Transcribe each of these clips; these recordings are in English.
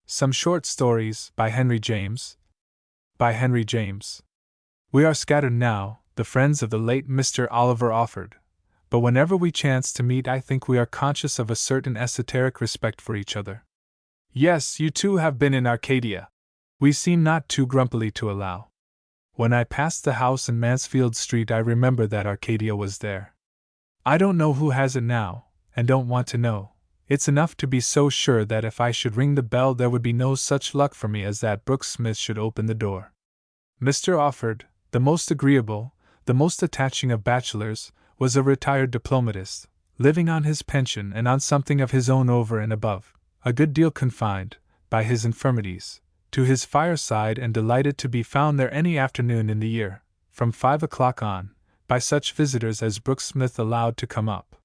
Some Short Stories by Henry James. By Henry James. We are scattered now, the friends of the late Mr. Oliver Offord, but whenever we chance to meet I think we are conscious of a certain esoteric respect for each other. Yes, you too have been in Arcadia, we seem not too grumpily to allow. When I passed the house in Mansfield Street I remember that Arcadia was there. I don't know who has it now, and don't want to know. It's enough to be so sure that if I should ring the bell there would be no such luck for me as that Brooks Smith should open the door. Mr. Offord, the most agreeable, the most attaching of bachelors, was a retired diplomatist, living on his pension and on something of his own over and above, a good deal confined, by his infirmities, to his fireside and delighted to be found there any afternoon in the year, from 5 o'clock on, by such visitors as Brooks Smith allowed to come up.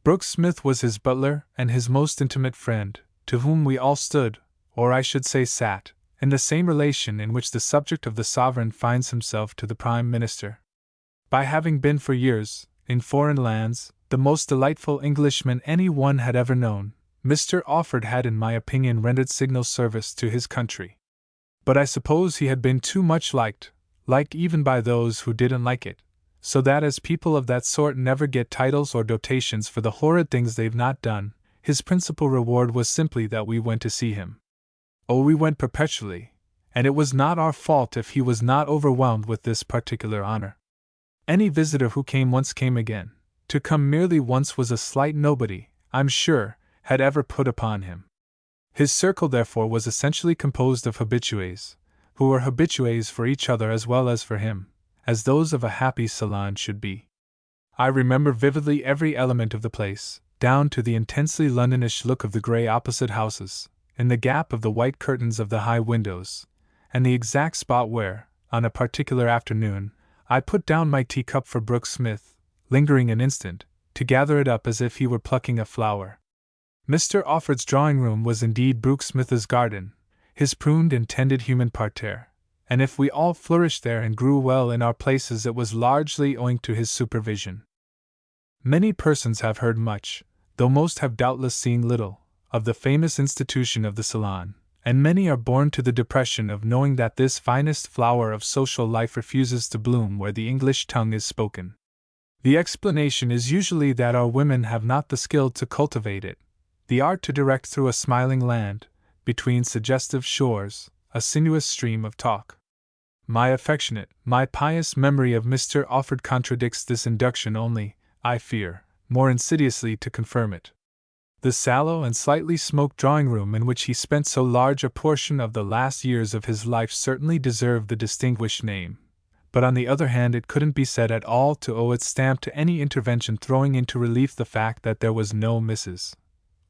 Brooks Smith was his butler and his most intimate friend, to whom we all stood, or I should say sat, in the same relation in which the subject of the sovereign finds himself to the Prime Minister. By having been for years, in foreign lands, the most delightful Englishman any one had ever known, Mr. Offord had in my opinion rendered signal service to his country. But I suppose he had been too much liked even by those who didn't like it, so that as people of that sort never get titles or dotations for the horrid things they've not done, his principal reward was simply that we went to see him. Oh, we went perpetually, and it was not our fault if he was not overwhelmed with this particular honor. Any visitor who came once came again. To come merely once was a slight nobody, I'm sure, had ever put upon him. His circle therefore was essentially composed of habitués, who were habitués for each other as well as for him, as those of a happy salon should be. I remember vividly every element of the place, down to the intensely Londonish look of the grey opposite houses, in the gap of the white curtains of the high windows, and the exact spot where, on a particular afternoon, I put down my teacup for Brooks Smith, lingering an instant, to gather it up as if he were plucking a flower. Mr. Offord's drawing-room was indeed Brooks Smith's garden, his pruned and tended human parterre, and if we all flourished there and grew well in our places it was largely owing to his supervision. Many persons have heard much, though most have doubtless seen little, of the famous institution of the salon, and many are born to the depression of knowing that this finest flower of social life refuses to bloom where the English tongue is spoken. The explanation is usually that our women have not the skill to cultivate it, the art to direct through a smiling land, between suggestive shores, a sinuous stream of talk. My affectionate, my pious memory of Mr. Offord contradicts this induction only, I fear, more insidiously to confirm it. The sallow and slightly smoked drawing-room in which he spent so large a portion of the last years of his life certainly deserved the distinguished name, but on the other hand it couldn't be said at all to owe its stamp to any intervention throwing into relief the fact that there was no Mrs.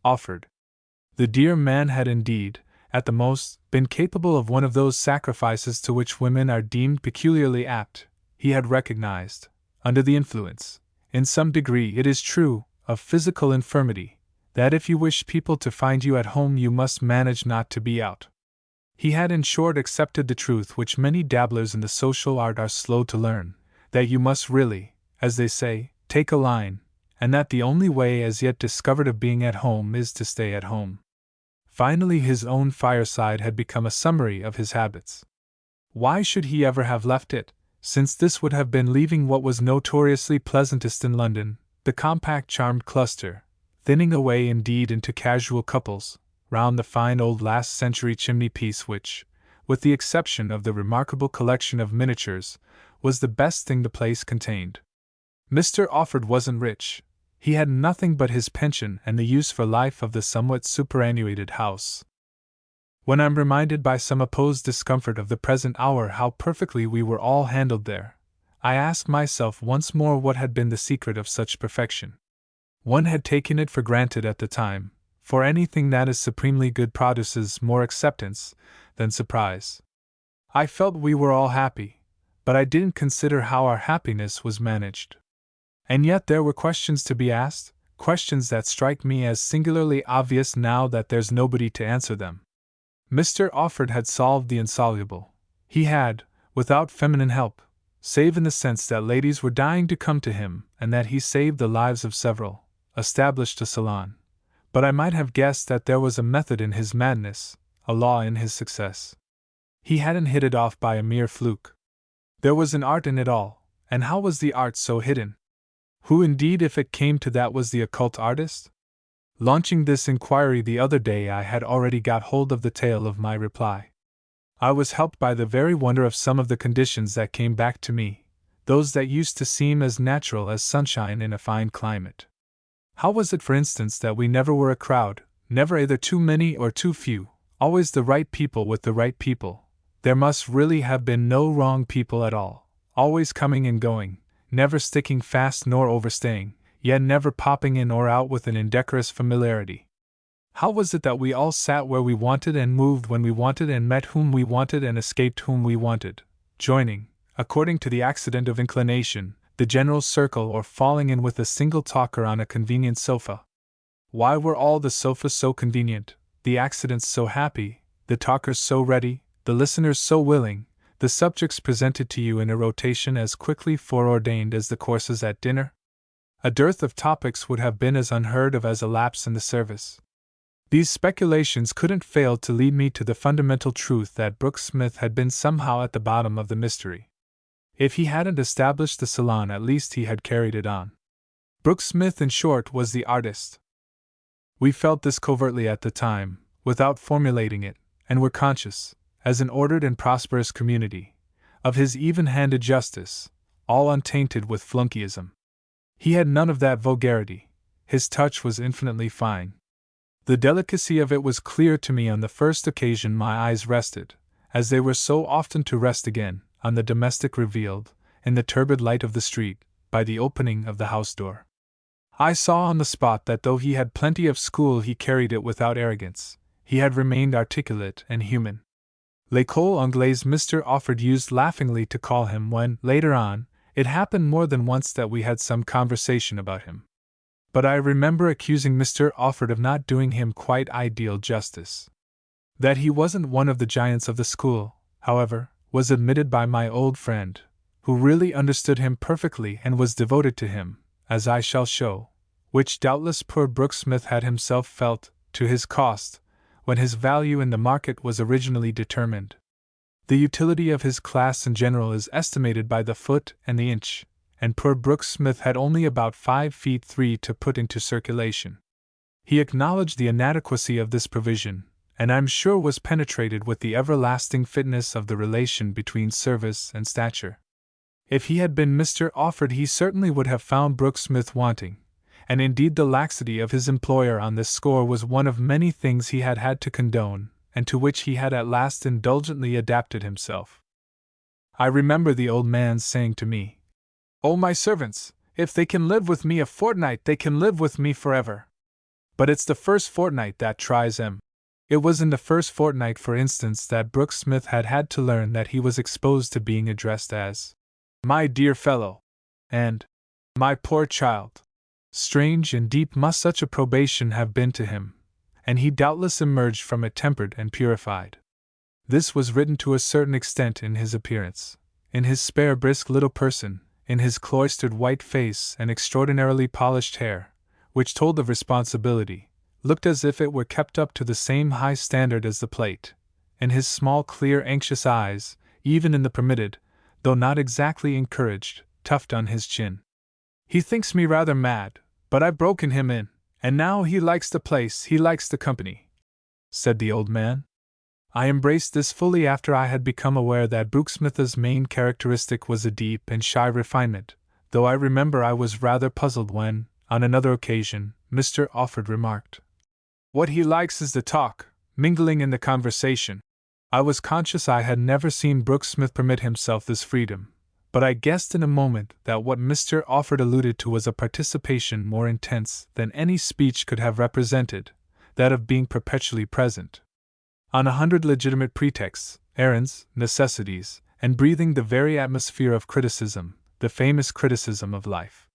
Offord. The dear man had indeed, at the most, been capable of one of those sacrifices to which women are deemed peculiarly apt. He had recognized, under the influence, in some degree it is true, of physical infirmity, that if you wish people to find you at home you must manage not to be out. He had in short accepted the truth which many dabblers in the social art are slow to learn, that you must really, as they say, take a line, and that the only way as yet discovered of being at home is to stay at home. Finally his own fireside had become a summary of his habits. Why should he ever have left it, since this would have been leaving what was notoriously pleasantest in London, the compact charmed cluster, thinning away indeed into casual couples, round the fine old last-century chimney-piece which, with the exception of the remarkable collection of miniatures, was the best thing the place contained. Mr. Offord wasn't rich. He had nothing but his pension and the use for life of the somewhat superannuated house. When I'm reminded by some opposed discomfort of the present hour how perfectly we were all handled there, I ask myself once more what had been the secret of such perfection. One had taken it for granted at the time, for anything that is supremely good produces more acceptance than surprise. I felt we were all happy, but I didn't consider how our happiness was managed. And yet there were questions to be asked, questions that strike me as singularly obvious now that there's nobody to answer them. Mr. Offord had solved the insoluble. He had, without feminine help, save in the sense that ladies were dying to come to him and that he saved the lives of several, established a salon. But I might have guessed that there was a method in his madness, a law in his success. He hadn't hit it off by a mere fluke. There was an art in it all, and how was the art so hidden? Who indeed, if it came to that, was the occult artist? Launching this inquiry the other day, I had already got hold of the tale of my reply. I was helped by the very wonder of some of the conditions that came back to me, those that used to seem as natural as sunshine in a fine climate. How was it, for instance, that we never were a crowd, never either too many or too few, always the right people with the right people? There must really have been no wrong people at all, always coming and going, never sticking fast nor overstaying, yet never popping in or out with an indecorous familiarity. How was it that we all sat where we wanted and moved when we wanted and met whom we wanted and escaped whom we wanted, joining, according to the accident of inclination, the general circle or falling in with a single talker on a convenient sofa? Why were all the sofas so convenient, the accidents so happy, the talkers so ready, the listeners so willing, the subjects presented to you in a rotation as quickly foreordained as the courses at dinner? A dearth of topics would have been as unheard of as a lapse in the service. These speculations couldn't fail to lead me to the fundamental truth that Brooks Smith had been somehow at the bottom of the mystery. If he hadn't established the salon, at least he had carried it on. Brooks Smith, in short, was the artist. We felt this covertly at the time, without formulating it, and were conscious, as an ordered and prosperous community, of his even-handed justice, all untainted with flunkeyism. He had none of that vulgarity. His touch was infinitely fine. The delicacy of it was clear to me on the first occasion my eyes rested, as they were so often to rest again, on the domestic revealed, in the turbid light of the street, by the opening of the house door. I saw on the spot that though he had plenty of school, he carried it without arrogance. He had remained articulate and human. L'école anglaise, Mr. Offord used laughingly to call him when, later on, it happened more than once that we had some conversation about him. But I remember accusing Mr. Offord of not doing him quite ideal justice. That he wasn't one of the giants of the school, however, was admitted by my old friend, who really understood him perfectly and was devoted to him, as I shall show, which doubtless poor Brooks Smith had himself felt, to his cost, when his value in the market was originally determined. The utility of his class in general is estimated by the foot and the inch, and poor Brooks Smith had only about 5 feet 3 to put into circulation. He acknowledged the inadequacy of this provision, and I'm sure was penetrated with the everlasting fitness of the relation between service and stature. If he had been Mr. Offord, he certainly would have found Brooks Smith wanting, and indeed the laxity of his employer on this score was one of many things he had had to condone, and to which he had at last indulgently adapted himself. I remember the old man's saying to me, "Oh, my servants, if they can live with me a fortnight, they can live with me forever. But it's the first fortnight that tries 'em." It was in the first fortnight, for instance, that Brooks Smith had had to learn that he was exposed to being addressed as "my dear fellow," and "my poor child." Strange and deep must such a probation have been to him, and he doubtless emerged from it tempered and purified. This was written to a certain extent in his appearance, in his spare, brisk little person, in his cloistered white face and extraordinarily polished hair, which told of responsibility, looked as if it were kept up to the same high standard as the plate, in his small, clear, anxious eyes, even in the permitted, though not exactly encouraged, tuft on his chin. "He thinks me rather mad, but I've broken him in, and now he likes the place, he likes the company," said the old man. I embraced this fully after I had become aware that Brooks Smith's main characteristic was a deep and shy refinement, though I remember I was rather puzzled when, on another occasion, Mr. Offord remarked, "What he likes is the talk, mingling in the conversation." I was conscious I had never seen Brooks Smith permit himself this freedom, but I guessed in a moment that what Mr. Offord alluded to was a participation more intense than any speech could have represented, that of being perpetually present, on 100 legitimate pretexts, errands, necessities, and breathing the very atmosphere of criticism, the famous criticism of life.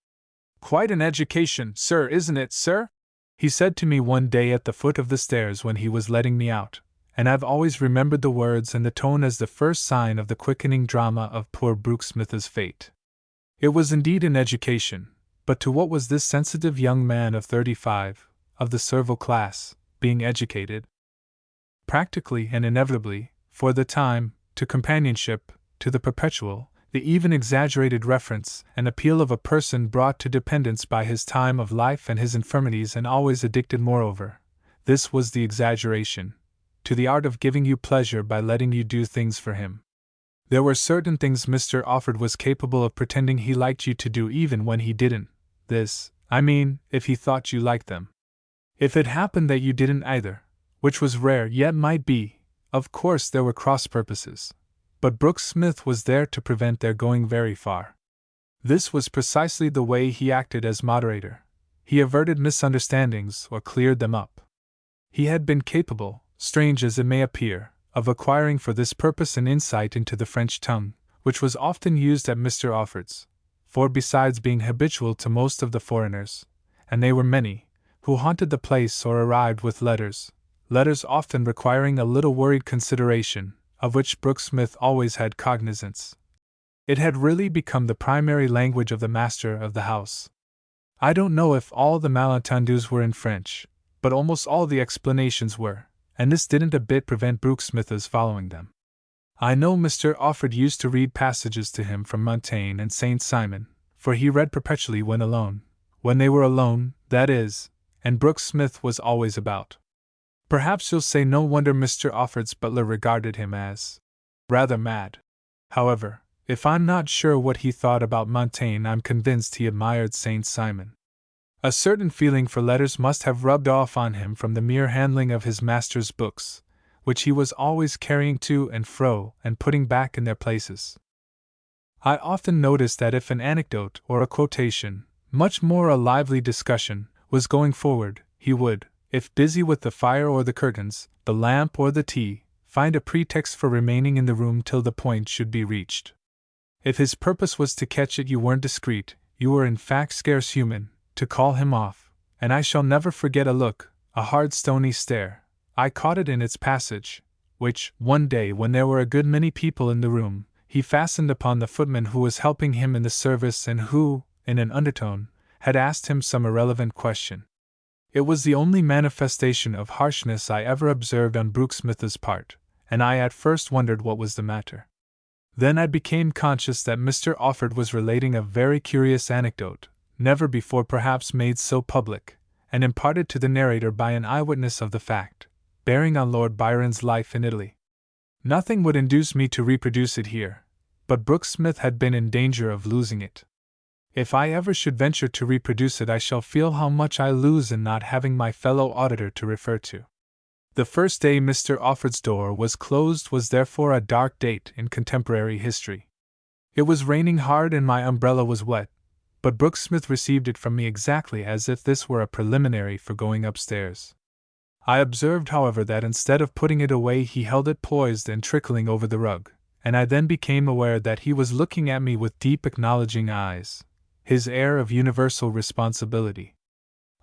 "Quite an education, sir, isn't it, sir?" he said to me one day at the foot of the stairs when he was letting me out, and I've always remembered the words and the tone as the first sign of the quickening drama of poor Brooks Smith's fate. It was indeed an education, but to what was this sensitive young man of 35, of the servile class, being educated? practically and inevitably, for the time, to companionship, to the perpetual, the even exaggerated reference and appeal of a person brought to dependence by his time of life and his infirmities, and always addicted moreover. This was the exaggeration, to the art of giving you pleasure by letting you do things for him. There were certain things Mr. Offord was capable of pretending he liked you to do even when he didn't. This, I mean, if he thought you liked them. If it happened that you didn't either, which was rare yet might be, of course there were cross purposes. But Brooks Smith was there to prevent their going very far. This was precisely the way he acted as moderator. He averted misunderstandings or cleared them up. He had been capable, strange as it may appear, of acquiring for this purpose an insight into the French tongue, which was often used at Mr. Offord's, for besides being habitual to most of the foreigners, and they were many, who haunted the place or arrived with letters often requiring a little worried consideration, of which Brooks Smith always had cognizance, it had really become the primary language of the master of the house. I don't know if all the malentendus were in French, but almost all the explanations were, and this didn't a bit prevent Brooks Smith's following them. I know Mr. Offord used to read passages to him from Montaigne and Saint Simon, for he read perpetually when alone, when they were alone, that is, and Brooks Smith was always about. Perhaps you'll say no wonder Mr. Offord's butler regarded him as rather mad. However, if I'm not sure what he thought about Montaigne, I'm convinced he admired Saint Simon. A certain feeling for letters must have rubbed off on him from the mere handling of his master's books, which he was always carrying to and fro and putting back in their places. I often noticed that if an anecdote or a quotation, much more a lively discussion, was going forward, he would, if busy with the fire or the curtains, the lamp or the tea, find a pretext for remaining in the room till the point should be reached. If his purpose was to catch it, you weren't discreet, you were in fact scarce human, to call him off, and I shall never forget a look, a hard stony stare, I caught it in its passage, which, one day when there were a good many people in the room, he fastened upon the footman who was helping him in the service and who, in an undertone, had asked him some irrelevant question. It was the only manifestation of harshness I ever observed on Brooks Smith's part, and I at first wondered what was the matter. Then I became conscious that Mr. Offord was relating a very curious anecdote, never before perhaps made so public, and imparted to the narrator by an eyewitness of the fact, bearing on Lord Byron's life in Italy. Nothing would induce me to reproduce it here, but Brooks Smith had been in danger of losing it. If I ever should venture to reproduce it, I shall feel how much I lose in not having my fellow auditor to refer to. The first day Mr. Offord's door was closed was therefore a dark date in contemporary history. It was raining hard and my umbrella was wet, but Brooks Smith received it from me exactly as if this were a preliminary for going upstairs. I observed, however, that instead of putting it away he held it poised and trickling over the rug, and I then became aware that he was looking at me with deep acknowledging eyes, his air of universal responsibility.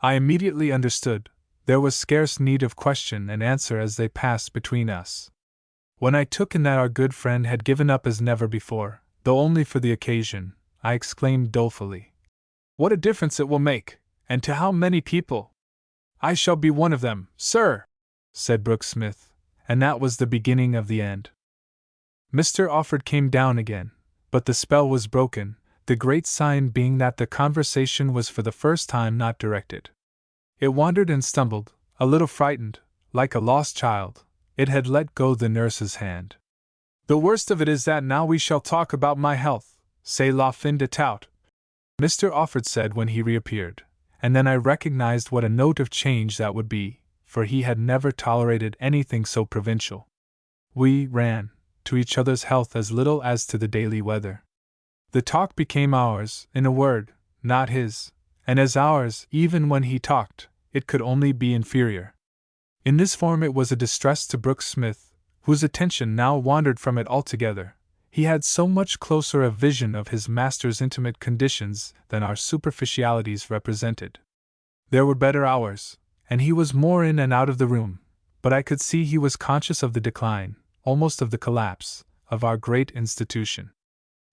I immediately understood. There was scarce need of question and answer as they passed between us. When I took in that our good friend had given up as never before, though only for the occasion, I exclaimed dolefully, "What a difference it will make, and to how many people!" "I shall be one of them, sir," said Brooks Smith, and that was the beginning of the end. Mr. Offord came down again, but the spell was broken, the great sign being that the conversation was for the first time not directed. It wandered and stumbled, a little frightened, like a lost child. It had let go the nurse's hand. "The worst of it is that now we shall talk about my health, c'est la fin de tout," Mr. Offord said when he reappeared, and then I recognized what a note of change that would be, for he had never tolerated anything so provincial. We ran to each other's health as little as to the daily weather. The talk became ours, in a word, not his, and as ours, even when he talked, it could only be inferior. In this form it was a distress to Brooks Smith, whose attention now wandered from it altogether. He had so much closer a vision of his master's intimate conditions than our superficialities represented. There were better hours, and he was more in and out of the room, but I could see he was conscious of the decline, almost of the collapse, of our great institution.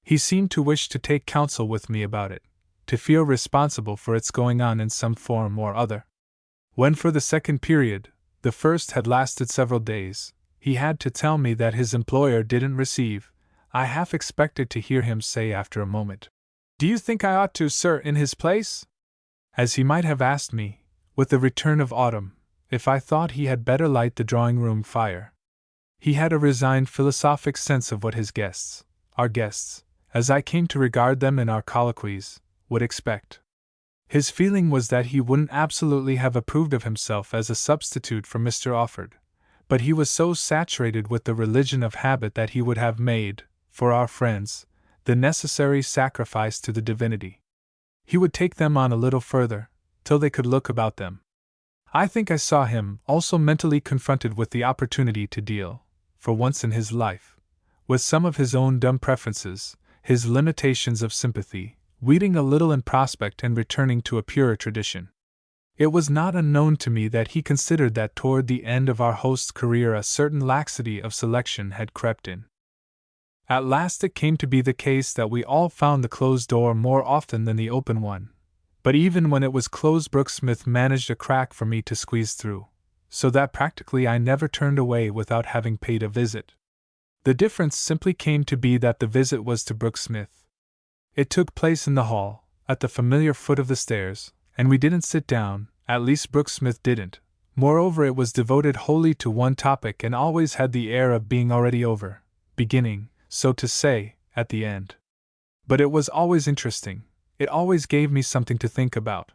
He seemed to wish to take counsel with me about it, to feel responsible for its going on in some form or other. When for the second period, The first had lasted several days. He had to tell me that his employer didn't receive. I half expected to hear him say after a moment, "Do you think I ought to, sir, in his place?" As he might have asked me, with the return of autumn, if I thought he had better light the drawing-room fire. He had a resigned philosophic sense of what his guests, our guests, as I came to regard them in our colloquies, would expect. His feeling was that he wouldn't absolutely have approved of himself as a substitute for Mr. Offord, but he was so saturated with the religion of habit that he would have made, for our friends, the necessary sacrifice to the divinity. He would take them on a little further, till they could look about them. I think I saw him also mentally confronted with the opportunity to deal, for once in his life, with some of his own dumb preferences, his limitations of sympathy, weeding a little in prospect and returning to a purer tradition. It was not unknown to me that he considered that toward the end of our host's career a certain laxity of selection had crept in. At last it came to be the case that we all found the closed door more often than the open one, but even when it was closed Brooksmith managed a crack for me to squeeze through, so that practically I never turned away without having paid a visit. The difference simply came to be that the visit was to Brooksmith. It took place in the hall, at the familiar foot of the stairs, and we didn't sit down, at least Brooksmith didn't. Moreover, it was devoted wholly to one topic and always had the air of being already over, beginning, so to say, at the end. But it was always interesting, it always gave me something to think about.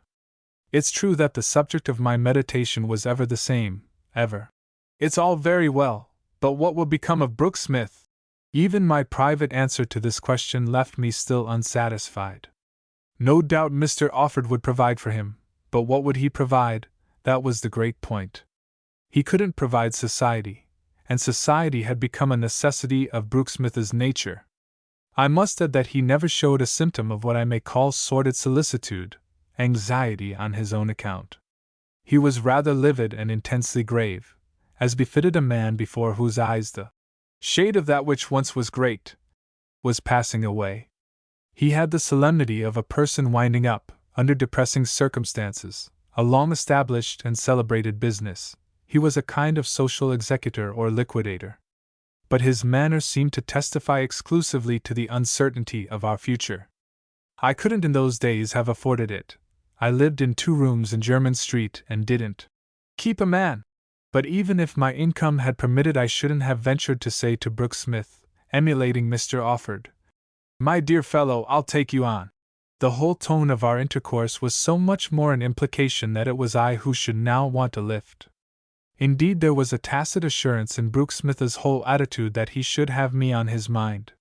It's true that the subject of my meditation was ever the same, ever. It's all very well, but what will become of Brooksmith? Even my private answer to this question left me still unsatisfied. No doubt Mr. Offord would provide for him, but what would he provide? That was the great point. He couldn't provide society, and society had become a necessity of Brooksmith's nature. I must add that he never showed a symptom of what I may call sordid solicitude, anxiety on his own account. He was rather livid and intensely grave, as befitted a man before whose eyes the shade of that which once was great was passing away. He had the solemnity of a person winding up, under depressing circumstances, a long-established and celebrated business. He was a kind of social executor or liquidator. But his manner seemed to testify exclusively to the uncertainty of our future. I couldn't in those days have afforded it. I lived in 2 rooms in Jermyn Street and didn't keep a man. But even if my income had permitted, I shouldn't have ventured to say to Brooksmith, emulating Mr. Offord, "My dear fellow, I'll take you on." The whole tone of our intercourse was so much more an implication that it was I who should now want a lift. Indeed, there was a tacit assurance in Brooksmith's whole attitude that he should have me on his mind.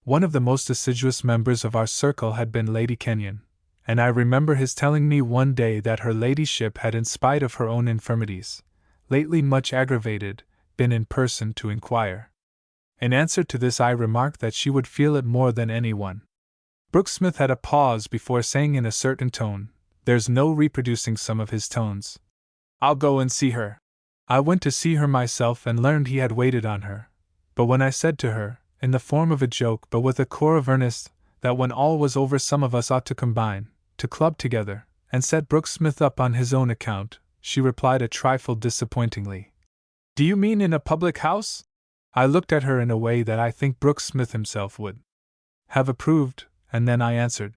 One of the most assiduous members of our circle had been Lady Kenyon, and I remember his telling me one day that her ladyship had, in spite of her own infirmities, lately much aggravated, been in person to inquire. In answer to this I remarked that she would feel it more than anyone. Brooksmith had a pause before saying in a certain tone, there's no reproducing some of his tones, "I'll go and see her." I went to see her myself and learned he had waited on her, but when I said to her, in the form of a joke but with a core of earnest, that when all was over some of us ought to combine, to club together, and set Brooksmith up on his own account, she replied a trifle disappointingly, "Do you mean in a public house?" I looked at her in a way that I think Brooksmith himself would have approved, and then I answered,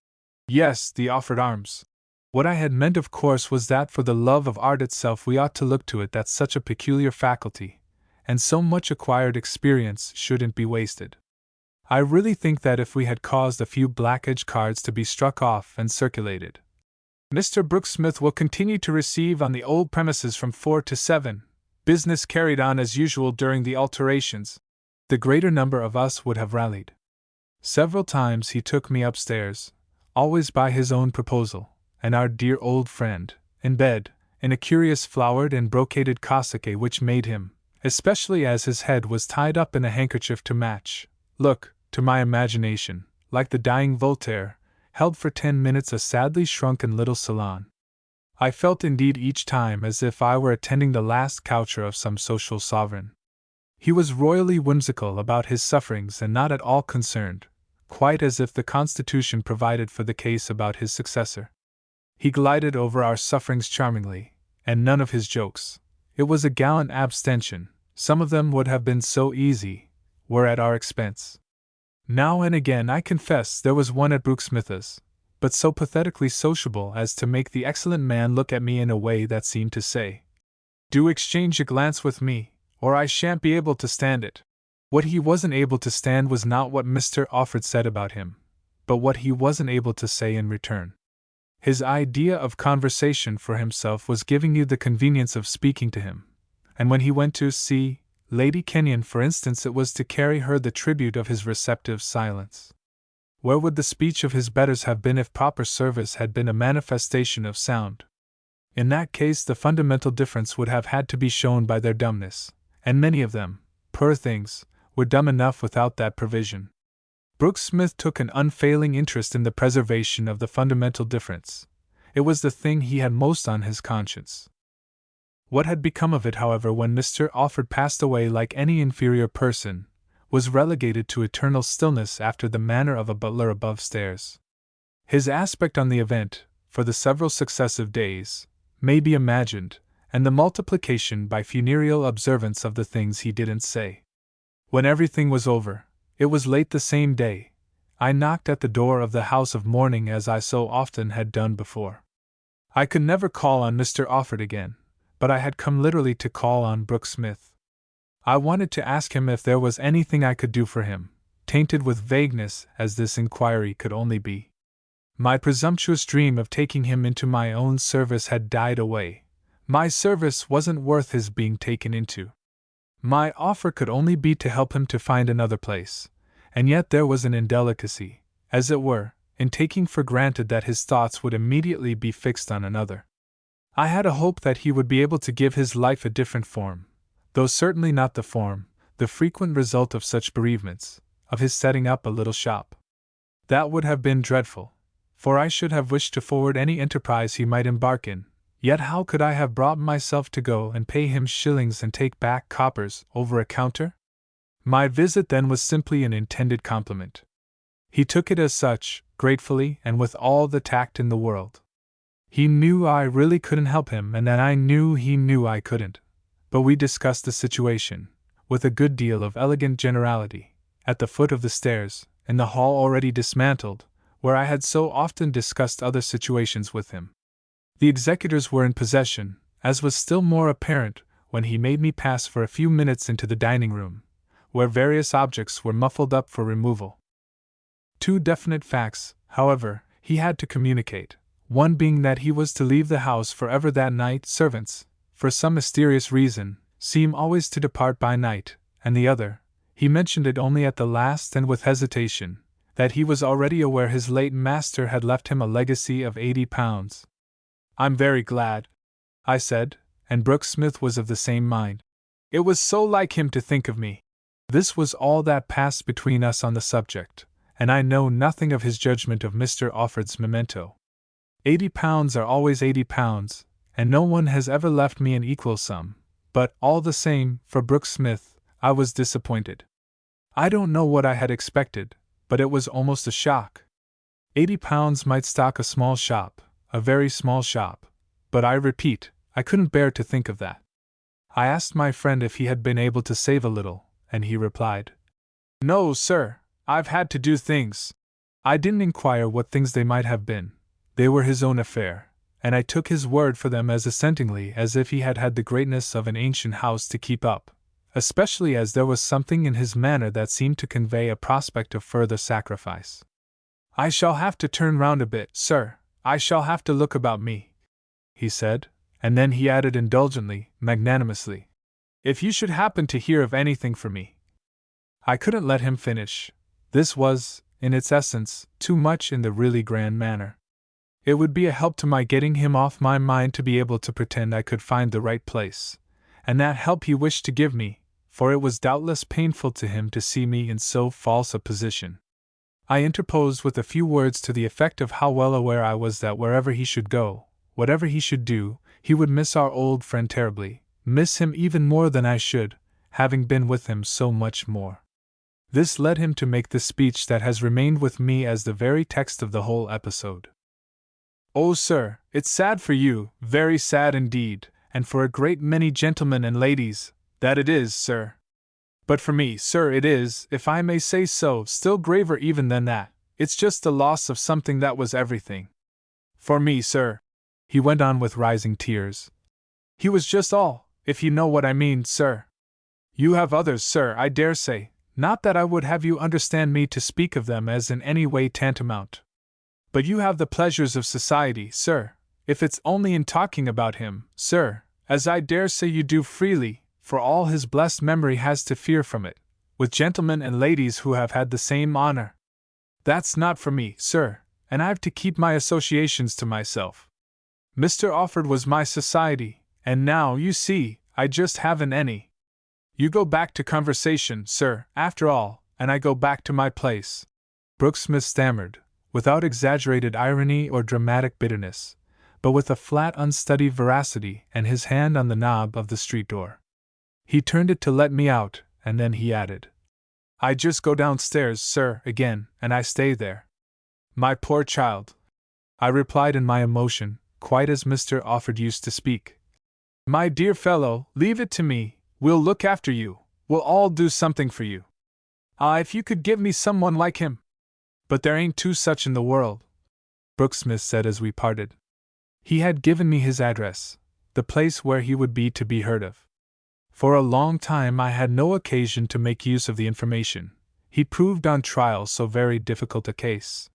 "Yes, the Offord Arms." What I had meant, of course, was that for the love of art itself we ought to look to it that such a peculiar faculty, and so much acquired experience, shouldn't be wasted. I really think that if we had caused a few black-edged cards to be struck off and circulated, "Mr. Brooksmith will continue to receive on the old premises from 4 to 7, business carried on as usual during the alterations," the greater number of us would have rallied. Several times he took me upstairs, always by his own proposal, and our dear old friend, in bed, in a curious flowered and brocaded cassock which made him, especially as his head was tied up in a handkerchief to match, look, to my imagination, like the dying Voltaire, held for 10 minutes a sadly shrunken little salon. I felt indeed each time as if I were attending the last coucher of some social sovereign. He was royally whimsical about his sufferings and not at all concerned, quite as if the Constitution provided for the case about his successor. He glided over our sufferings charmingly, and none of his jokes, It was a gallant abstention. Some of them would have been so easy, were at our expense. Now and again, I confess, there was one at Brooksmith's, but so pathetically sociable as to make the excellent man look at me in a way that seemed to say, "Do exchange a glance with me, or I shan't be able to stand it." What he wasn't able to stand was not what Mr. Offord said about him, but what he wasn't able to say in return. His idea of conversation for himself was giving you the convenience of speaking to him, and when he went to see Lady Kenyon, for instance, it was to carry her the tribute of his receptive silence. Where would the speech of his betters have been if proper service had been a manifestation of sound? In that case, the fundamental difference would have had to be shown by their dumbness, and many of them, poor things, were dumb enough without that provision. Brooksmith took an unfailing interest in the preservation of the fundamental difference. It was the thing he had most on his conscience. What had become of it, however, when Mr. Offord passed away like any inferior person, was relegated to eternal stillness after the manner of a butler above stairs. His aspect on the event, for the several successive days, may be imagined, and the multiplication by funereal observance of the things he didn't say. When everything was over, it was late the same day, I knocked at the door of the house of mourning as I so often had done before. I could never call on Mr. Offord again, but I had come literally to call on Brooksmith. I wanted to ask him if there was anything I could do for him, tainted with vagueness as this inquiry could only be. My presumptuous dream of taking him into my own service had died away. My service wasn't worth his being taken into. My offer could only be to help him to find another place, and yet there was an indelicacy, as it were, in taking for granted that his thoughts would immediately be fixed on another. I had a hope that he would be able to give his life a different form, though certainly not the form, the frequent result of such bereavements, of his setting up a little shop. That would have been dreadful, for I should have wished to forward any enterprise he might embark in. Yet how could I have brought myself to go and pay him shillings and take back coppers over a counter? My visit then was simply an intended compliment. He took it as such, gratefully and with all the tact in the world. He knew I really couldn't help him, and that I knew he knew I couldn't. But we discussed the situation, with a good deal of elegant generality, at the foot of the stairs, in the hall already dismantled, where I had so often discussed other situations with him. The executors were in possession, as was still more apparent when he made me pass for a few minutes into the dining room, where various objects were muffled up for removal. Two definite facts, however, he had to communicate, one being that he was to leave the house forever that night. Servants, for some mysterious reason, seem always to depart by night, and the other, he mentioned it only at the last and with hesitation, that he was already aware his late master had left him a legacy of £80. "I'm very glad," I said, and Brooksmith was of the same mind. It was so like him to think of me. This was all that passed between us on the subject, and I know nothing of his judgment of Mr. Offord's memento. £80 are always £80, and no one has ever left me an equal sum, but, all the same, for Brooksmith, I was disappointed. I don't know what I had expected, but it was almost a shock. £80 might stock a small shop, a very small shop, but I repeat, I couldn't bear to think of that. I asked my friend if he had been able to save a little, and he replied, "No, sir, I've had to do things." I didn't inquire what things they might have been. They were his own affair, and I took his word for them as assentingly as if he had had the greatness of an ancient house to keep up, especially as there was something in his manner that seemed to convey a prospect of further sacrifice. "I shall have to turn round a bit, sir. I shall have to look about me," he said, and then he added indulgently, magnanimously, "if you should happen to hear of anything for me." I couldn't let him finish. This was, in its essence, too much in the really grand manner. It would be a help to my getting him off my mind to be able to pretend I could find the right place, and that help he wished to give me, for it was doubtless painful to him to see me in so false a position. I interposed with a few words to the effect of how well aware I was that wherever he should go, whatever he should do, he would miss our old friend terribly, miss him even more than I should, having been with him so much more. This led him to make the speech that has remained with me as the very text of the whole episode. "Oh, sir, it's sad for you, very sad indeed, and for a great many gentlemen and ladies, that it is, sir. But for me, sir, it is, if I may say so, still graver even than that. It's just the loss of something that was everything. For me, sir," he went on with rising tears, "he was just all, if you know what I mean, sir. You have others, sir, I dare say, not that I would have you understand me to speak of them as in any way tantamount. But you have the pleasures of society, sir, if it's only in talking about him, sir, as I dare say you do freely, for all his blessed memory has to fear from it, with gentlemen and ladies who have had the same honor. That's not for me, sir, and I've to keep my associations to myself. Mr. Offord was my society, and now, you see, I just haven't any. You go back to conversation, sir, after all, and I go back to my place." Brooksmith stammered, without exaggerated irony or dramatic bitterness, but with a flat, unstudied veracity, and his hand on the knob of the street door. He turned it to let me out, and then he added, "I just go downstairs, sir, again, and I stay there." "My poor child," I replied in my emotion, quite as Mr. Offord used to speak. "My dear fellow, leave it to me, we'll look after you, we'll all do something for you. Ah, if you could give me someone like him! But there ain't two such in the world," Brooksmith said as we parted. He had given me his address, the place where he would be to be heard of. For a long time I had no occasion to make use of the information. He proved on trial so very difficult a case.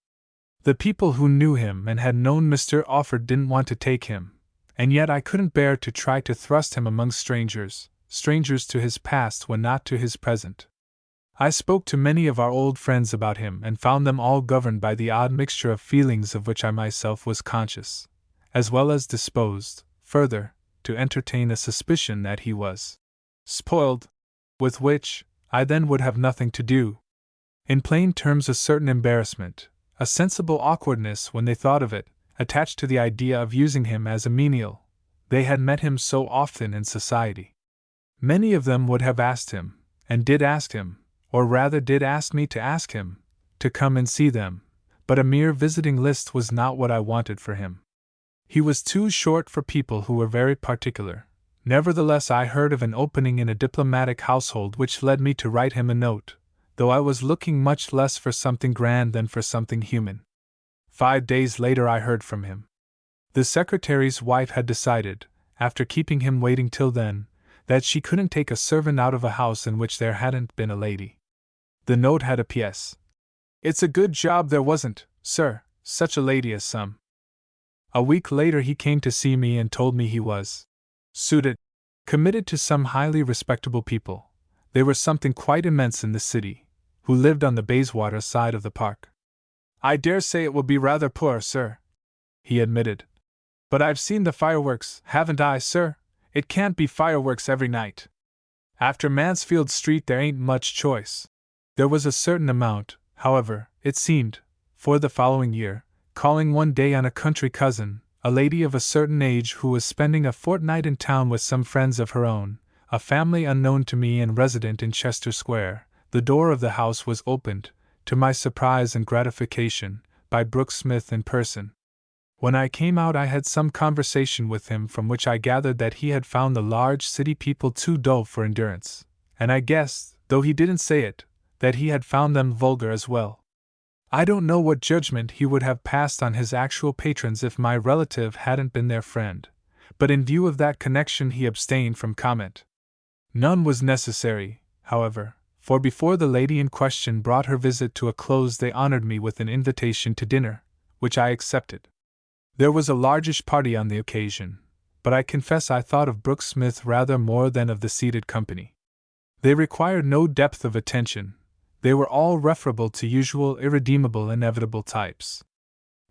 The people who knew him and had known Mr. Offord didn't want to take him, and yet I couldn't bear to try to thrust him among strangers to his past when not to his present. I spoke to many of our old friends about him and found them all governed by the odd mixture of feelings of which I myself was conscious, as well as disposed, further, to entertain a suspicion that he was spoiled, with which I then would have nothing to do. In plain terms, a certain embarrassment, a sensible awkwardness when they thought of it, attached to the idea of using him as a menial. They had met him so often in society. Many of them would have asked him, and did ask him, or rather did ask me to ask him, to come and see them, but a mere visiting list was not what I wanted for him. He was too short for people who were very particular. Nevertheless, I heard of an opening in a diplomatic household which led me to write him a note, though I was looking much less for something grand than for something human. 5 days later I heard from him. The secretary's wife had decided, after keeping him waiting till then, that she couldn't take a servant out of a house in which there hadn't been a lady. The note had a P.S. "It's a good job there wasn't, sir, such a lady as some." A week later he came to see me and told me he was suited, committed to some highly respectable people. They were something quite immense in the city, who lived on the Bayswater side of the park. "I dare say it will be rather poor, sir," he admitted. "But I've seen the fireworks, haven't I, sir? It can't be fireworks every night. After Mansfield Street there ain't much choice." There was a certain amount, however, it seemed, for the following year, calling one day on a country cousin, a lady of a certain age who was spending a fortnight in town with some friends of her own, a family unknown to me and resident in Chester Square. The door of the house was opened, to my surprise and gratification, by Brooksmith in person. When I came out I had some conversation with him from which I gathered that he had found the large city people too dull for endurance, and I guessed, though he didn't say it, that he had found them vulgar as well. I don't know what judgment he would have passed on his actual patrons if my relative hadn't been their friend, but in view of that connection he abstained from comment. None was necessary, however, for before the lady in question brought her visit to a close they honored me with an invitation to dinner, which I accepted. There was a largish party on the occasion, but I confess I thought of Brooksmith rather more than of the seated company. They required no depth of attention. They were all referable to usual, irredeemable, inevitable types.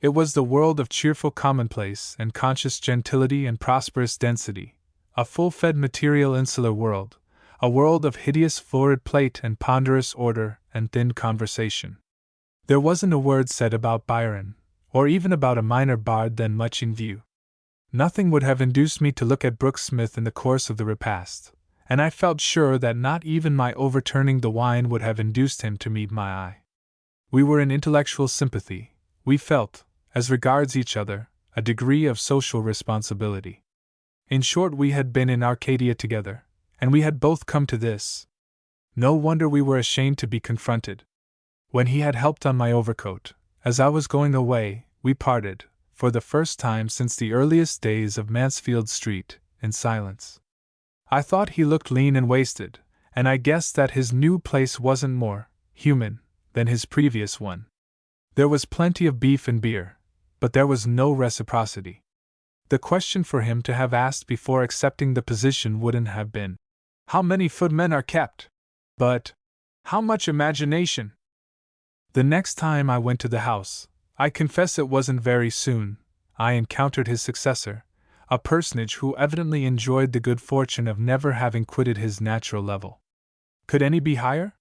It was the world of cheerful commonplace and conscious gentility and prosperous density, a full-fed material insular world, a world of hideous florid plate and ponderous order and thin conversation. There wasn't a word said about Byron, or even about a minor bard then much in view. Nothing would have induced me to look at Brooksmith in the course of the repast, and I felt sure that not even my overturning the wine would have induced him to meet my eye. We were in intellectual sympathy. We felt, as regards each other, a degree of social responsibility. In short, we had been in Arcadia together, and we had both come to this. No wonder we were ashamed to be confronted. When he had helped on my overcoat, as I was going away, we parted, for the first time since the earliest days of Mansfield Street, in silence. I thought he looked lean and wasted, and I guessed that his new place wasn't more human than his previous one. There was plenty of beef and beer, but there was no reciprocity. The question for him to have asked before accepting the position wouldn't have been, "How many footmen are kept?" but, "How much imagination?" The next time I went to the house, I confess it wasn't very soon, I encountered his successor, a personage who evidently enjoyed the good fortune of never having quitted his natural level. Could any be higher?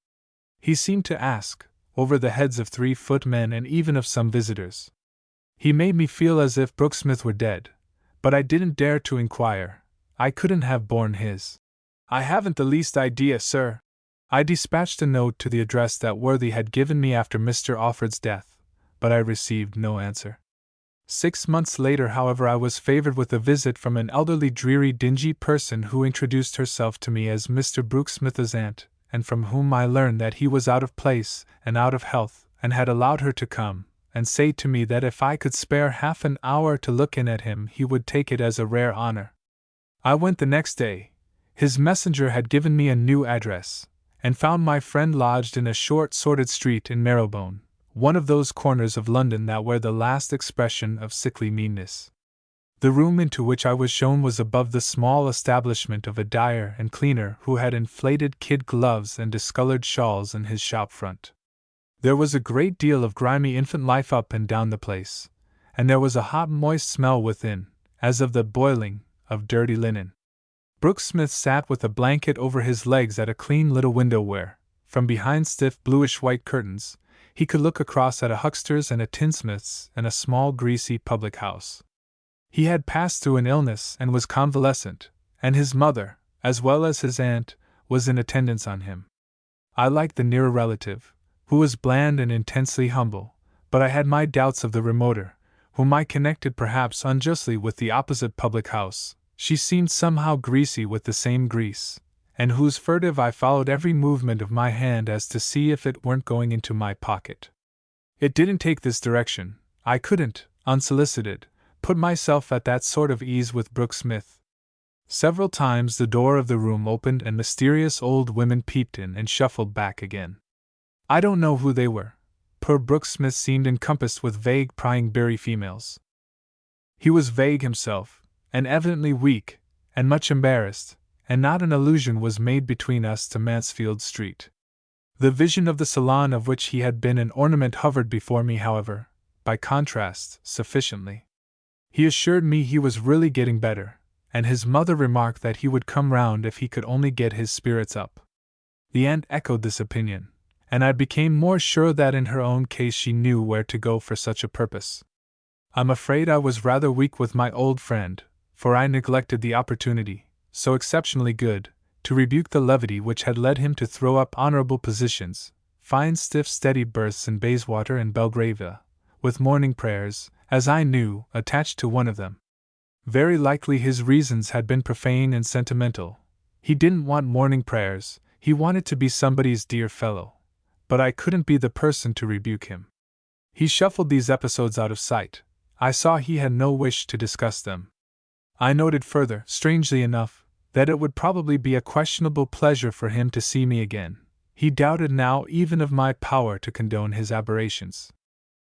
He seemed to ask, over the heads of 3 footmen and even of some visitors. He made me feel as if Brooksmith were dead, but I didn't dare to inquire. I couldn't have borne his. "I haven't the least idea, sir." I dispatched a note to the address that worthy had given me after Mr. Offord's death, but I received no answer. 6 months later, however, I was favored with a visit from an elderly, dreary, dingy person who introduced herself to me as Mr. Brooksmith's aunt, and from whom I learned that he was out of place and out of health, and had allowed her to come and say to me that if I could spare half an hour to look in at him, he would take it as a rare honor. I went the next day. His messenger had given me a new address, and found my friend lodged in a short, sordid street in Marylebone, one of those corners of London that wear the last expression of sickly meanness. The room into which I was shown was above the small establishment of a dyer and cleaner who had inflated kid gloves and discolored shawls in his shop front. There was a great deal of grimy infant life up and down the place, and there was a hot, moist smell within, as of the boiling of dirty linen. Brooksmith sat with a blanket over his legs at a clean little window where, from behind stiff bluish-white curtains, he could look across at a huckster's and a tinsmith's and a small greasy public house. He had passed through an illness and was convalescent, and his mother, as well as his aunt, was in attendance on him. I liked the nearer relative, who was bland and intensely humble, but I had my doubts of the remoter, whom I connected perhaps unjustly with the opposite public house. She seemed somehow greasy with the same grease, and whose furtive I followed every movement of my hand as to see if it weren't going into my pocket. It didn't take this direction. I couldn't, unsolicited, put myself at that sort of ease with Brooksmith. Several times the door of the room opened and mysterious old women peeped in and shuffled back again. I don't know who they were. Poor Brooksmith seemed encompassed with vague, prying, beery females. He was vague himself, and evidently weak, and much embarrassed, and not an allusion was made between us to Mansfield Street. The vision of the salon of which he had been an ornament hovered before me, however, by contrast, sufficiently. He assured me he was really getting better, and his mother remarked that he would come round if he could only get his spirits up. The aunt echoed this opinion, and I became more sure that in her own case she knew where to go for such a purpose. I'm afraid I was rather weak with my old friend, for I neglected the opportunity, so exceptionally good, to rebuke the levity which had led him to throw up honorable positions, fine stiff steady berths in Bayswater and Belgravia, with morning prayers, as I knew, attached to one of them. Very likely his reasons had been profane and sentimental. He didn't want morning prayers, he wanted to be somebody's dear fellow. But I couldn't be the person to rebuke him. He shuffled these episodes out of sight. I saw he had no wish to discuss them. I noted further, strangely enough, that it would probably be a questionable pleasure for him to see me again. He doubted now even of my power to condone his aberrations.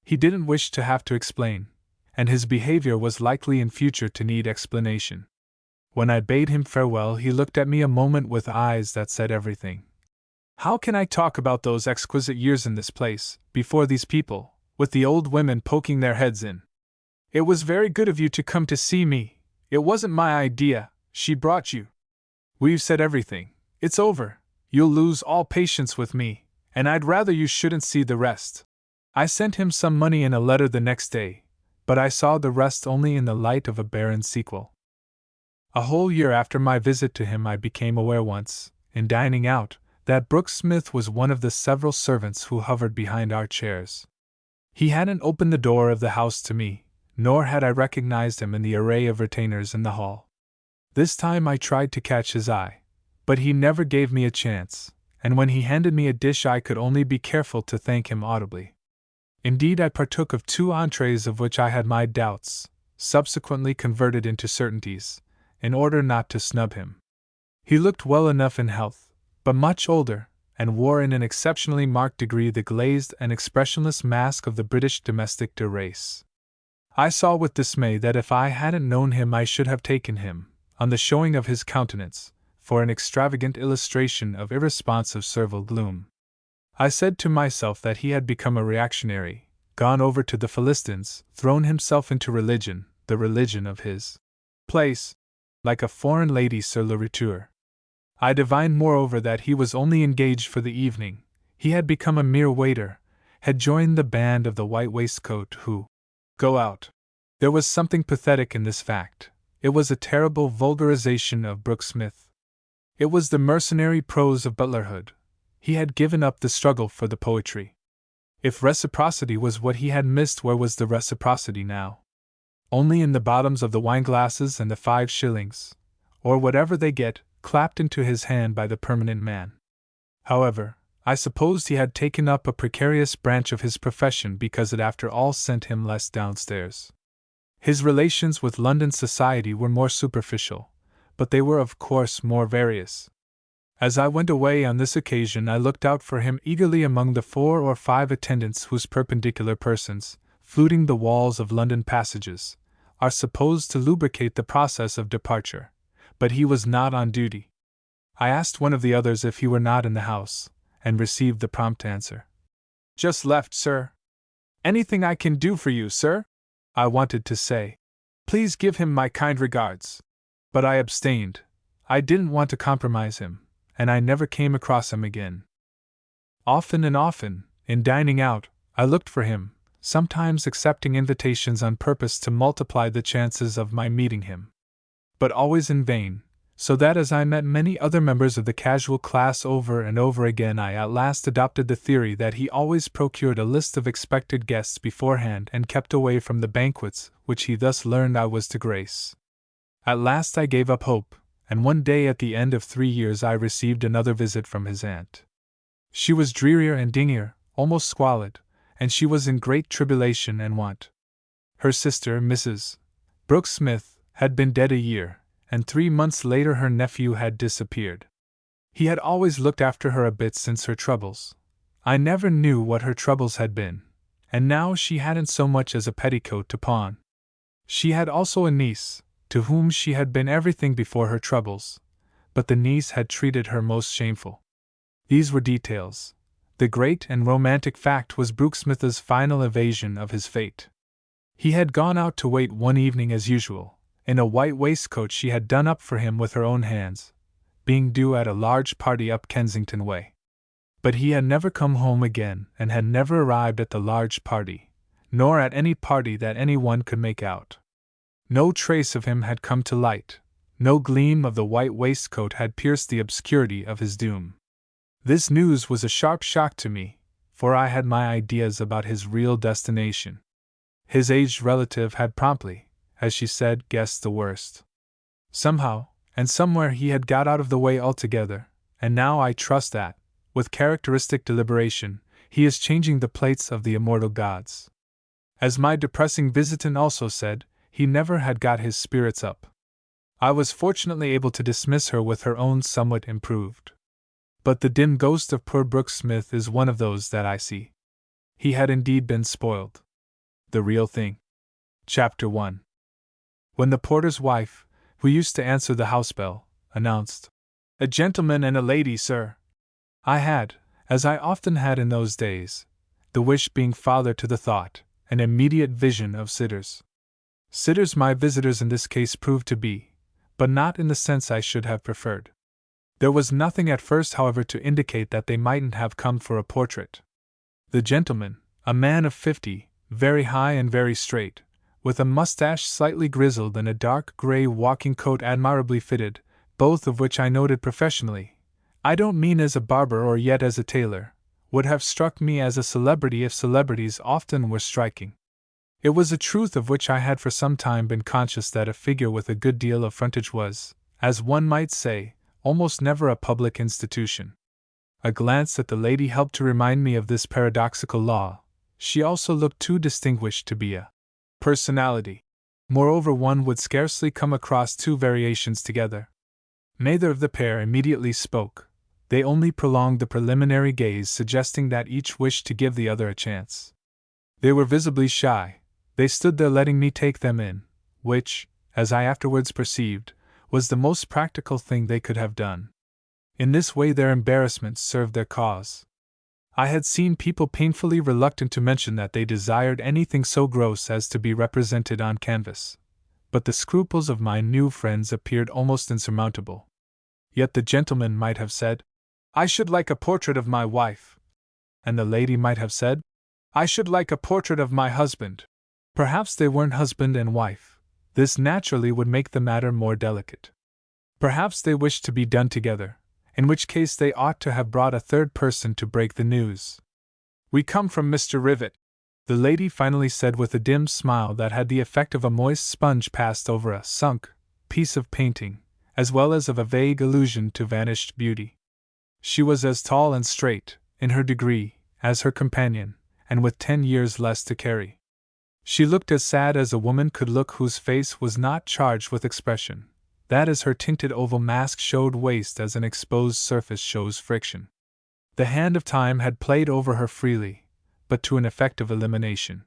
He didn't wish to have to explain, and his behavior was likely in future to need explanation. When I bade him farewell, he looked at me a moment with eyes that said everything. "How can I talk about those exquisite years in this place, before these people, with the old women poking their heads in? It was very good of you to come to see me. It wasn't my idea, she brought you. We've said everything. It's over. You'll lose all patience with me, and I'd rather you shouldn't see the rest." I sent him some money in a letter the next day, but I saw the rest only in the light of a barren sequel. A whole year after my visit to him I became aware once, in dining out, that Brooksmith was one of the several servants who hovered behind our chairs. He hadn't opened the door of the house to me, nor had I recognized him in the array of retainers in the hall. This time I tried to catch his eye, but he never gave me a chance, and when he handed me a dish I could only be careful to thank him audibly. Indeed, I partook of 2 entrees of which I had my doubts, subsequently converted into certainties, in order not to snub him. He looked well enough in health, but much older, and wore in an exceptionally marked degree the glazed and expressionless mask of the British domestic de race. I saw with dismay that if I hadn't known him I should have taken him, on the showing of his countenance, for an extravagant illustration of irresponsive servile gloom. I said to myself that he had become a reactionary, gone over to the Philistines, thrown himself into religion, the religion of his place, like a foreign lady sur le retour. I divined moreover that he was only engaged for the evening, he had become a mere waiter, had joined the band of the white waistcoat who go out. There was something pathetic in this fact. It was a terrible vulgarization of Brooke Smith. It was the mercenary prose of butlerhood. He had given up the struggle for the poetry. If reciprocity was what he had missed, where was the reciprocity now? Only in the bottoms of the wine-glasses and the 5 shillings, or whatever they get, clapped into his hand by the permanent man. However, I supposed he had taken up a precarious branch of his profession because it after all sent him less downstairs. His relations with London society were more superficial, but they were of course more various. As I went away on this occasion I looked out for him eagerly among the 4 or 5 attendants whose perpendicular persons, fluting the walls of London passages, are supposed to lubricate the process of departure, but he was not on duty. I asked one of the others if he were not in the house, and received the prompt answer. "Just left, sir." "Anything I can do for you, sir?" I wanted to say. "Please give him my kind regards." But I abstained. I didn't want to compromise him, and I never came across him again. Often and often, in dining out, I looked for him, sometimes accepting invitations on purpose to multiply the chances of my meeting him. But always in vain, so that as I met many other members of the casual class over and over again I at last adopted the theory that he always procured a list of expected guests beforehand and kept away from the banquets which he thus learned I was to grace. At last I gave up hope, and one day at the end of 3 years I received another visit from his aunt. She was drearier and dingier, almost squalid, and she was in great tribulation and want. Her sister, Mrs. Brooke Smith, had been dead a year, and 3 months later her nephew had disappeared. He had always looked after her a bit since her troubles. I never knew what her troubles had been, and now she hadn't so much as a petticoat to pawn. She had also a niece, to whom she had been everything before her troubles, but the niece had treated her most shameful. These were details. The great and romantic fact was Brooke Smith's final evasion of his fate. He had gone out to wait one evening as usual, in a white waistcoat she had done up for him with her own hands, being due at a large party up Kensington Way. But he had never come home again and had never arrived at the large party, nor at any party that any one could make out. No trace of him had come to light, no gleam of the white waistcoat had pierced the obscurity of his doom. This news was a sharp shock to me, for I had my ideas about his real destination. His aged relative had promptly, as she said, guessed the worst. Somehow, and somewhere he had got out of the way altogether, and now I trust that, with characteristic deliberation, he is changing the plates of the immortal gods. As my depressing visitant also said, he never had got his spirits up. I was fortunately able to dismiss her with her own somewhat improved. But the dim ghost of poor Brooke Smith is one of those that I see. He had indeed been spoiled. The real thing. Chapter 1. When the porter's wife, who used to answer the house bell, announced, "A gentleman and a lady, sir," I had, as I often had in those days, the wish being father to the thought, an immediate vision of sitters. Sitters my visitors in this case proved to be, but not in the sense I should have preferred. There was nothing at first, however, to indicate that they mightn't have come for a portrait. The gentleman, a man of 50, very high and very straight, with a mustache slightly grizzled and a dark gray walking coat admirably fitted, both of which I noted professionally, I don't mean as a barber or yet as a tailor, would have struck me as a celebrity if celebrities often were striking. It was a truth of which I had for some time been conscious that a figure with a good deal of frontage was, as one might say, almost never a public institution. A glance at the lady helped to remind me of this paradoxical law. She also looked too distinguished to be a personality. Moreover, one would scarcely come across two variations together. Neither of the pair immediately spoke. They only prolonged the preliminary gaze, suggesting that each wished to give the other a chance. They were visibly shy. They stood there letting me take them in, which, as I afterwards perceived, was the most practical thing they could have done. In this way their embarrassment served their cause. I had seen people painfully reluctant to mention that they desired anything so gross as to be represented on canvas, but the scruples of my new friends appeared almost insurmountable. Yet the gentleman might have said, "I should like a portrait of my wife," and the lady might have said, "I should like a portrait of my husband." Perhaps they weren't husband and wife. This naturally would make the matter more delicate. Perhaps they wished to be done together, in which case they ought to have brought a third person to break the news. "We come from Mr. Rivet," the lady finally said with a dim smile that had the effect of a moist sponge passed over a sunk piece of painting, as well as of a vague allusion to vanished beauty. She was as tall and straight, in her degree, as her companion, and with 10 years less to carry. She looked as sad as a woman could look whose face was not charged with expression, that is, her tinted oval mask showed waste as an exposed surface shows friction. The hand of time had played over her freely, but to an effect of elimination.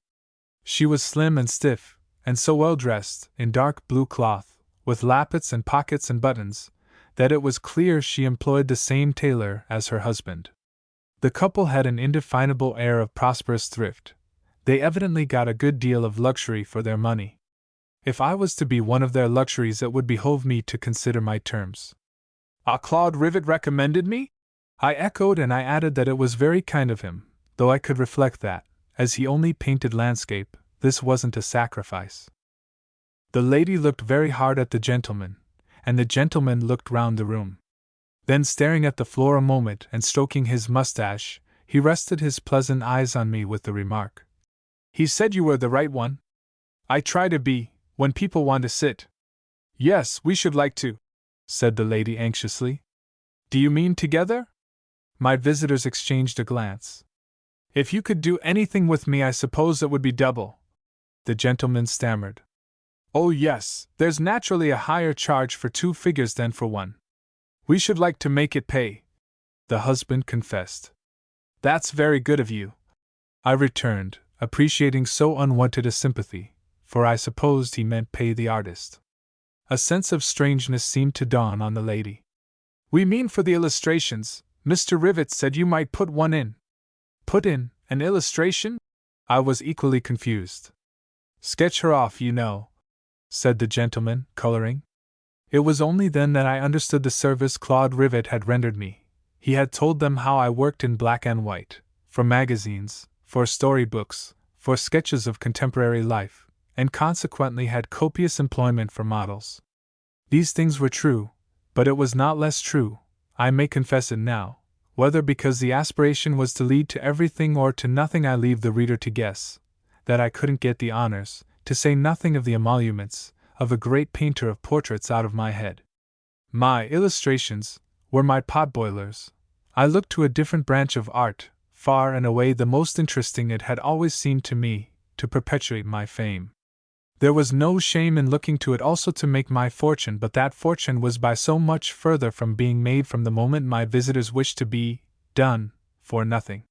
She was slim and stiff, and so well dressed, in dark blue cloth, with lappets and pockets and buttons, that it was clear she employed the same tailor as her husband. The couple had an indefinable air of prosperous thrift. They evidently got a good deal of luxury for their money. If I was to be one of their luxuries, it would behove me to consider my terms. "Ah, Claude Rivet recommended me?" I echoed, and I added that it was very kind of him, though I could reflect that, as he only painted landscape, this wasn't a sacrifice. The lady looked very hard at the gentleman, and the gentleman looked round the room. Then, staring at the floor a moment and stroking his mustache, he rested his pleasant eyes on me with the remark, "He said you were the right one. I try to be, when people want to sit." "Yes, we should like to," said the lady anxiously. "Do you mean together?" My visitors exchanged a glance. "If you could do anything with me, I suppose it would be double," the gentleman stammered. "Oh yes, there's naturally a higher charge for 2 figures than for 1. We should like to make it pay," the husband confessed. "That's very good of you," I returned, appreciating so unwonted a sympathy, for I supposed he meant pay the artist. A sense of strangeness seemed to dawn on the lady. "We mean for the illustrations. Mr. Rivet said you might put one in." "Put in an illustration?" I was equally confused. "Sketch her off, you know," said the gentleman, coloring. It was only then that I understood the service Claude Rivet had rendered me. He had told them how I worked in black and white, for magazines, for storybooks, for sketches of contemporary life, and consequently had copious employment for models. These things were true, but it was not less true, I may confess it now, whether because the aspiration was to lead to everything or to nothing I leave the reader to guess, that I couldn't get the honors, to say nothing of the emoluments, of a great painter of portraits out of my head. My illustrations were my potboilers. I looked to a different branch of art, far and away the most interesting it had always seemed to me, to perpetuate my fame. There was no shame in looking to it also to make my fortune, but that fortune was by so much further from being made from the moment my visitors wished to be done for nothing.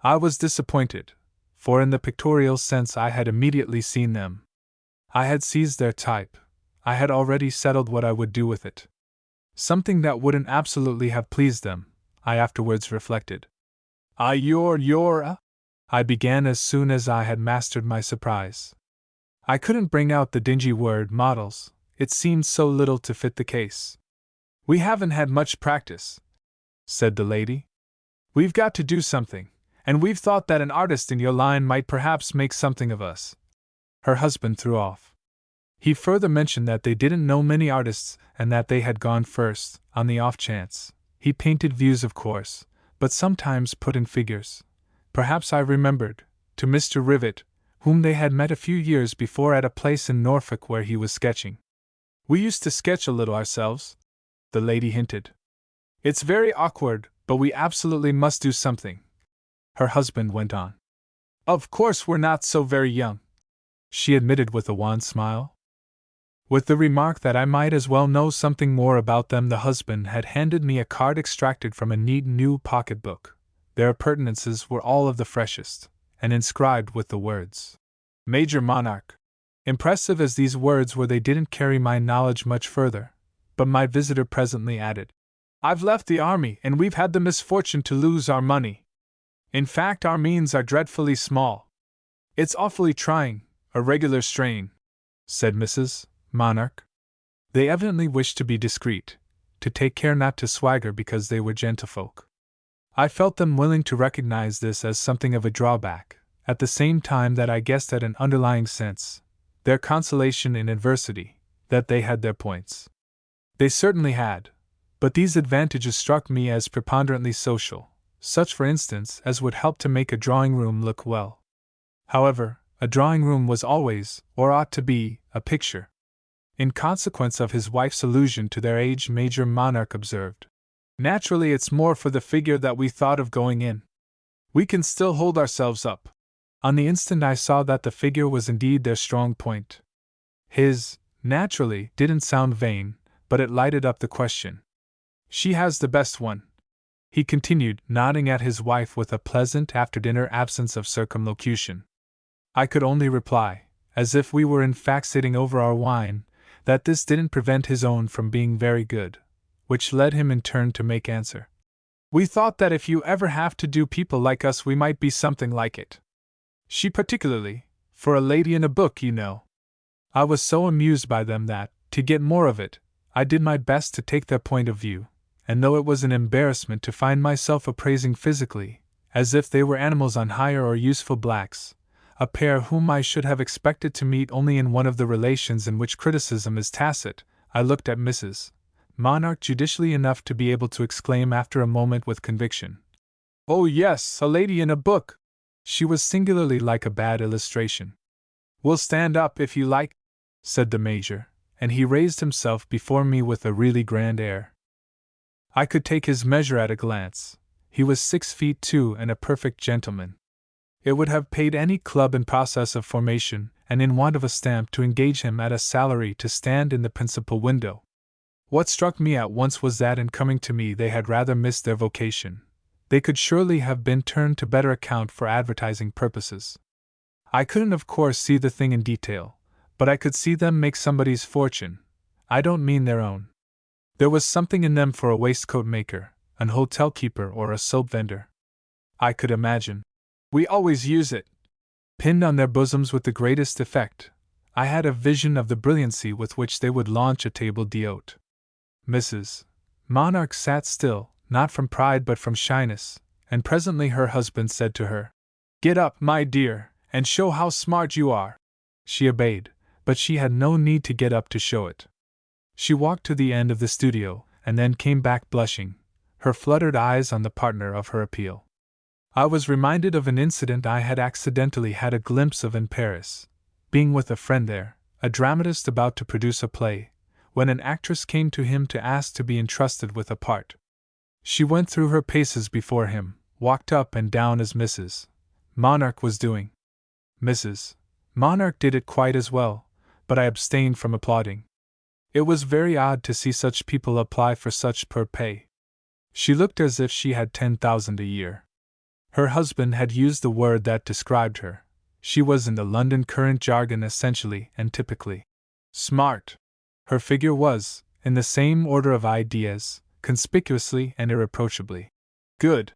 I was disappointed, for in the pictorial sense I had immediately seen them. I had seized their type. I had already settled what I would do with it. Something that wouldn't absolutely have pleased them, I afterwards reflected. I began as soon as I had mastered my surprise. I couldn't bring out the dingy word models, it seemed so little to fit the case. "We haven't had much practice," said the lady. "We've got to do something, and we've thought that an artist in your line might perhaps make something of us." Her husband threw off. He further mentioned that they didn't know many artists and that they had gone first, on the off chance. He painted views, of course, but sometimes put in figures. Perhaps I remembered, to Mr. Rivet, whom they had met a few years before at a place in Norfolk where he was sketching. We used to sketch a little ourselves, the lady hinted. It's very awkward, but we absolutely must do something, her husband went on. Of course we're not so very young, she admitted with a wan smile. With the remark that I might as well know something more about them, the husband had handed me a card extracted from a neat new pocketbook. Their appurtenances were all of the freshest, and inscribed with the words, Major Monarch. Impressive as these words were, they didn't carry my knowledge much further, but my visitor presently added, I've left the army and we've had the misfortune to lose our money. In fact, our means are dreadfully small. It's awfully trying, a regular strain, said Mrs. Monarch. They evidently wished to be discreet, to take care not to swagger because they were gentlefolk. I felt them willing to recognize this as something of a drawback, at the same time that I guessed at an underlying sense, their consolation in adversity, that they had their points. They certainly had, but these advantages struck me as preponderantly social, such for instance as would help to make a drawing-room look well. However, a drawing-room was always, or ought to be, a picture. In consequence of his wife's allusion to their age, Major Monarch observed, Naturally it's more for the figure that we thought of going in. We can still hold ourselves up. On the instant I saw that the figure was indeed their strong point. His, naturally, didn't sound vain, but it lighted up the question. She has the best one, he continued, nodding at his wife with a pleasant after-dinner absence of circumlocution. I could only reply, as if we were in fact sitting over our wine, that this didn't prevent his own from being very good, which led him in turn to make answer. We thought that if you ever have to do people like us, we might be something like it. She particularly, for a lady in a book, you know. I was so amused by them that, to get more of it, I did my best to take their point of view, and though it was an embarrassment to find myself appraising physically, as if they were animals on hire or useful blacks, a pair whom I should have expected to meet only in one of the relations in which criticism is tacit, I looked at Mrs. Monarch judicially enough to be able to exclaim after a moment with conviction, Oh yes, a lady in a book! She was singularly like a bad illustration. We'll stand up if you like, said the Major, and he raised himself before me with a really grand air. I could take his measure at a glance. He was 6 feet 2 and a perfect gentleman. It would have paid any club in process of formation, and in want of a stamp, to engage him at a salary to stand in the principal window. What struck me at once was that in coming to me they had rather missed their vocation. They could surely have been turned to better account for advertising purposes. I couldn't of course see the thing in detail, but I could see them make somebody's fortune. I don't mean their own. There was something in them for a waistcoat maker, an hotel keeper, or a soap vendor. I could imagine. We always use it. Pinned on their bosoms with the greatest effect, I had a vision of the brilliancy with which they would launch a table d'hôte. Mrs. Monarch sat still, not from pride but from shyness, and presently her husband said to her, Get up, my dear, and show how smart you are. She obeyed, but she had no need to get up to show it. She walked to the end of the studio, and then came back blushing, her fluttered eyes on the partner of her appeal. I was reminded of an incident I had accidentally had a glimpse of in Paris, being with a friend there, a dramatist about to produce a play, when an actress came to him to ask to be entrusted with a part. She went through her paces before him, walked up and down as Mrs. Monarch was doing. Mrs. Monarch did it quite as well, but I abstained from applauding. It was very odd to see such people apply for such poor pay. She looked as if she had 10,000 a year. Her husband had used the word that described her. She was in the London current jargon essentially and typically smart. Her figure was, in the same order of ideas, conspicuously and irreproachably good.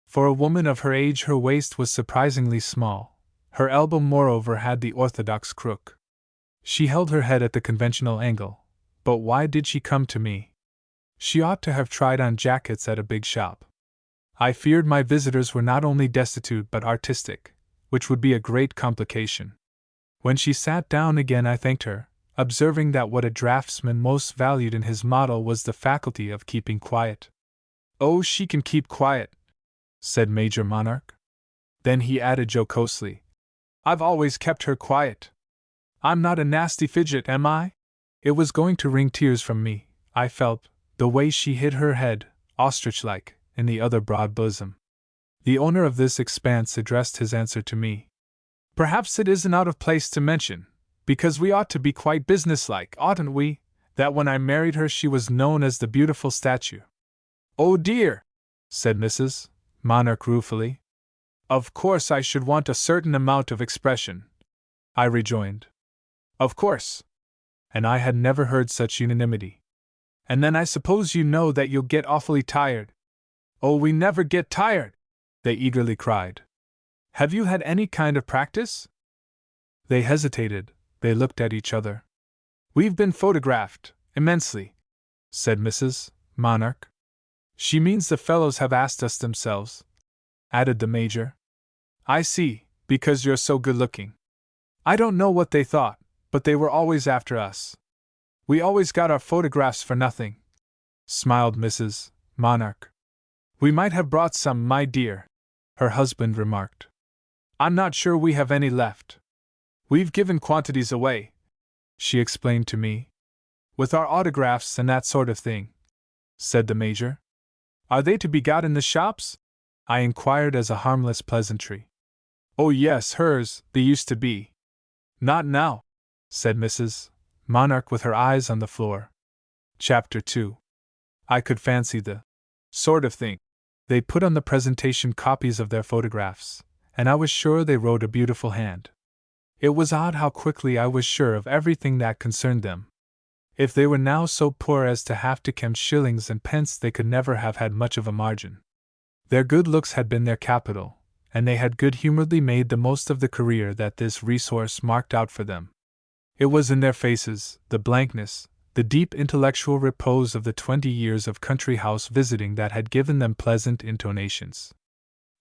For a woman of her age her waist was surprisingly small. Her elbow moreover had the orthodox crook. She held her head at the conventional angle. But why did she come to me? She ought to have tried on jackets at a big shop. I feared my visitors were not only destitute but artistic, which would be a great complication. When she sat down again I thanked her, observing that what a draftsman most valued in his model was the faculty of keeping quiet. Oh, she can keep quiet, said Major Monarch. Then he added jocosely, I've always kept her quiet. I'm not a nasty fidget, am I? It was going to wring tears from me, I felt, the way she hid her head, ostrich-like, in the other broad bosom. The owner of this expanse addressed his answer to me. Perhaps it isn't out of place to mention, because we ought to be quite businesslike, oughtn't we, that when I married her she was known as the beautiful statue. Oh dear, said Mrs. Monarch ruefully. Of course I should want a certain amount of expression, I rejoined. Of course. And I had never heard such unanimity. And then I suppose you know that you'll get awfully tired. Oh, we never get tired, they eagerly cried. Have you had any kind of practice? They hesitated, they looked at each other. We've been photographed, immensely, said Mrs. Monarch. She means the fellows have asked us themselves, added the Major. I see, because you're so good-looking. I don't know what they thought, but they were always after us. We always got our photographs for nothing, smiled Mrs. Monarch. We might have brought some, my dear, her husband remarked. I'm not sure we have any left. We've given quantities away, she explained to me. With our autographs and that sort of thing, said the Major. Are they to be got in the shops? I inquired as a harmless pleasantry. Oh yes, hers, they used to be. Not now, said Mrs. Monarch with her eyes on the floor. Chapter 2. I could fancy the sort of thing. They put on the presentation copies of their photographs, and I was sure they wrote a beautiful hand. It was odd how quickly I was sure of everything that concerned them. If they were now so poor as to have to count shillings and pence, they could never have had much of a margin. Their good looks had been their capital, and they had good-humoredly made the most of the career that this resource marked out for them. It was in their faces, the blankness, the deep intellectual repose of the 20 years of country house visiting that had given them pleasant intonations.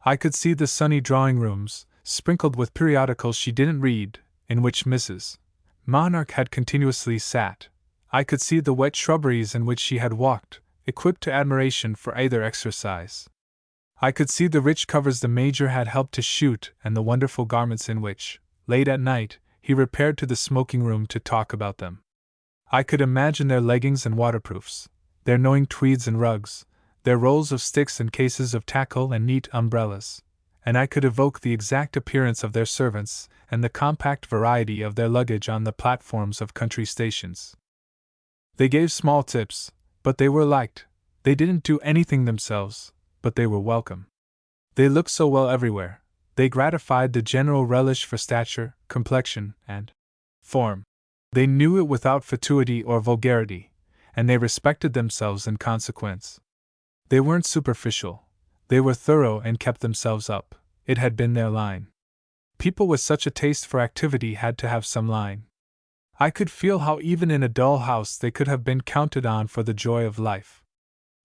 I could see the sunny drawing-rooms, sprinkled with periodicals she didn't read, in which Mrs. Monarch had continuously sat. I could see the wet shrubberies in which she had walked, equipped to admiration for either exercise. I could see the rich covers the Major had helped to shoot and the wonderful garments in which, late at night, he repaired to the smoking-room to talk about them. I could imagine their leggings and waterproofs, their knowing tweeds and rugs, their rolls of sticks and cases of tackle and neat umbrellas, and I could evoke the exact appearance of their servants and the compact variety of their luggage on the platforms of country stations. They gave small tips, but they were liked. They didn't do anything themselves, but they were welcome. They looked so well everywhere. They gratified the general relish for stature, complexion, and form. They knew it without fatuity or vulgarity, and they respected themselves in consequence. They weren't superficial. They were thorough and kept themselves up. It had been their line. People with such a taste for activity had to have some line. I could feel how even in a dull house they could have been counted on for the joy of life.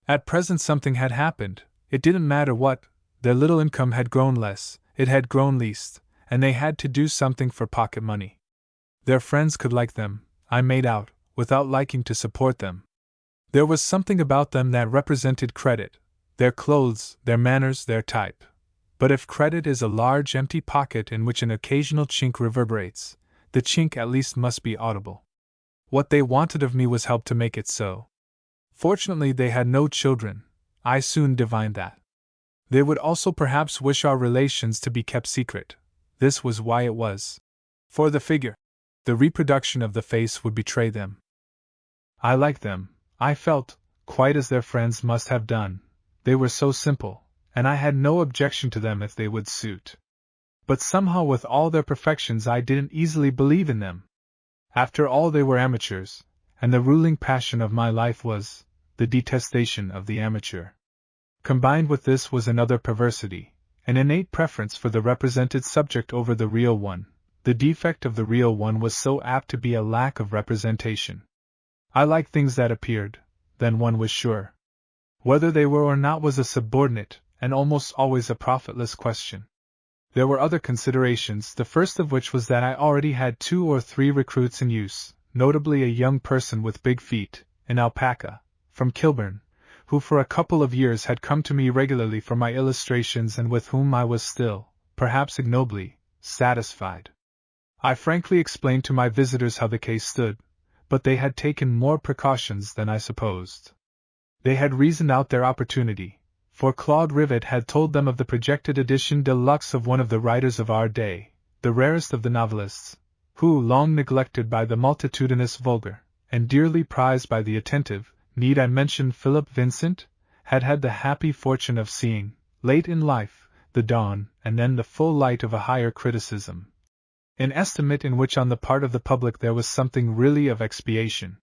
At present something had happened. It didn't matter what. Their little income had grown less, it had grown least, and they had to do something for pocket money. Their friends could like them, I made out, without liking to support them. There was something about them that represented credit, their clothes, their manners, their type. But if credit is a large empty pocket in which an occasional chink reverberates, the chink at least must be audible. What they wanted of me was help to make it so. Fortunately they had no children. I soon divined that. They would also perhaps wish our relations to be kept secret. This was why it was. For the figure. The reproduction of the face would betray them. I liked them, I felt, quite as their friends must have done. They were so simple, and I had no objection to them if they would suit. But somehow with all their perfections I didn't easily believe in them. After all they were amateurs, and the ruling passion of my life was the detestation of the amateur. Combined with this was another perversity, an innate preference for the represented subject over the real one. The defect of the real one was so apt to be a lack of representation. I liked things that appeared, then one was sure. Whether they were or not was a subordinate, and almost always a profitless question. There were other considerations, the first of which was that I already had 2 or 3 recruits in use, notably a young person with big feet, an alpaca, from Kilburn, who for a couple of years had come to me regularly for my illustrations and with whom I was still, perhaps ignobly, satisfied. I frankly explained to my visitors how the case stood, but they had taken more precautions than I supposed. They had reasoned out their opportunity, for Claude Rivet had told them of the projected edition de luxe of one of the writers of our day, the rarest of the novelists, who, long neglected by the multitudinous vulgar, and dearly prized by the attentive, need I mention Philip Vincent, had had the happy fortune of seeing, late in life, the dawn and then the full light of a higher criticism. An estimate in which on the part of the public there was something really of expiation.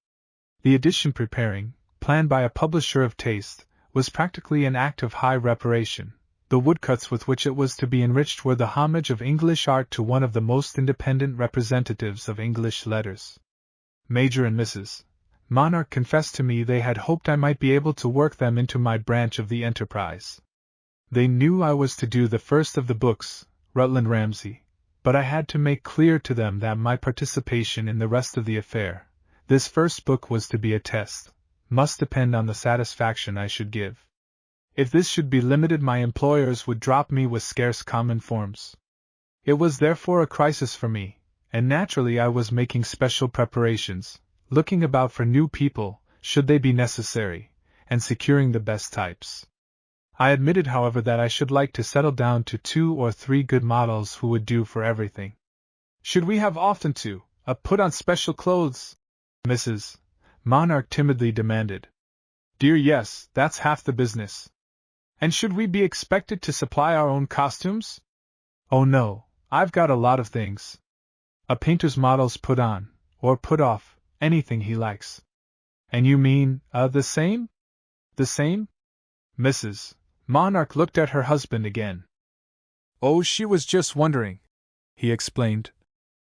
The edition preparing, planned by a publisher of taste, was practically an act of high reparation. The woodcuts with which it was to be enriched were the homage of English art to one of the most independent representatives of English letters. Major and Mrs. Monarch confessed to me they had hoped I might be able to work them into my branch of the enterprise. They knew I was to do the first of the books, Rutland Ramsay, but I had to make clear to them that my participation in the rest of the affair, this first book was to be a test, must depend on the satisfaction I should give. If this should be limited, my employers would drop me with scarce common forms. It was therefore a crisis for me, and naturally I was making special preparations, looking about for new people, should they be necessary, and securing the best types. I admitted, however, that I should like to settle down to 2 or 3 good models who would do for everything. Should we have often to put on special clothes? Mrs. Monarch timidly demanded. Dear, yes, that's half the business. And should we be expected to supply our own costumes? Oh no, I've got a lot of things. A painter's models put on, or put off, anything he likes. And you mean, the same? The same? Mrs. Monarch looked at her husband again. Oh, she was just wondering, he explained,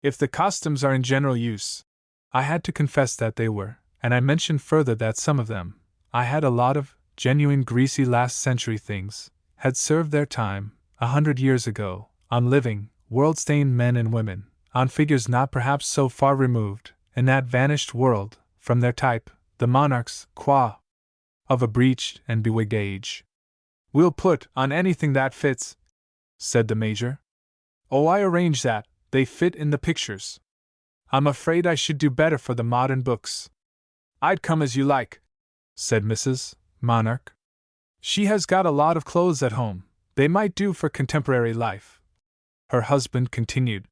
if the costumes are in general use. I had to confess that they were, and I mentioned further that some of them, I had a lot of genuine greasy last-century things, had served their time, 100 years ago, on living, world-stained men and women, on figures not perhaps so far removed, in that vanished world, from their type, the monarchs, of a breeched and bewigged age. We'll put on anything that fits, said the Major. Oh, I arrange that, they fit in the pictures. I'm afraid I should do better for the modern books. I'd come as you like, said Mrs. Monarch. She has got a lot of clothes at home, they might do for contemporary life. Her husband continued.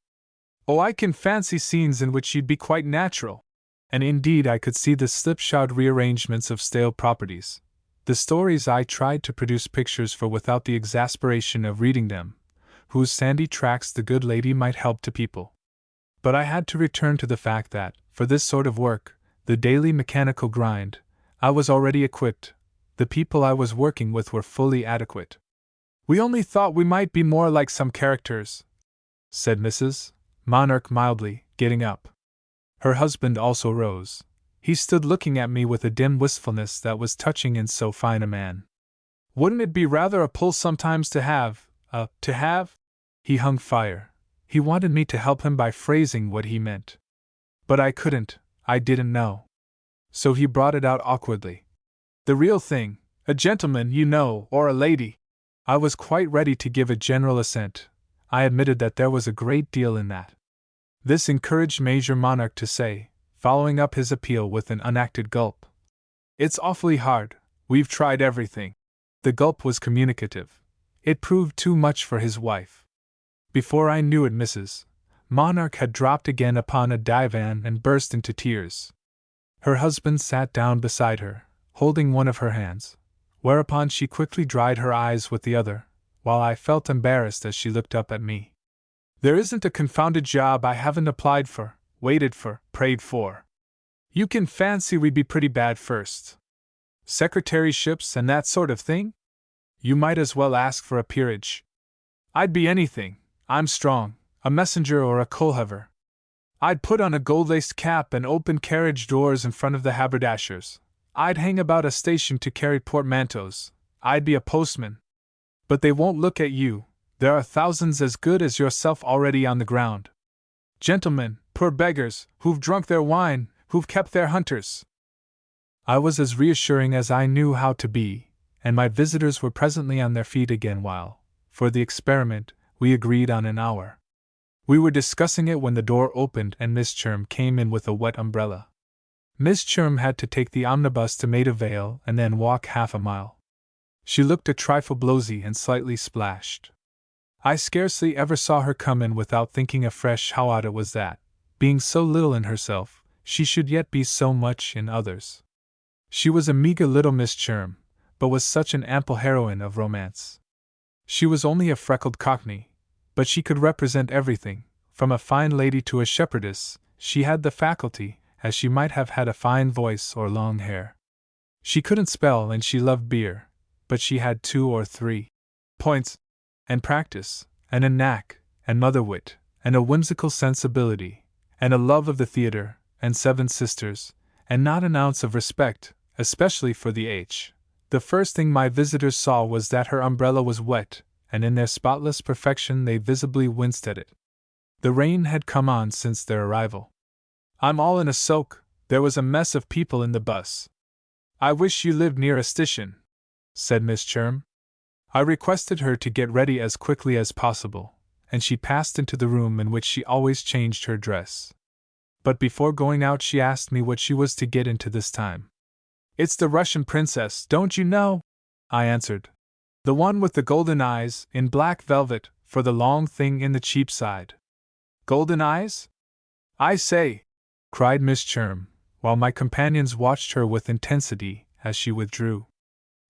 Oh, I can fancy scenes in which you'd be quite natural. And indeed I could see the slipshod rearrangements of stale properties. The stories I tried to produce pictures for without the exasperation of reading them, whose sandy tracks the good lady might help to people. But I had to return to the fact that, for this sort of work, the daily mechanical grind, I was already equipped. The people I was working with were fully adequate. We only thought we might be more like some characters, said Mrs. Monarch mildly, getting up. Her husband also rose. He stood looking at me with a dim wistfulness that was touching in so fine a man. Wouldn't it be rather a pull sometimes to have? He hung fire. He wanted me to help him by phrasing what he meant. But I couldn't, I didn't know. So he brought it out awkwardly. The real thing, a gentleman, you know, or a lady. I was quite ready to give a general assent. I admitted that there was a great deal in that. This encouraged Major Monarch to say, following up his appeal with an unacted gulp. It's awfully hard, we've tried everything. The gulp was communicative. It proved too much for his wife. Before I knew it, Mrs. Monarch had dropped again upon a divan and burst into tears. Her husband sat down beside her, holding one of her hands, whereupon she quickly dried her eyes with the other, while I felt embarrassed as she looked up at me. There isn't a confounded job I haven't applied for, waited for, prayed for. You can fancy we'd be pretty bad first. Secretaryships and that sort of thing? You might as well ask for a peerage. I'd be anything, I'm strong, a messenger or a coal-heaver. I'd put on a gold-laced cap and open carriage doors in front of the haberdashers. I'd hang about a station to carry portmanteaus. I'd be a postman. But they won't look at you. There are thousands as good as yourself already on the ground. Gentlemen, poor beggars, who've drunk their wine, who've kept their hunters. I was as reassuring as I knew how to be, and my visitors were presently on their feet again while, for the experiment, we agreed on an hour. We were discussing it when the door opened and Miss Cherm came in with a wet umbrella. Miss Churm had to take the omnibus to Maida Vale and then walk half a mile. She looked a trifle blowsy and slightly splashed. I scarcely ever saw her come in without thinking afresh how odd it was that, being so little in herself, she should yet be so much in others. She was a meagre little Miss Churm, but was such an ample heroine of romance. She was only a freckled cockney, but she could represent everything, from a fine lady to a shepherdess. She had the faculty, as she might have had a fine voice or long hair. She couldn't spell and she loved beer, but she had 2 or 3 points, and practice, and a knack, and mother wit, and a whimsical sensibility, and a love of the theatre, and 7 sisters, and not an ounce of respect, especially for the H. The first thing my visitors saw was that her umbrella was wet, and in their spotless perfection they visibly winced at it. The rain had come on since their arrival. "I'm all in a soak, there was a mess of people in the bus. I wish you lived near a station," said Miss Churm. I requested her to get ready as quickly as possible, and she passed into the room in which she always changed her dress. But before going out she asked me what she was to get into this time. "It's the Russian princess, don't you know?" I answered. "The one with the golden eyes, in black velvet, for the long thing in the cheap side." "Golden eyes? I say!" cried Miss Churm, while my companions watched her with intensity as she withdrew.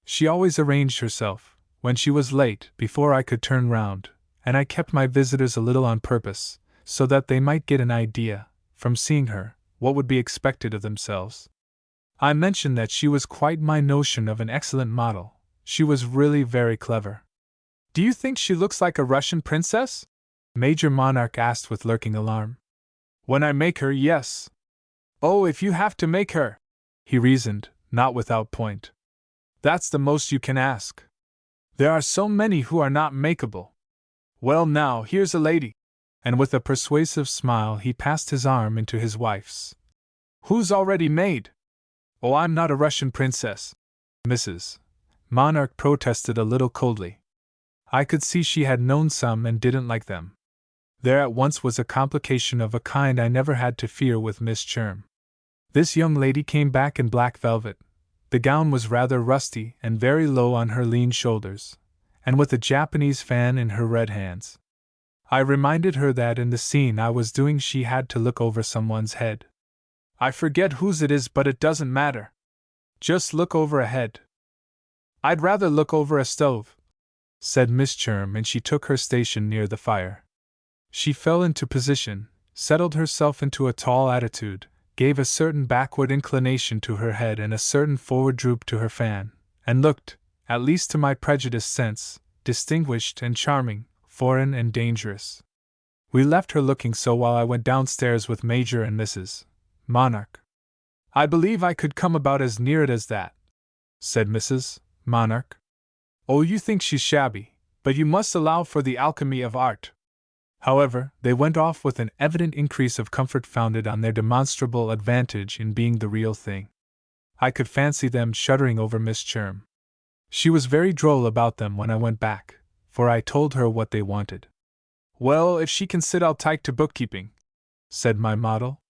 She always arranged herself, when she was late, before I could turn round, and I kept my visitors a little on purpose, so that they might get an idea, from seeing her, what would be expected of themselves. I mentioned that she was quite my notion of an excellent model. She was really very clever. "Do you think she looks like a Russian princess?" Major Monarch asked with lurking alarm. "When I make her, yes." "Oh, if you have to make her," he reasoned, not without point. "That's the most you can ask. There are so many who are not makeable. Well now, here's a lady." And with a persuasive smile he passed his arm into his wife's. "Who's already made?" "Oh, I'm not a Russian princess," Mrs. Monarch protested a little coldly. I could see she had known some and didn't like them. There at once was a complication of a kind I never had to fear with Miss Churm. This young lady came back in black velvet. The gown was rather rusty and very low on her lean shoulders, and with a Japanese fan in her red hands. I reminded her that in the scene I was doing she had to look over someone's head. "I forget whose it is, but it doesn't matter. Just look over a head." "I'd rather look over a stove," said Miss Churm, and she took her station near the fire. She fell into position, settled herself into a tall attitude, gave a certain backward inclination to her head and a certain forward droop to her fan, and looked, at least to my prejudiced sense, distinguished and charming, foreign and dangerous. We left her looking so while I went downstairs with Major and Mrs. Monarch. "I believe I could come about as near it as that," said Mrs. Monarch. "Oh, you think she's shabby, but you must allow for the alchemy of art." However, they went off with an evident increase of comfort founded on their demonstrable advantage in being the real thing. I could fancy them shuddering over Miss Churm. She was very droll about them when I went back, for I told her what they wanted. "Well, if she can sit I'll take to bookkeeping," said my model.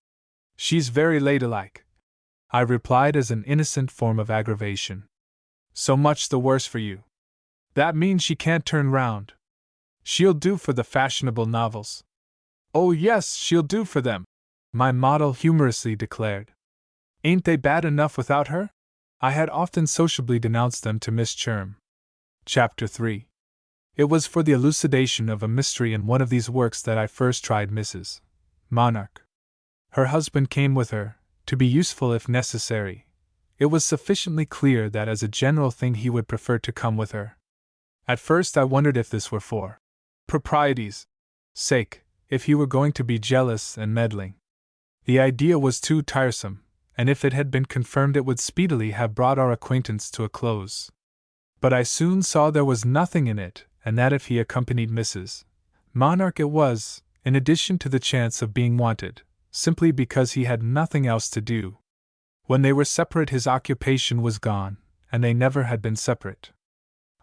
"She's very ladylike," I replied as an innocent form of aggravation. "So much the worse for you. That means she can't turn round. She'll do for the fashionable novels." "Oh yes, she'll do for them," my model humorously declared. "Ain't they bad enough without her?" I had often sociably denounced them to Miss Churm. Chapter 3. It was for the elucidation of a mystery in one of these works that I first tried Mrs. Monarch. Her husband came with her, to be useful if necessary. It was sufficiently clear that as a general thing he would prefer to come with her. At first I wondered if this were for propriety's sake, if he were going to be jealous and meddling. The idea was too tiresome, and if it had been confirmed it would speedily have brought our acquaintance to a close. But I soon saw there was nothing in it, and that if he accompanied Mrs. Monarch it was, in addition to the chance of being wanted, simply because he had nothing else to do. When they were separate his occupation was gone, and they never had been separate.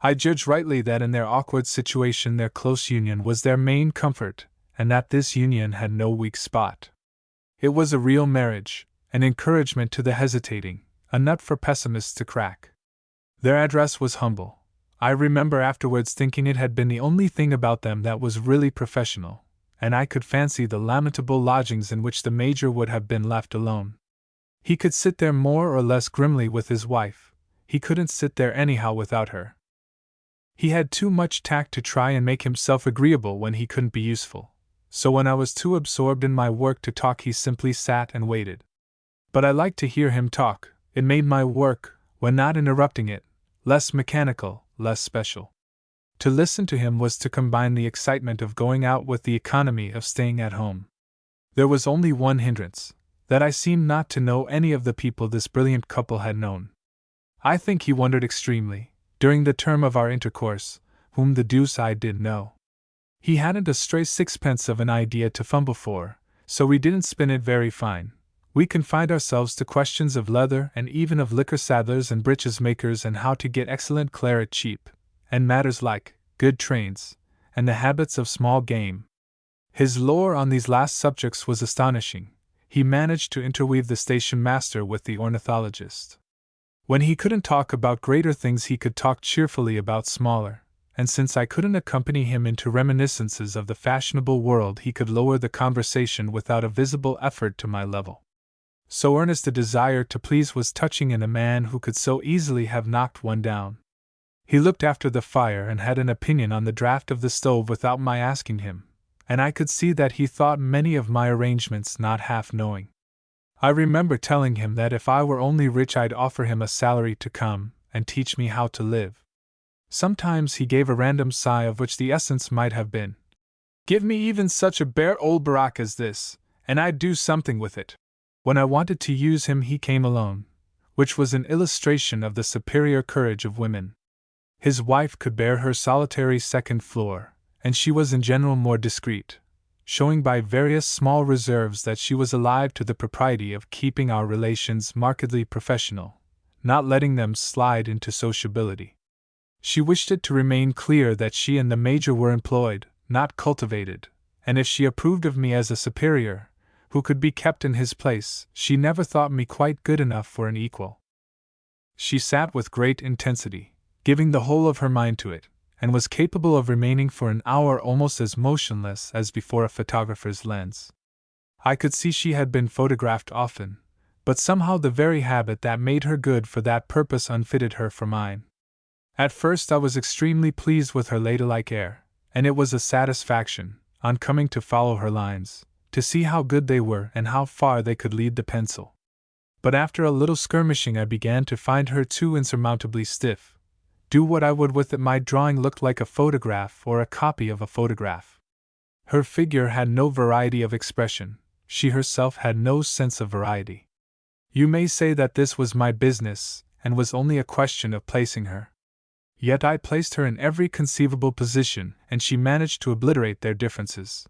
I judged rightly that in their awkward situation their close union was their main comfort, and that this union had no weak spot. It was a real marriage, an encouragement to the hesitating, a nut for pessimists to crack. Their address was humble. I remember afterwards thinking it had been the only thing about them that was really professional, and I could fancy the lamentable lodgings in which the Major would have been left alone. He could sit there more or less grimly with his wife, he couldn't sit there anyhow without her. He had too much tact to try and make himself agreeable when he couldn't be useful, so when I was too absorbed in my work to talk he simply sat and waited. But I liked to hear him talk, it made my work, when not interrupting it, less mechanical, less special. To listen to him was to combine the excitement of going out with the economy of staying at home. There was only one hindrance, that I seemed not to know any of the people this brilliant couple had known. I think he wondered extremely, during the term of our intercourse, whom the deuce I did know. He hadn't a stray sixpence of an idea to fumble for, so we didn't spin it very fine. We confined ourselves to questions of leather and even of liquor saddlers and breeches makers and how to get excellent claret cheap, and matters like good trains, and the habits of small game. His lore on these last subjects was astonishing. He managed to interweave the station master with the ornithologist. When he couldn't talk about greater things he could talk cheerfully about smaller, and since I couldn't accompany him into reminiscences of the fashionable world he could lower the conversation without a visible effort to my level. So earnest a desire to please was touching in a man who could so easily have knocked one down. He looked after the fire and had an opinion on the draught of the stove without my asking him, and I could see that he thought many of my arrangements not half knowing. I remember telling him that if I were only rich I'd offer him a salary to come and teach me how to live. Sometimes he gave a random sigh of which the essence might have been, "Give me even such a bare old barrack as this, and I'd do something with it." When I wanted to use him he came alone, which was an illustration of the superior courage of women. His wife could bear her solitary second floor, and she was in general more discreet, showing by various small reserves that she was alive to the propriety of keeping our relations markedly professional, not letting them slide into sociability. She wished it to remain clear that she and the Major were employed, not cultivated, and if she approved of me as a superior, who could be kept in his place, she never thought me quite good enough for an equal. She sat with great intensity, giving the whole of her mind to it, and was capable of remaining for an hour almost as motionless as before a photographer's lens. I could see she had been photographed often, but somehow the very habit that made her good for that purpose unfitted her for mine. At first I was extremely pleased with her ladylike air, and it was a satisfaction, on coming to follow her lines, to see how good they were and how far they could lead the pencil. But after a little skirmishing I began to find her too insurmountably stiff. Do what I would with it, my drawing looked like a photograph or a copy of a photograph. Her figure had no variety of expression, she herself had no sense of variety. You may say that this was my business, and was only a question of placing her. Yet I placed her in every conceivable position, and she managed to obliterate their differences.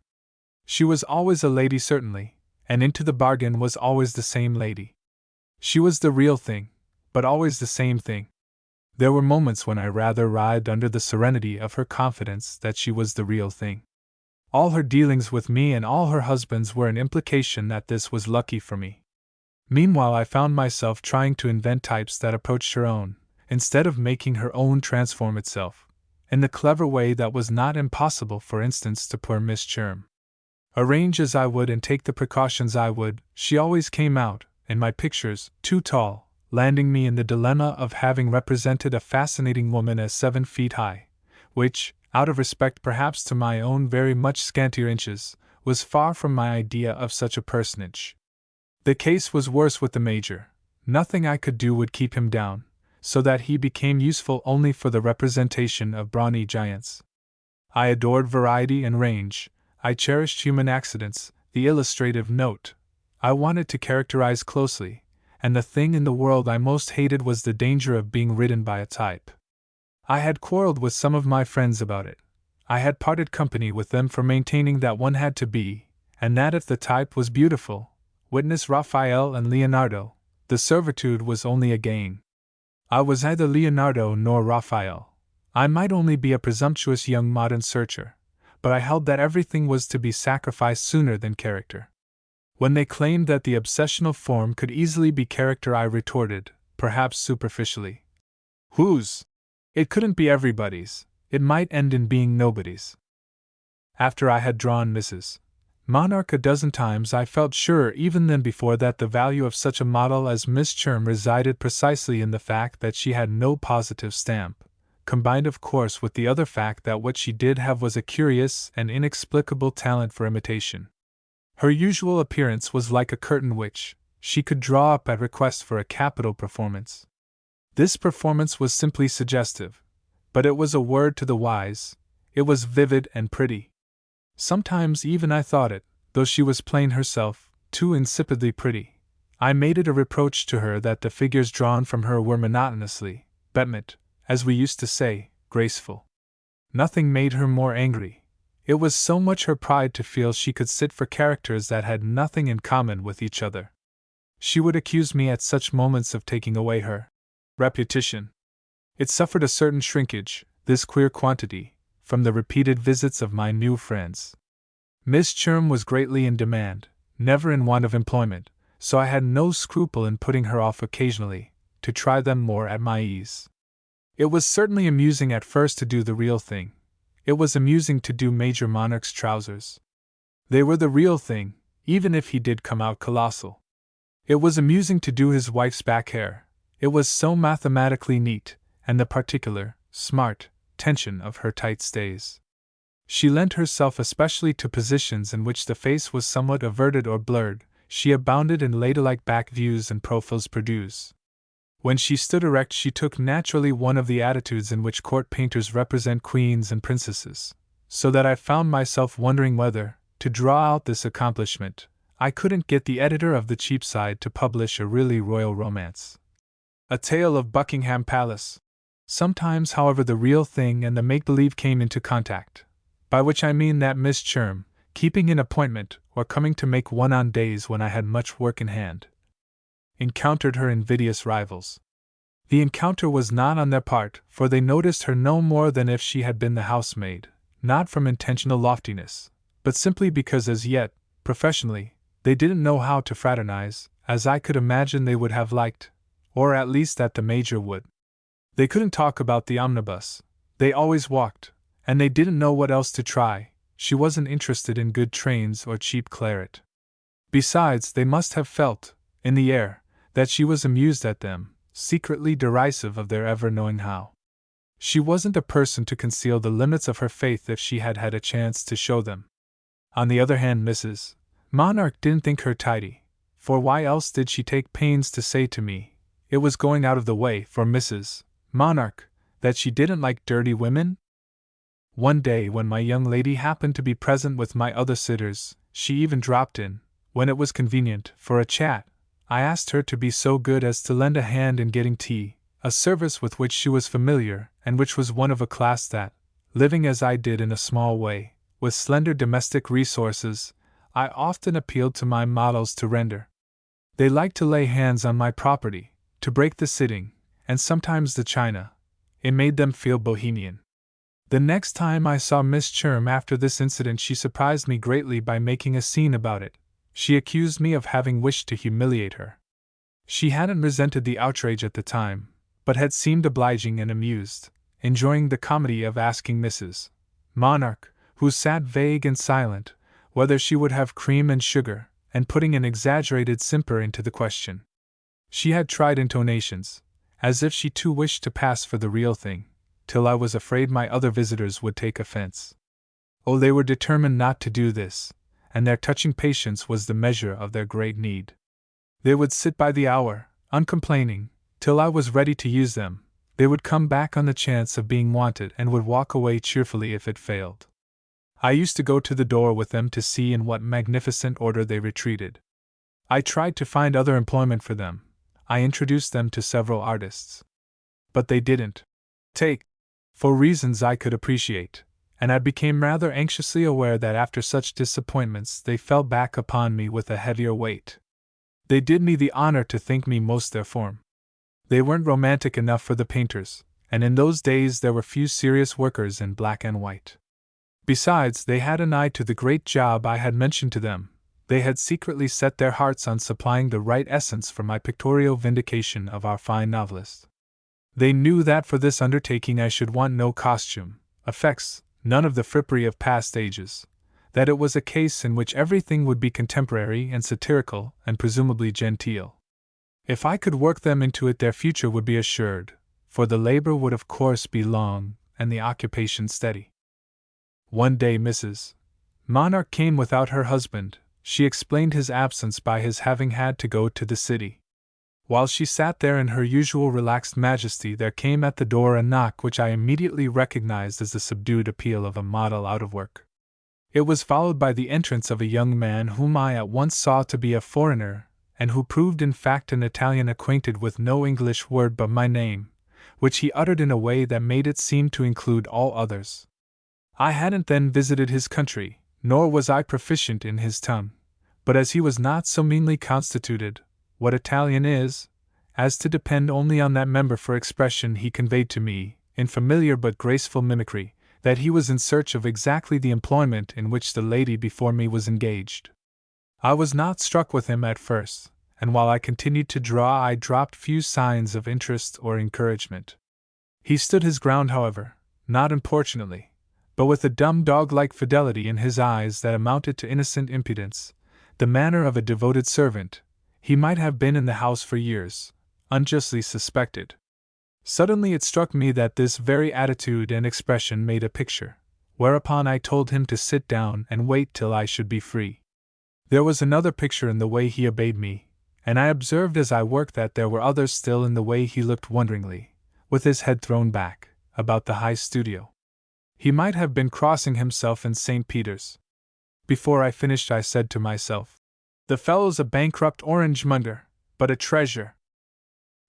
She was always a lady certainly, and into the bargain was always the same lady. She was the real thing, but always the same thing. There were moments when I rather writhed under the serenity of her confidence that she was the real thing. All her dealings with me and all her husband's were an implication that this was lucky for me. Meanwhile I found myself trying to invent types that approached her own, instead of making her own transform itself, in the clever way that was not impossible, for instance to poor Miss Cherm. Arrange as I would and take the precautions I would, she always came out, in my pictures, too tall, landing me in the dilemma of having represented a fascinating woman as 7 feet high, which, out of respect perhaps to my own very much scantier inches, was far from my idea of such a personage. The case was worse with the Major. Nothing I could do would keep him down, so that he became useful only for the representation of brawny giants. I adored variety and range. I cherished human accidents, the illustrative note. I wanted to characterize closely, and the thing in the world I most hated was the danger of being ridden by a type. I had quarreled with some of my friends about it. I had parted company with them for maintaining that one had to be, and that if the type was beautiful, witness Raphael and Leonardo, the servitude was only a gain. I was neither Leonardo nor Raphael. I might only be a presumptuous young modern searcher, but I held that everything was to be sacrificed sooner than character. When they claimed that the obsessional form could easily be character, I retorted, perhaps superficially, whose? It couldn't be everybody's, it might end in being nobody's. After I had drawn Mrs. Monarch a dozen times, I felt sure even then before that the value of such a model as Miss Cherm resided precisely in the fact that she had no positive stamp, combined of course with the other fact that what she did have was a curious and inexplicable talent for imitation. Her usual appearance was like a curtain which she could draw up at request for a capital performance. This performance was simply suggestive, but it was a word to the wise, it was vivid and pretty. Sometimes even I thought it, though she was plain herself, too insipidly pretty. I made it a reproach to her that the figures drawn from her were monotonously, bêtement, as we used to say, graceful. Nothing made her more angry. It was so much her pride to feel she could sit for characters that had nothing in common with each other. She would accuse me at such moments of taking away her reputation. It suffered a certain shrinkage, this queer quantity, from the repeated visits of my new friends. Miss Cherm was greatly in demand, never in want of employment, so I had no scruple in putting her off occasionally, to try them more at my ease. It was certainly amusing at first to do the real thing. It was amusing to do Major Monarch's trousers. They were the real thing, even if he did come out colossal. It was amusing to do his wife's back hair. It was so mathematically neat, and the particular, smart, tension of her tight stays. She lent herself especially to positions in which the face was somewhat averted or blurred. She abounded in ladylike back views and profiles perdues. When she stood erect, she took naturally one of the attitudes in which court painters represent queens and princesses, so that I found myself wondering whether, to draw out this accomplishment, I couldn't get the editor of the Cheapside to publish a really royal romance. A tale of Buckingham Palace. Sometimes, however, the real thing and the make-believe came into contact, by which I mean that Miss Cherm, keeping an appointment or coming to make one on days when I had much work in hand, encountered her invidious rivals. The encounter was not on their part, for they noticed her no more than if she had been the housemaid, not from intentional loftiness, but simply because as yet, professionally, they didn't know how to fraternize, as I could imagine they would have liked, or at least that the Major would. They couldn't talk about the omnibus, they always walked, and they didn't know what else to try. She wasn't interested in good trains or cheap claret. Besides, they must have felt, in the air, that she was amused at them, secretly derisive of their ever knowing how. She wasn't a person to conceal the limits of her faith if she had had a chance to show them. On the other hand, Mrs. Monarch didn't think her tidy, for why else did she take pains to say to me, it was going out of the way for Mrs. Monarch, that she didn't like dirty women? One day when my young lady happened to be present with my other sitters, she even dropped in, when it was convenient, for a chat. I asked her to be so good as to lend a hand in getting tea, a service with which she was familiar, and which was one of a class that, living as I did in a small way, with slender domestic resources, I often appealed to my models to render. They liked to lay hands on my property, to break the sitting, and sometimes the china. It made them feel bohemian. The next time I saw Miss Cherm after this incident, she surprised me greatly by making a scene about it. She accused me of having wished to humiliate her. She hadn't resented the outrage at the time, but had seemed obliging and amused, enjoying the comedy of asking Mrs. Monarch, who sat vague and silent, whether she would have cream and sugar, and putting an exaggerated simper into the question. She had tried intonations, as if she too wished to pass for the real thing, till I was afraid my other visitors would take offense. Oh, they were determined not to do this, and their touching patience was the measure of their great need. They would sit by the hour, uncomplaining, till I was ready to use them. They would come back on the chance of being wanted and would walk away cheerfully if it failed. I used to go to the door with them to see in what magnificent order they retreated. I tried to find other employment for them. I introduced them to several artists. But they didn't take, for reasons I could appreciate, and I became rather anxiously aware that after such disappointments they fell back upon me with a heavier weight. They did me the honor to think me most their form. They weren't romantic enough for the painters, and in those days there were few serious workers in black and white. Besides, they had an eye to the great job I had mentioned to them. They had secretly set their hearts on supplying the right essence for my pictorial vindication of our fine novelist. They knew that for this undertaking I should want no costume, effects, none of the frippery of past ages, that it was a case in which everything would be contemporary and satirical and presumably genteel. If I could work them into it, their future would be assured, for the labor would of course be long and the occupation steady. One day Mrs. Monarch came without her husband. She explained his absence by his having had to go to the city. While she sat there in her usual relaxed majesty, there came at the door a knock which I immediately recognized as the subdued appeal of a model out of work. It was followed by the entrance of a young man whom I at once saw to be a foreigner, and who proved in fact an Italian acquainted with no English word but my name, which he uttered in a way that made it seem to include all others. I hadn't then visited his country, nor was I proficient in his tongue, but as he was not so meanly constituted, what Italian is, as to depend only on that member for expression, he conveyed to me, in familiar but graceful mimicry, that he was in search of exactly the employment in which the lady before me was engaged. I was not struck with him at first, and while I continued to draw I dropped few signs of interest or encouragement. He stood his ground, however, not importunately, but with a dumb dog-like fidelity in his eyes that amounted to innocent impudence, the manner of a devoted servant. He might have been in the house for years, unjustly suspected. Suddenly it struck me that this very attitude and expression made a picture, whereupon I told him to sit down and wait till I should be free. There was another picture in the way he obeyed me, and I observed as I worked that there were others still in the way he looked wonderingly, with his head thrown back, about the high studio. He might have been crossing himself in St. Peter's. Before I finished I said to myself, "The fellow's a bankrupt orange-monger, but a treasure."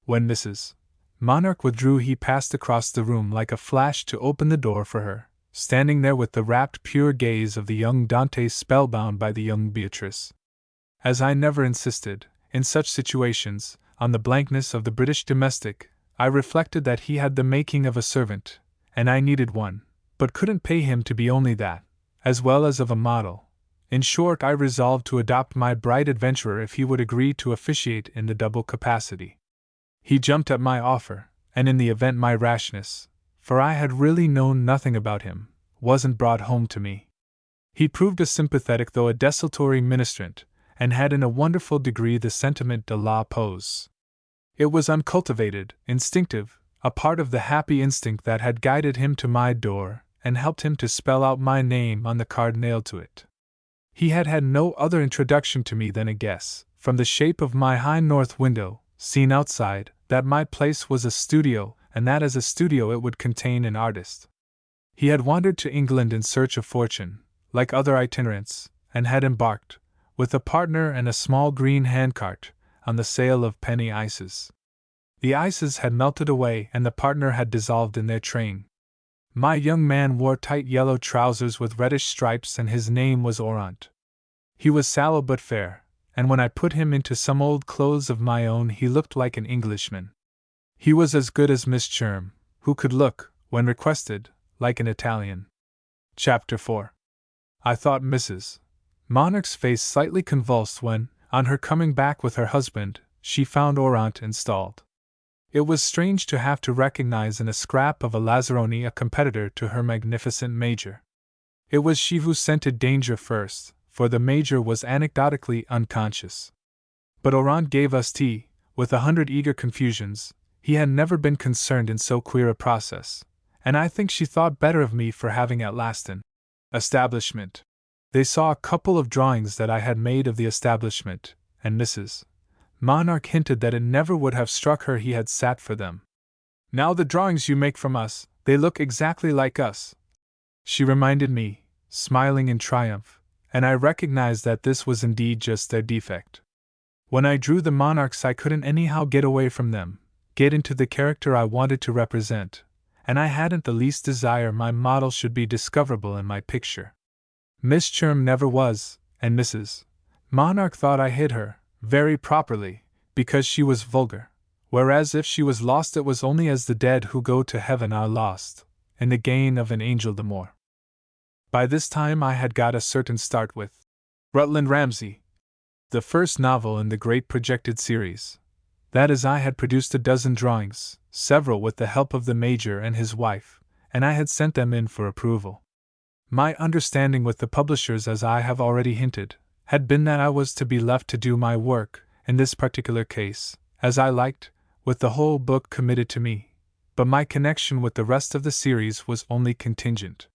When Mrs. Monarch withdrew he passed across the room like a flash to open the door for her, standing there with the rapt pure gaze of the young Dante spellbound by the young Beatrice. As I never insisted, in such situations, on the blankness of the British domestic, I reflected that he had the making of a servant, and I needed one, but couldn't pay him to be only that, as well as of a model. In short, I resolved to adopt my bright adventurer if he would agree to officiate in the double capacity. He jumped at my offer, and in the event my rashness, for I had really known nothing about him, wasn't brought home to me. He proved a sympathetic though a desultory ministrant, and had in a wonderful degree the sentiment de la pose. It was uncultivated, instinctive, a part of the happy instinct that had guided him to my door and helped him to spell out my name on the card nailed to it. He had had no other introduction to me than a guess, from the shape of my high north window, seen outside, that my place was a studio, and that as a studio it would contain an artist. He had wandered to England in search of fortune, like other itinerants, and had embarked, with a partner and a small green handcart, on the sale of penny ices. The ices had melted away and the partner had dissolved in their train. My young man wore tight yellow trousers with reddish stripes and his name was Orant. He was sallow but fair, and when I put him into some old clothes of my own he looked like an Englishman. He was as good as Miss Cherm, who could look, when requested, like an Italian. Chapter 4. I thought Mrs. Monarch's face slightly convulsed when, on her coming back with her husband, she found Orant installed. It was strange to have to recognize in a scrap of a lazzaroni a competitor to her magnificent Major. It was she who scented danger first, for the Major was anecdotically unconscious. But Orant gave us tea, with 100 eager confusions. He had never been concerned in so queer a process, and I think she thought better of me for having at last an establishment. They saw a couple of drawings that I had made of the establishment, and Mrs. Monarch hinted that it never would have struck her he had sat for them. "Now the drawings you make from us, they look exactly like us," she reminded me, smiling in triumph, and I recognized that this was indeed just their defect. When I drew the monarchs I couldn't anyhow get away from them, get into the character I wanted to represent, and I hadn't the least desire my model should be discoverable in my picture. Miss Cherm never was, and Mrs. Monarch thought I hid her, very properly, because she was vulgar, whereas if she was lost it was only as the dead who go to heaven are lost, in the gain of an angel the more. By this time I had got a certain start with Rutland Ramsay, The first novel in the great projected series. That is, I had produced a dozen drawings, several with the help of the Major and his wife, and I had sent them in for approval. My understanding with the publishers, as I have already hinted, had been that I was to be left to do my work, in this particular case, as I liked, with the whole book committed to me, but my connection with the rest of the series was only contingent.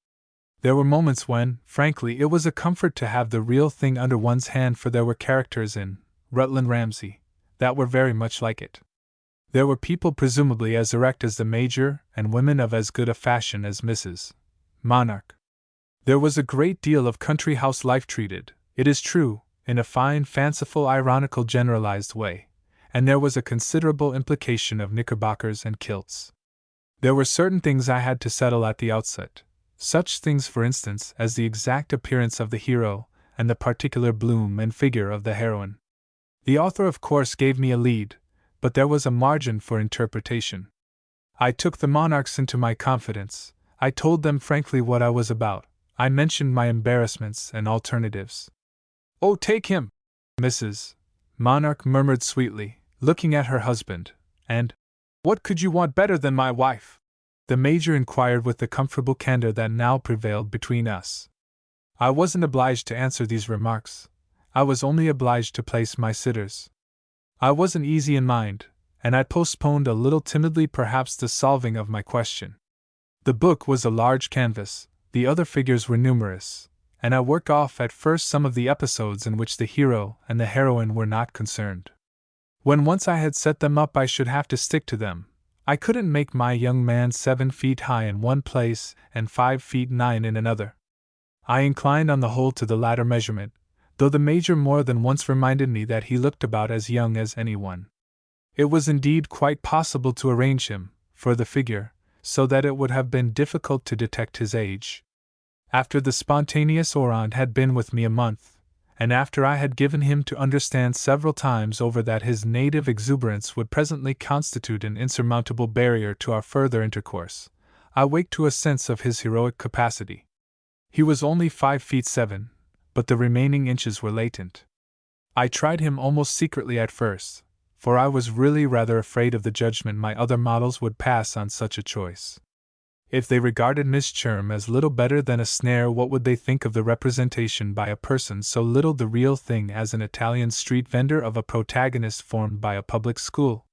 There were moments when, frankly, it was a comfort to have the real thing under one's hand, for there were characters in Rutland Ramsay that were very much like it. There were people presumably as erect as the Major, and women of as good a fashion as Mrs. Monarch. There was a great deal of country house life treated, it is true, in a fine, fanciful, ironical, generalized way, and there was a considerable implication of knickerbockers and kilts. There were certain things I had to settle at the outset, such things, for instance, as the exact appearance of the hero and the particular bloom and figure of the heroine. The author, of course, gave me a lead, but there was a margin for interpretation. I took the monarchs into my confidence, I told them frankly what I was about, I mentioned my embarrassments and alternatives. "Oh, take him!" Mrs. Monarch murmured sweetly, looking at her husband, and, "What could you want better than my wife?" The Major inquired with the comfortable candor that now prevailed between us. I wasn't obliged to answer these remarks, I was only obliged to place my sitters. I wasn't easy in mind, and I postponed a little timidly perhaps the solving of my question. The book was a large canvas, the other figures were numerous, and I worked off at first some of the episodes in which the hero and the heroine were not concerned. When once I had set them up, I should have to stick to them. I couldn't make my young man 7 feet high in one place and 5 feet 9 in another. I inclined on the whole to the latter measurement, though the Major more than once reminded me that he looked about as young as anyone. It was indeed quite possible to arrange him, for the figure, so that it would have been difficult to detect his age. After the spontaneous Orand had been with me a month, and after I had given him to understand several times over that his native exuberance would presently constitute an insurmountable barrier to our further intercourse, I waked to a sense of his heroic capacity. He was only 5 feet 7, but the remaining inches were latent. I tried him almost secretly at first, for I was really rather afraid of the judgment my other models would pass on such a choice. If they regarded Miss Cherm as little better than a snare, what would they think of the representation by a person so little the real thing as an Italian street vendor of a protagonist formed by a public school?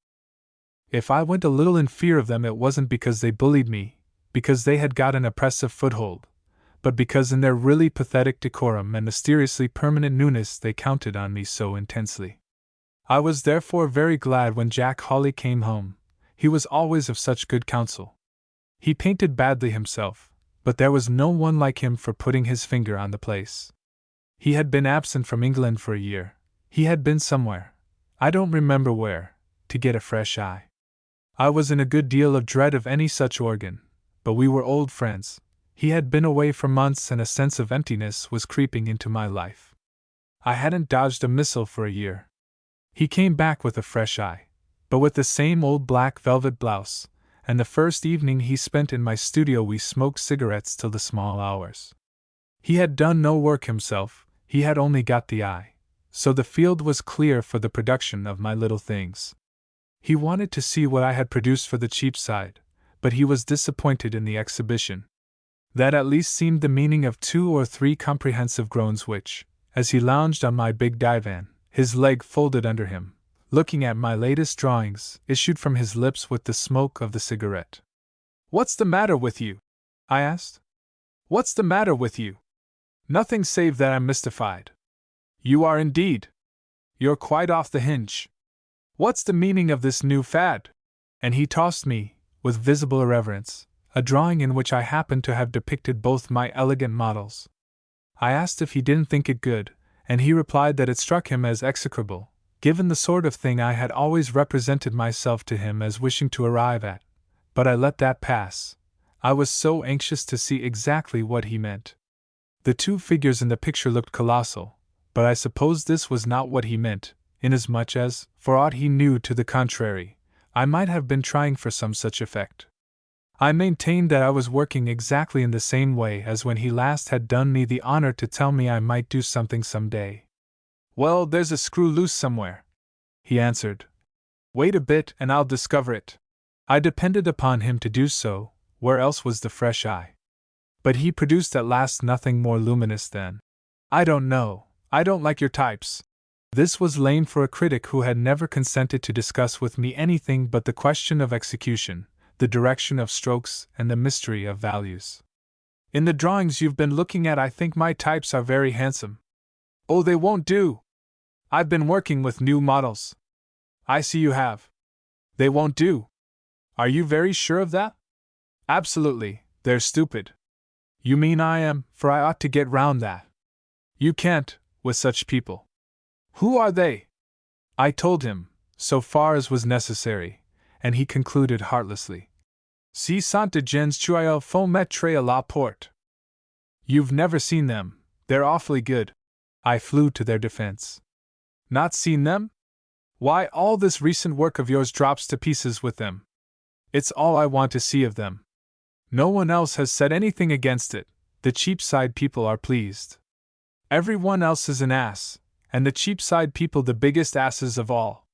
If I went a little in fear of them, it wasn't because they bullied me, because they had got an oppressive foothold, but because in their really pathetic decorum and mysteriously permanent newness they counted on me so intensely. I was therefore very glad when Jack Hawley came home. He was always of such good counsel. He painted badly himself, but there was no one like him for putting his finger on the place. He had been absent from England for a year. He had been somewhere, I don't remember where, to get a fresh eye. I was in a good deal of dread of any such organ, but we were old friends. He had been away for months, and a sense of emptiness was creeping into my life. I hadn't dodged a missile for a year. He came back with a fresh eye, but with the same old black velvet blouse, and the first evening he spent in my studio we smoked cigarettes till the small hours. He had done no work himself, he had only got the eye, so the field was clear for the production of my little things. He wanted to see what I had produced for the cheap side, but he was disappointed in the exhibition. That at least seemed the meaning of 2 or 3 comprehensive groans which, as he lounged on my big divan, his leg folded under him, looking at my latest drawings, issued from his lips with the smoke of the cigarette. "What's the matter with you?" I asked. "What's the matter with you?" "Nothing save that I'm mystified." "You are indeed. You're quite off the hinge. What's the meaning of this new fad?" And he tossed me, with visible irreverence, a drawing in which I happened to have depicted both my elegant models. I asked if he didn't think it good, and he replied that it struck him as execrable, given the sort of thing I had always represented myself to him as wishing to arrive at, but I let that pass. I was so anxious to see exactly what he meant. The 2 figures in the picture looked colossal, but I suppose this was not what he meant, inasmuch as, for aught he knew to the contrary, I might have been trying for some such effect. I maintained that I was working exactly in the same way as when he last had done me the honor to tell me I might do something some day. Well, there's a screw loose somewhere, he answered. Wait a bit and I'll discover it. I depended upon him to do so, where else was the fresh eye? But he produced at last nothing more luminous than, I don't know, I don't like your types. This was lame for a critic who had never consented to discuss with me anything but the question of execution, the direction of strokes, and the mystery of values. In the drawings you've been looking at, I think my types are very handsome. Oh, they won't do. I've been working with new models. I see you have. They won't do. Are you very sure of that? Absolutely, they're stupid. You mean I am, for I ought to get round that. You can't, with such people. Who are they? I told him, so far as was necessary, and he concluded heartlessly. Si sont de gens qui font mettre à la porte. You've never seen them, they're awfully good. I flew to their defense. Not seen them? Why, all this recent work of yours drops to pieces with them. It's all I want to see of them. No one else has said anything against it, the Cheapside people are pleased. Everyone else is an ass, and the Cheapside people the biggest asses of all.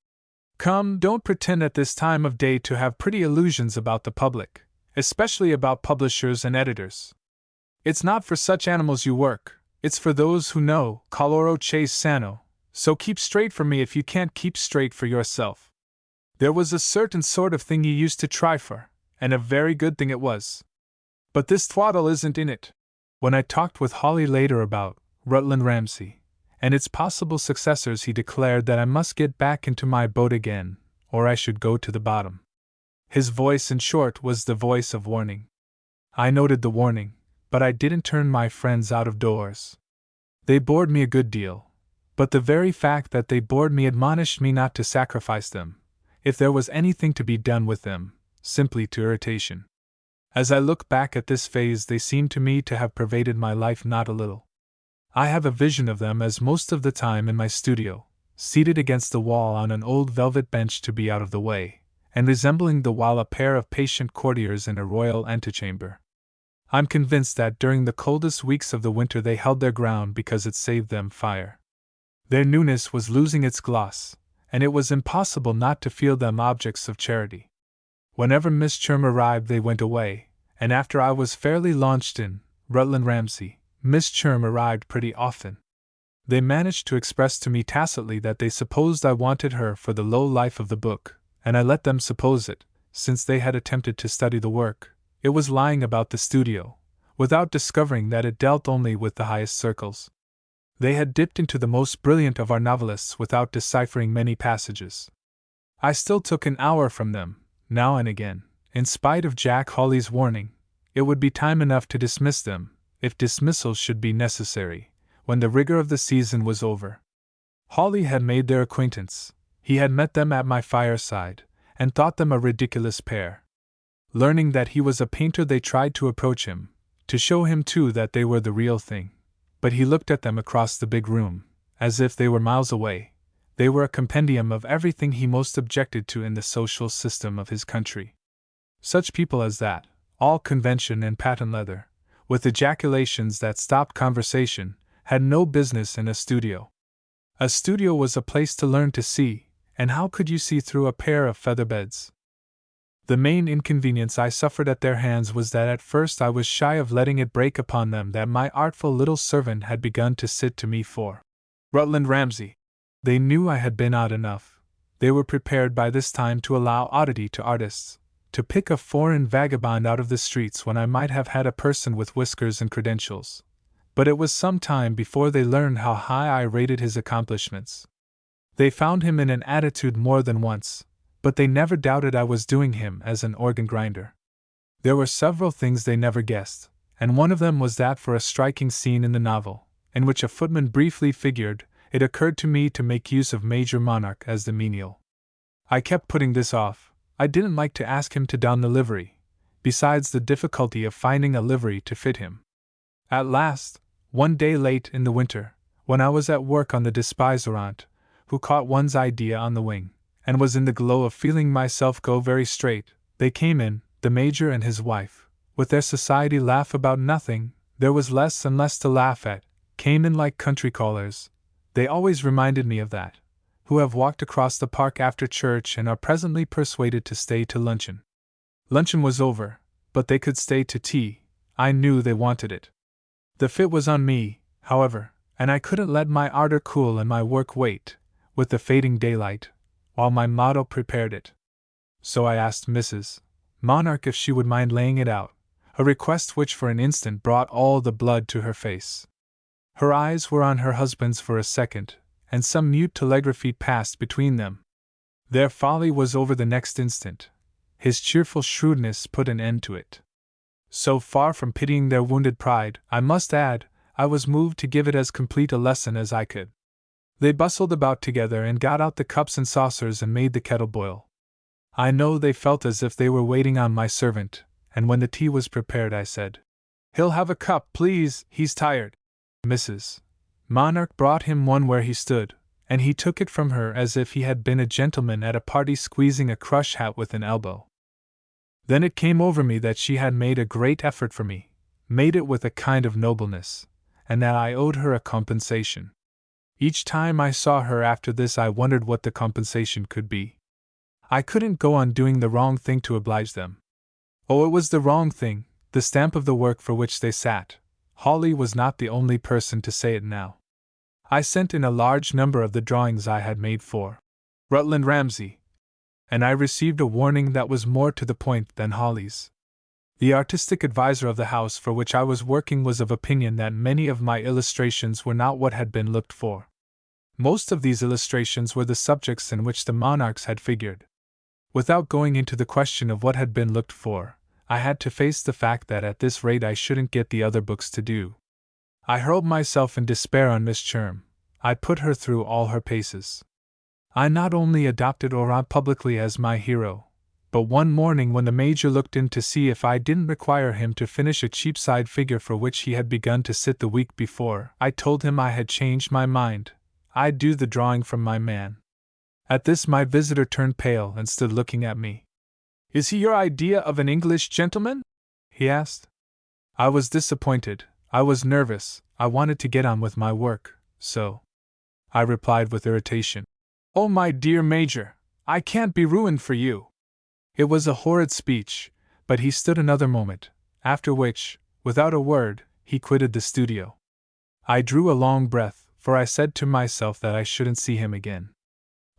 Come, don't pretend at this time of day to have pretty illusions about the public, especially about publishers and editors. It's not for such animals you work, it's for those who know, coloro chase sano, so keep straight for me if you can't keep straight for yourself. There was a certain sort of thing you used to try for, and a very good thing it was. But this twaddle isn't in it. When I talked with Hawley later about Rutland Ramsay and its possible successors, he declared that I must get back into my boat again, or I should go to the bottom. His voice, in short, was the voice of warning. I noted the warning, but I didn't turn my friends out of doors. They bored me a good deal, but the very fact that they bored me admonished me not to sacrifice them, if there was anything to be done with them, simply to irritation. As I look back at this phase, they seem to me to have pervaded my life not a little. I have a vision of them as most of the time in my studio, seated against the wall on an old velvet bench to be out of the way, and resembling the while a pair of patient courtiers in a royal antechamber. I'm convinced that during the coldest weeks of the winter they held their ground because it saved them fire. Their newness was losing its gloss, and it was impossible not to feel them objects of charity. Whenever Miss Cherm arrived they went away, and after I was fairly launched in Rutland Ramsay, Miss Cherm arrived pretty often. They managed to express to me tacitly that they supposed I wanted her for the low life of the book, and I let them suppose it, since they had attempted to study the work. It was lying about the studio, without discovering that it dealt only with the highest circles. They had dipped into the most brilliant of our novelists without deciphering many passages. I still took an hour from them, now and again. In spite of Jack Hawley's warning, it would be time enough to dismiss them, if dismissal should be necessary, when the rigor of the season was over. Hawley had made their acquaintance. He had met them at my fireside, and thought them a ridiculous pair. Learning that he was a painter, they tried to approach him, to show him too that they were the real thing. But he looked at them across the big room, as if they were miles away. They were a compendium of everything he most objected to in the social system of his country. Such people as that, all convention and patent leather, with ejaculations that stopped conversation, had no business in a studio. A studio was a place to learn to see, and how could you see through a pair of featherbeds? The main inconvenience I suffered at their hands was that at first I was shy of letting it break upon them that my artful little servant had begun to sit to me for Rutland Ramsay. They knew I had been odd enough. They were prepared by this time to allow oddity to artists, to pick a foreign vagabond out of the streets when I might have had a person with whiskers and credentials. But it was some time before they learned how high I rated his accomplishments. They found him in an attitude more than once, but they never doubted I was doing him as an organ grinder. There were several things they never guessed, and one of them was that for a striking scene in the novel, in which a footman briefly figured, it occurred to me to make use of Major Monarch as the menial. I kept putting this off. I didn't like to ask him to don the livery, besides the difficulty of finding a livery to fit him. At last, one day late in the winter, when I was at work on the Despiserant, who caught one's idea on the wing, and was in the glow of feeling myself go very straight, they came in, the Major and his wife, with their society laugh about nothing. There was less and less to laugh at, came in like country callers. They always reminded me of that, who have walked across the park after church and are presently persuaded to stay to luncheon. Luncheon was over, but they could stay to tea. I knew they wanted it. The fit was on me, however, and I couldn't let my ardor cool and my work wait, with the fading daylight, while my motto prepared it. So I asked Mrs. Monarch if she would mind laying it out, a request which for an instant brought all the blood to her face. Her eyes were on her husband's for a second, and some mute telegraphy passed between them. Their folly was over the next instant. His cheerful shrewdness put an end to it. So far from pitying their wounded pride, I must add, I was moved to give it as complete a lesson as I could. They bustled about together and got out the cups and saucers and made the kettle boil. I know they felt as if they were waiting on my servant, and when the tea was prepared I said, "He'll have a cup, please, he's tired." Mrs. Monarch brought him one where he stood, and he took it from her as if he had been a gentleman at a party squeezing a crush hat with an elbow. Then it came over me that she had made a great effort for me, made it with a kind of nobleness, and that I owed her a compensation. Each time I saw her after this I wondered what the compensation could be. I couldn't go on doing the wrong thing to oblige them. Oh, it was the wrong thing, the stamp of the work for which they sat. Hawley was not the only person to say it now. I sent in a large number of the drawings I had made for Rutland Ramsay, and I received a warning that was more to the point than Hawley's. The artistic advisor of the house for which I was working was of opinion that many of my illustrations were not what had been looked for. Most of these illustrations were the subjects in which the monarchs had figured. Without going into the question of what had been looked for, I had to face the fact that at this rate I shouldn't get the other books to do. I hurled myself in despair on Miss Cherm. I put her through all her paces. I not only adopted Oran publicly as my hero, but one morning when the Major looked in to see if I didn't require him to finish a Cheapside figure for which he had begun to sit the week before, I told him I had changed my mind. I'd do the drawing from my man. At this my visitor turned pale and stood looking at me. "Is he your idea of an English gentleman?" he asked. I was disappointed, I was nervous, I wanted to get on with my work, so I replied with irritation, "Oh, my dear Major, I can't be ruined for you." It was a horrid speech, but he stood another moment, after which, without a word, he quitted the studio. I drew a long breath, for I said to myself that I shouldn't see him again.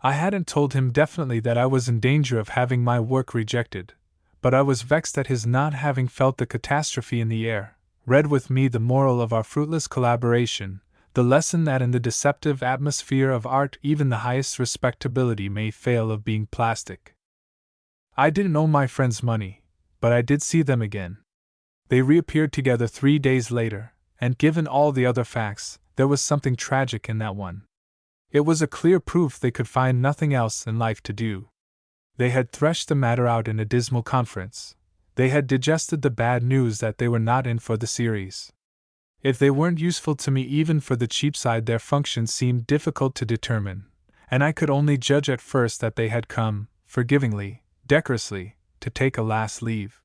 I hadn't told him definitely that I was in danger of having my work rejected, but I was vexed at his not having felt the catastrophe in the air, read with me the moral of our fruitless collaboration, the lesson that in the deceptive atmosphere of art even the highest respectability may fail of being plastic. I didn't owe my friends money, but I did see them again. They reappeared together 3 days later, and given all the other facts, there was something tragic in that one. It was a clear proof they could find nothing else in life to do. They had threshed the matter out in a dismal conference. They had digested the bad news that they were not in for the series. If they weren't useful to me even for the Cheapside, their function seemed difficult to determine, and I could only judge at first that they had come, forgivingly, decorously, to take a last leave.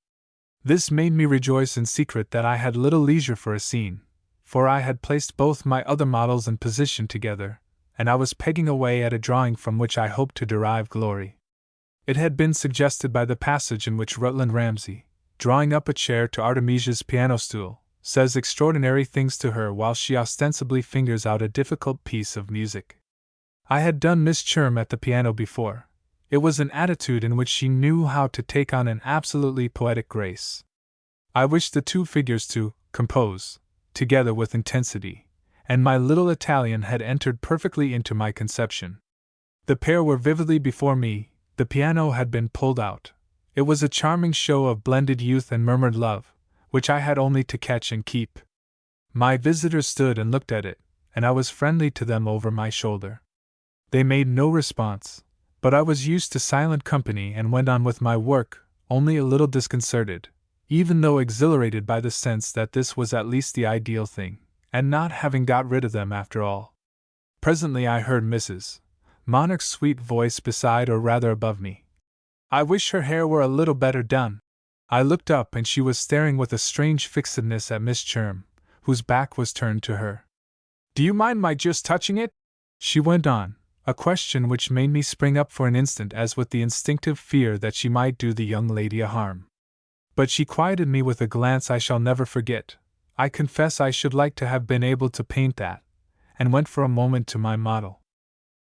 This made me rejoice in secret that I had little leisure for a scene, for I had placed both my other models in position together, and I was pegging away at a drawing from which I hoped to derive glory. It had been suggested by the passage in which Rutland Ramsay, drawing up a chair to Artemisia's piano stool, says extraordinary things to her while she ostensibly fingers out a difficult piece of music. I had done Miss Cherm at the piano before. It was an attitude in which she knew how to take on an absolutely poetic grace. I wished the two figures to compose together with intensity, and my little Italian had entered perfectly into my conception. The pair were vividly before me. The piano had been pulled out. It was a charming show of blended youth and murmured love, which I had only to catch and keep. My visitors stood and looked at it, and I was friendly to them over my shoulder. They made no response, but I was used to silent company and went on with my work, only a little disconcerted, even though exhilarated by the sense that this was at least the ideal thing, and not having got rid of them after all. Presently I heard Mrs. Monarch's sweet voice beside or rather above me. "I wish her hair were a little better done." I looked up and she was staring with a strange fixedness at Miss Cherm, whose back was turned to her. "Do you mind my just touching it?" she went on, a question which made me spring up for an instant as with the instinctive fear that she might do the young lady a harm. But she quieted me with a glance I shall never forget. I confess I should like to have been able to paint that, and went for a moment to my model.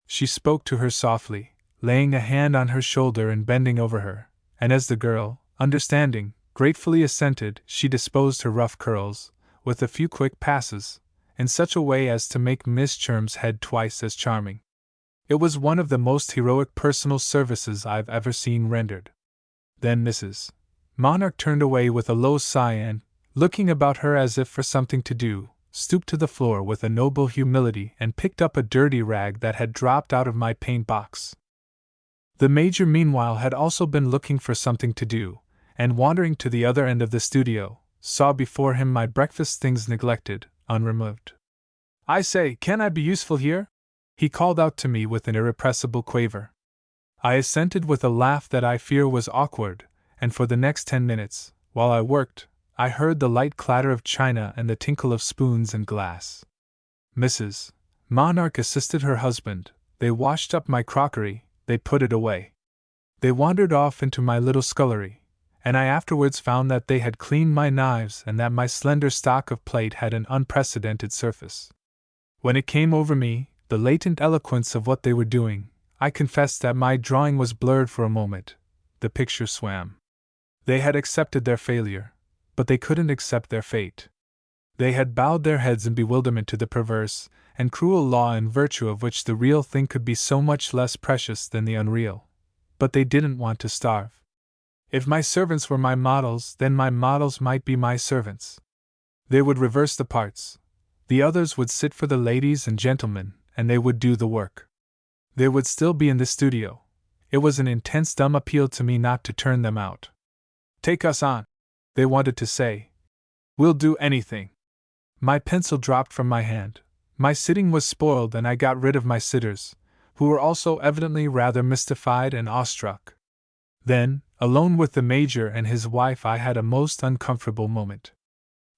She spoke to her softly, laying a hand on her shoulder and bending over her, and as the girl, understanding, gratefully assented, she disposed her rough curls, with a few quick passes, in such a way as to make Miss Cherm's head twice as charming. It was one of the most heroic personal services I've ever seen rendered. Then Mrs. Monarch turned away with a low sigh and, looking about her as if for something to do, stooped to the floor with a noble humility and picked up a dirty rag that had dropped out of my paint box. The Major meanwhile had also been looking for something to do, and wandering to the other end of the studio, saw before him my breakfast things neglected, unremoved. "I say, can I be useful here?" he called out to me with an irrepressible quaver. I assented with a laugh that I fear was awkward, and for the next 10 minutes, while I worked, I heard the light clatter of china and the tinkle of spoons and glass. Mrs. Monarch assisted her husband, they washed up my crockery, they put it away. They wandered off into my little scullery, and I afterwards found that they had cleaned my knives and that my slender stock of plate had an unprecedented surface. When it came over me, the latent eloquence of what they were doing, I confessed that my drawing was blurred for a moment. The picture swam. They had accepted their failure, but they couldn't accept their fate. They had bowed their heads in bewilderment to the perverse and cruel law in virtue of which the real thing could be so much less precious than the unreal. But they didn't want to starve. If my servants were my models, then my models might be my servants. They would reverse the parts. The others would sit for the ladies and gentlemen, and they would do the work. They would still be in the studio. It was an intense dumb appeal to me not to turn them out. "Take us on," they wanted to say. "We'll do anything." My pencil dropped from my hand. My sitting was spoiled and I got rid of my sitters, who were also evidently rather mystified and awestruck. Then, alone with the Major and his wife, I had a most uncomfortable moment.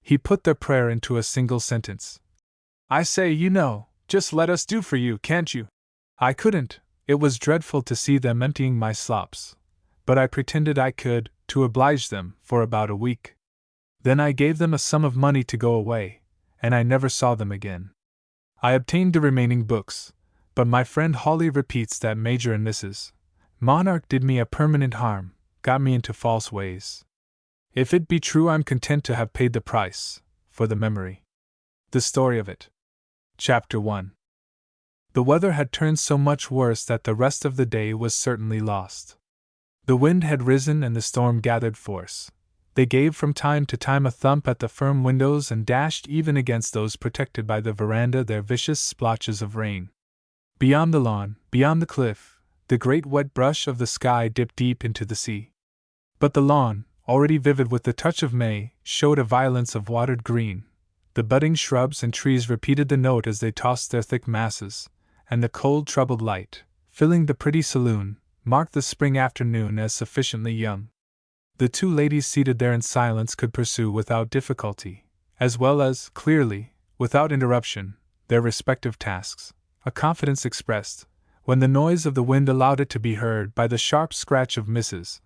He put their prayer into a single sentence. "I say, you know, just let us do for you, can't you?" I couldn't. It was dreadful to see them emptying my slops, but I pretended I could, to oblige them, for about a week. Then I gave them a sum of money to go away, and I never saw them again. I obtained the remaining books, but my friend Hawley repeats that Major and Mrs. Monarch did me a permanent harm, got me into false ways. If it be true, I'm content to have paid the price, for the memory. The story of it. Chapter 1. The weather had turned so much worse that the rest of the day was certainly lost. The wind had risen and the storm gathered force. They gave from time to time a thump at the firm windows and dashed even against those protected by the veranda their vicious splotches of rain. Beyond the lawn, beyond the cliff, the great wet brush of the sky dipped deep into the sea. But the lawn, already vivid with the touch of May, showed a violence of watered green. The budding shrubs and trees repeated the note as they tossed their thick masses, and the cold troubled light, filling the pretty saloon, marked the spring afternoon as sufficiently young. The two ladies seated there in silence could pursue without difficulty, as well as, clearly, without interruption, their respective tasks, a confidence expressed, when the noise of the wind allowed it to be heard, by the sharp scratch of Mrs.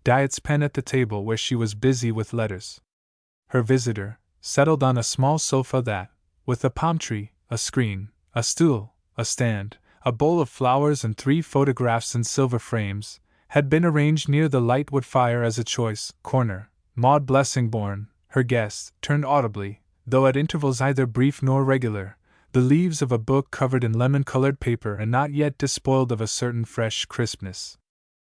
Diet's pen at the table where she was busy with letters. Her visitor, settled on a small sofa that, with a palm tree, a screen, a stool, a stand, a bowl of flowers and 3 photographs in silver frames, had been arranged near the light wood fire as a choice corner. Maud Blessingbourne, her guest, turned audibly, though at intervals either brief nor regular, the leaves of a book covered in lemon-colored paper and not yet despoiled of a certain fresh crispness.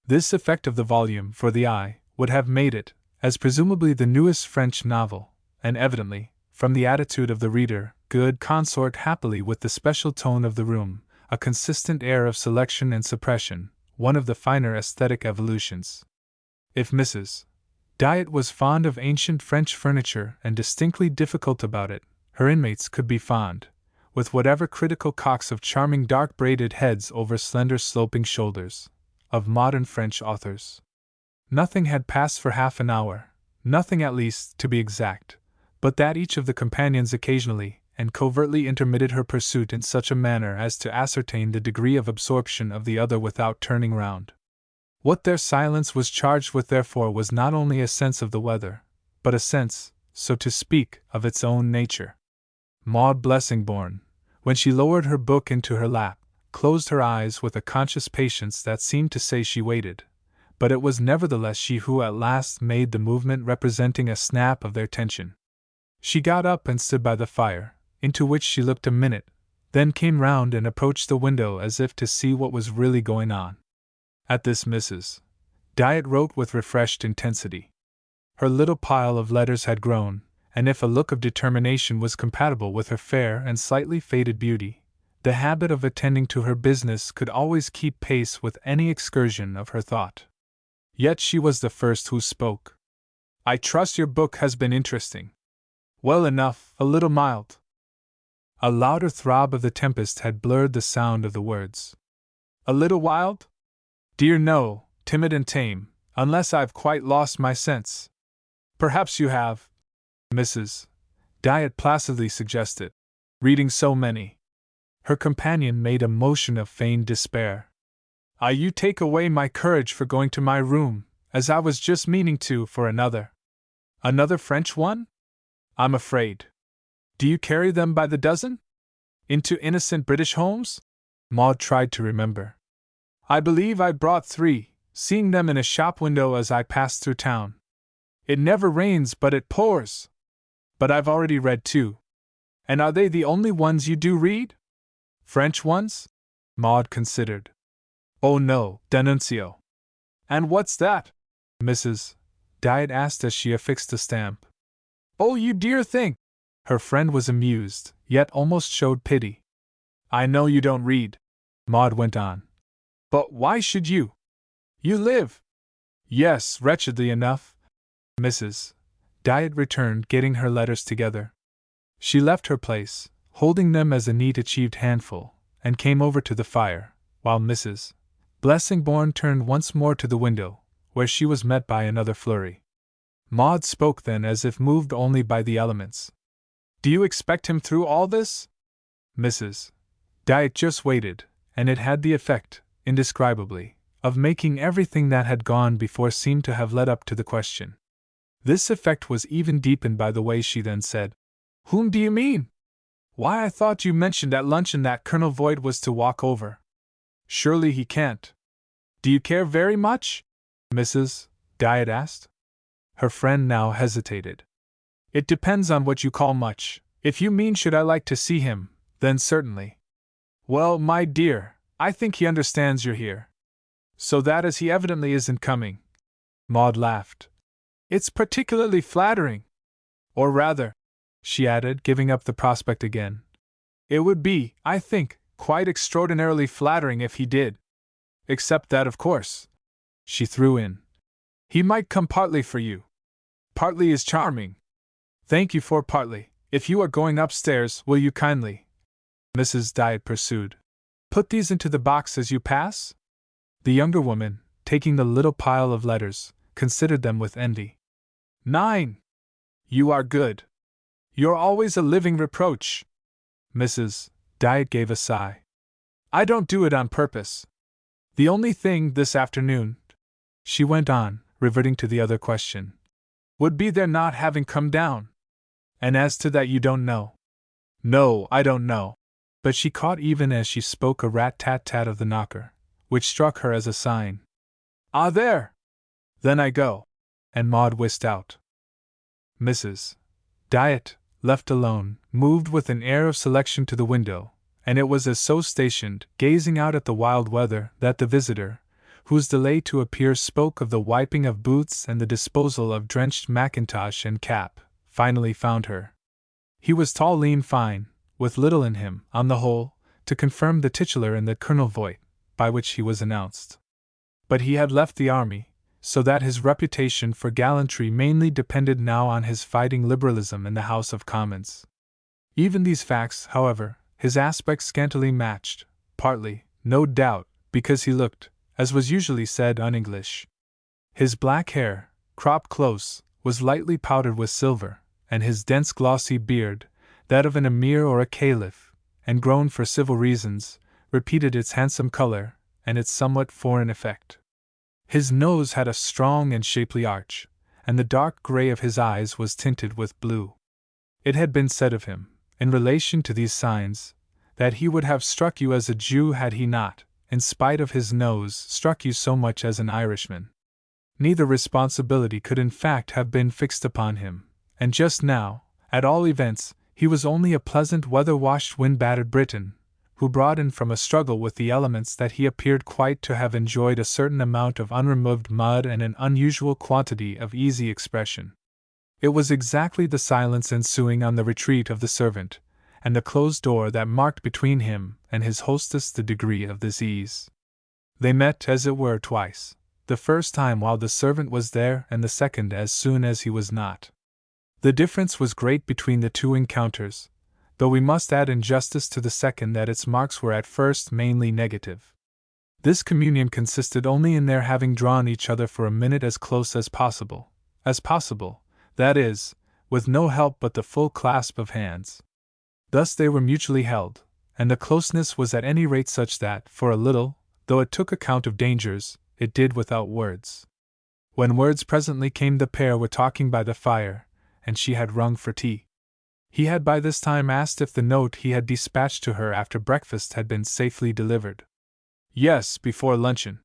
This effect of the volume, for the eye, would have made it, as presumably the newest French novel, and evidently, from the attitude of the reader, good consort happily with the special tone of the room, a consistent air of selection and suppression, one of the finer aesthetic evolutions. If Mrs. Diet was fond of ancient French furniture and distinctly difficult about it, her inmates could be fond, with whatever critical cocks of charming dark braided heads over slender sloping shoulders, of modern French authors. Nothing had passed for half an hour, nothing at least, to be exact, but that each of the companions occasionally, and covertly intermitted her pursuit in such a manner as to ascertain the degree of absorption of the other without turning round. What their silence was charged with, therefore, was not only a sense of the weather, but a sense, so to speak, of its own nature. Maud Blessingbourne, when she lowered her book into her lap, closed her eyes with a conscious patience that seemed to say she waited, but it was nevertheless she who at last made the movement representing a snap of their tension. She got up and stood by the fire, into which she looked a minute, then came round and approached the window as if to see what was really going on. At this Mrs. Dyatt wrote with refreshed intensity. Her little pile of letters had grown, and if a look of determination was compatible with her fair and slightly faded beauty, the habit of attending to her business could always keep pace with any excursion of her thought. Yet she was the first who spoke. "I trust your book has been interesting." "Well enough, a little mild." A louder throb of the tempest had blurred the sound of the words. "A little wild?" "Dear no, timid and tame, unless I've quite lost my sense." "Perhaps you have," Mrs. Dyatt placidly suggested, "reading so many." Her companion made a motion of feigned despair. You take away my courage for going to my room, as I was just meaning to for another." "Another French one?" "I'm afraid." "Do you carry them by the dozen? Into innocent British homes?" Maud tried to remember. "I believe I brought 3, seeing them in a shop window as I passed through town. It never rains but it pours. But I've already read 2. And are they the only ones you do read?" "French ones?" Maud considered. "Oh no, D'Annunzio." "And what's that?" Mrs. Dyatt asked as she affixed a stamp. "Oh, you dear thing!" Her friend was amused, yet almost showed pity. "I know you don't read," Maud went on. "But why should you? You live." "Yes, wretchedly enough," Mrs. Dyatt returned, getting her letters together. She left her place, holding them as a neat achieved handful, and came over to the fire, while Mrs. Blessingbourne turned once more to the window, where she was met by another flurry. Maud spoke then as if moved only by the elements. "Do you expect him through all this?" Mrs. Dyatt just waited, and it had the effect, indescribably, of making everything that had gone before seem to have led up to the question. This effect was even deepened by the way she then said, "Whom do you mean? Why, I thought you mentioned at luncheon that Colonel Voigt was to walk over. Surely he can't." "Do you care very much?" Mrs. Dyatt asked. Her friend now hesitated. "It depends on what you call much. If you mean should I like to see him, then certainly." "Well, my dear, I think he understands you're here. So that as he evidently isn't coming." Maud laughed. "It's particularly flattering. Or rather," she added, giving up the prospect again, "it would be, I think, quite extraordinarily flattering if he did. Except that, of course," she threw in, "he might come partly for you. Partly is charming." "Thank you for partly. If you are going upstairs, will you kindly," Mrs. Dyatt pursued, "put these into the box as you pass?" The younger woman, taking the little pile of letters, considered them with envy. 9. You are good. You're always a living reproach. Mrs. Dyatt gave a sigh. "I don't do it on purpose. The only thing this afternoon," she went on, reverting to the other question, "would be their not having come down. And as to that, you don't know." "No, I don't know." But she caught even as she spoke a rat-tat-tat of the knocker, which struck her as a sign. "Ah, there! Then I go." And Maud whisked out. Mrs. Dyatt, left alone, moved with an air of selection to the window, and it was as so stationed, gazing out at the wild weather, that the visitor, whose delay to appear spoke of the wiping of boots and the disposal of drenched mackintosh and cap, finally found her. He was tall, lean, fine, with little in him, on the whole, to confirm the titular in the Colonel Voigt, by which he was announced. But he had left the army, so that his reputation for gallantry mainly depended now on his fighting liberalism in the House of Commons. Even these facts, however, his aspect scantily matched, partly, no doubt, because he looked, as was usually said, un-English. His black hair, cropped close, was lightly powdered with silver, and his dense glossy beard, that of an emir or a caliph, and grown for civil reasons, repeated its handsome color and its somewhat foreign effect. His nose had a strong and shapely arch, and the dark gray of his eyes was tinted with blue. It had been said of him, in relation to these signs, that he would have struck you as a Jew had he not, in spite of his nose, struck you so much as an Irishman. Neither responsibility could in fact have been fixed upon him, and just now, at all events, he was only a pleasant weather-washed wind-battered Briton, who brought in from a struggle with the elements that he appeared quite to have enjoyed a certain amount of unremoved mud and an unusual quantity of easy expression. It was exactly the silence ensuing on the retreat of the servant, and the closed door that marked between him and his hostess the degree of this ease. They met, as it were, twice, the first time while the servant was there and the second as soon as he was not. The difference was great between the two encounters, though we must add in justice to the second that its marks were at first mainly negative. This communion consisted only in their having drawn each other for a minute as close as possible, that is, with no help but the full clasp of hands. Thus they were mutually held, and the closeness was at any rate such that, for a little, though it took account of dangers, it did without words. When words presently came, the pair were talking by the fire, and she had rung for tea. He had by this time asked if the note he had dispatched to her after breakfast had been safely delivered. Yes, before luncheon.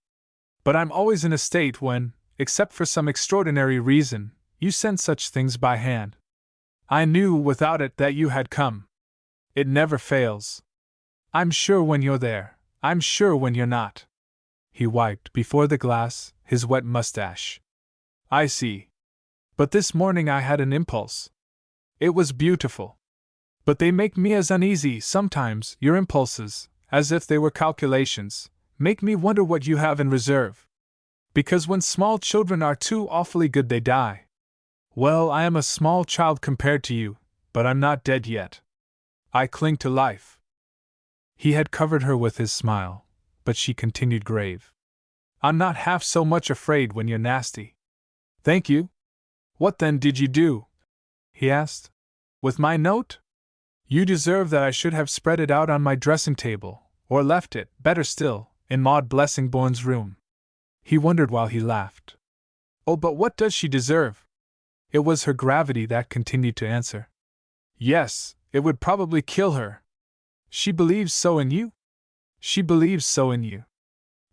But I'm always in a state when, except for some extraordinary reason, you send such things by hand. I knew without it that you had come. It never fails. I'm sure when you're there, I'm sure when you're not. He wiped, before the glass, his wet mustache. I see. But this morning I had an impulse. It was beautiful. But they make me as uneasy sometimes, your impulses, as if they were calculations, make me wonder what you have in reserve. Because when small children are too awfully good they die. Well, I am a small child compared to you, but I'm not dead yet. I cling to life. He had covered her with his smile, but she continued grave. I'm not half so much afraid when you're nasty. Thank you. What then did you do? He asked. With my note? You deserve that I should have spread it out on my dressing table, or left it, better still, in Maud Blessingbourne's room. He wondered while he laughed. Oh, but what does she deserve? It was her gravity that continued to answer. Yes, it would probably kill her. She believes so in you? She believes so in you.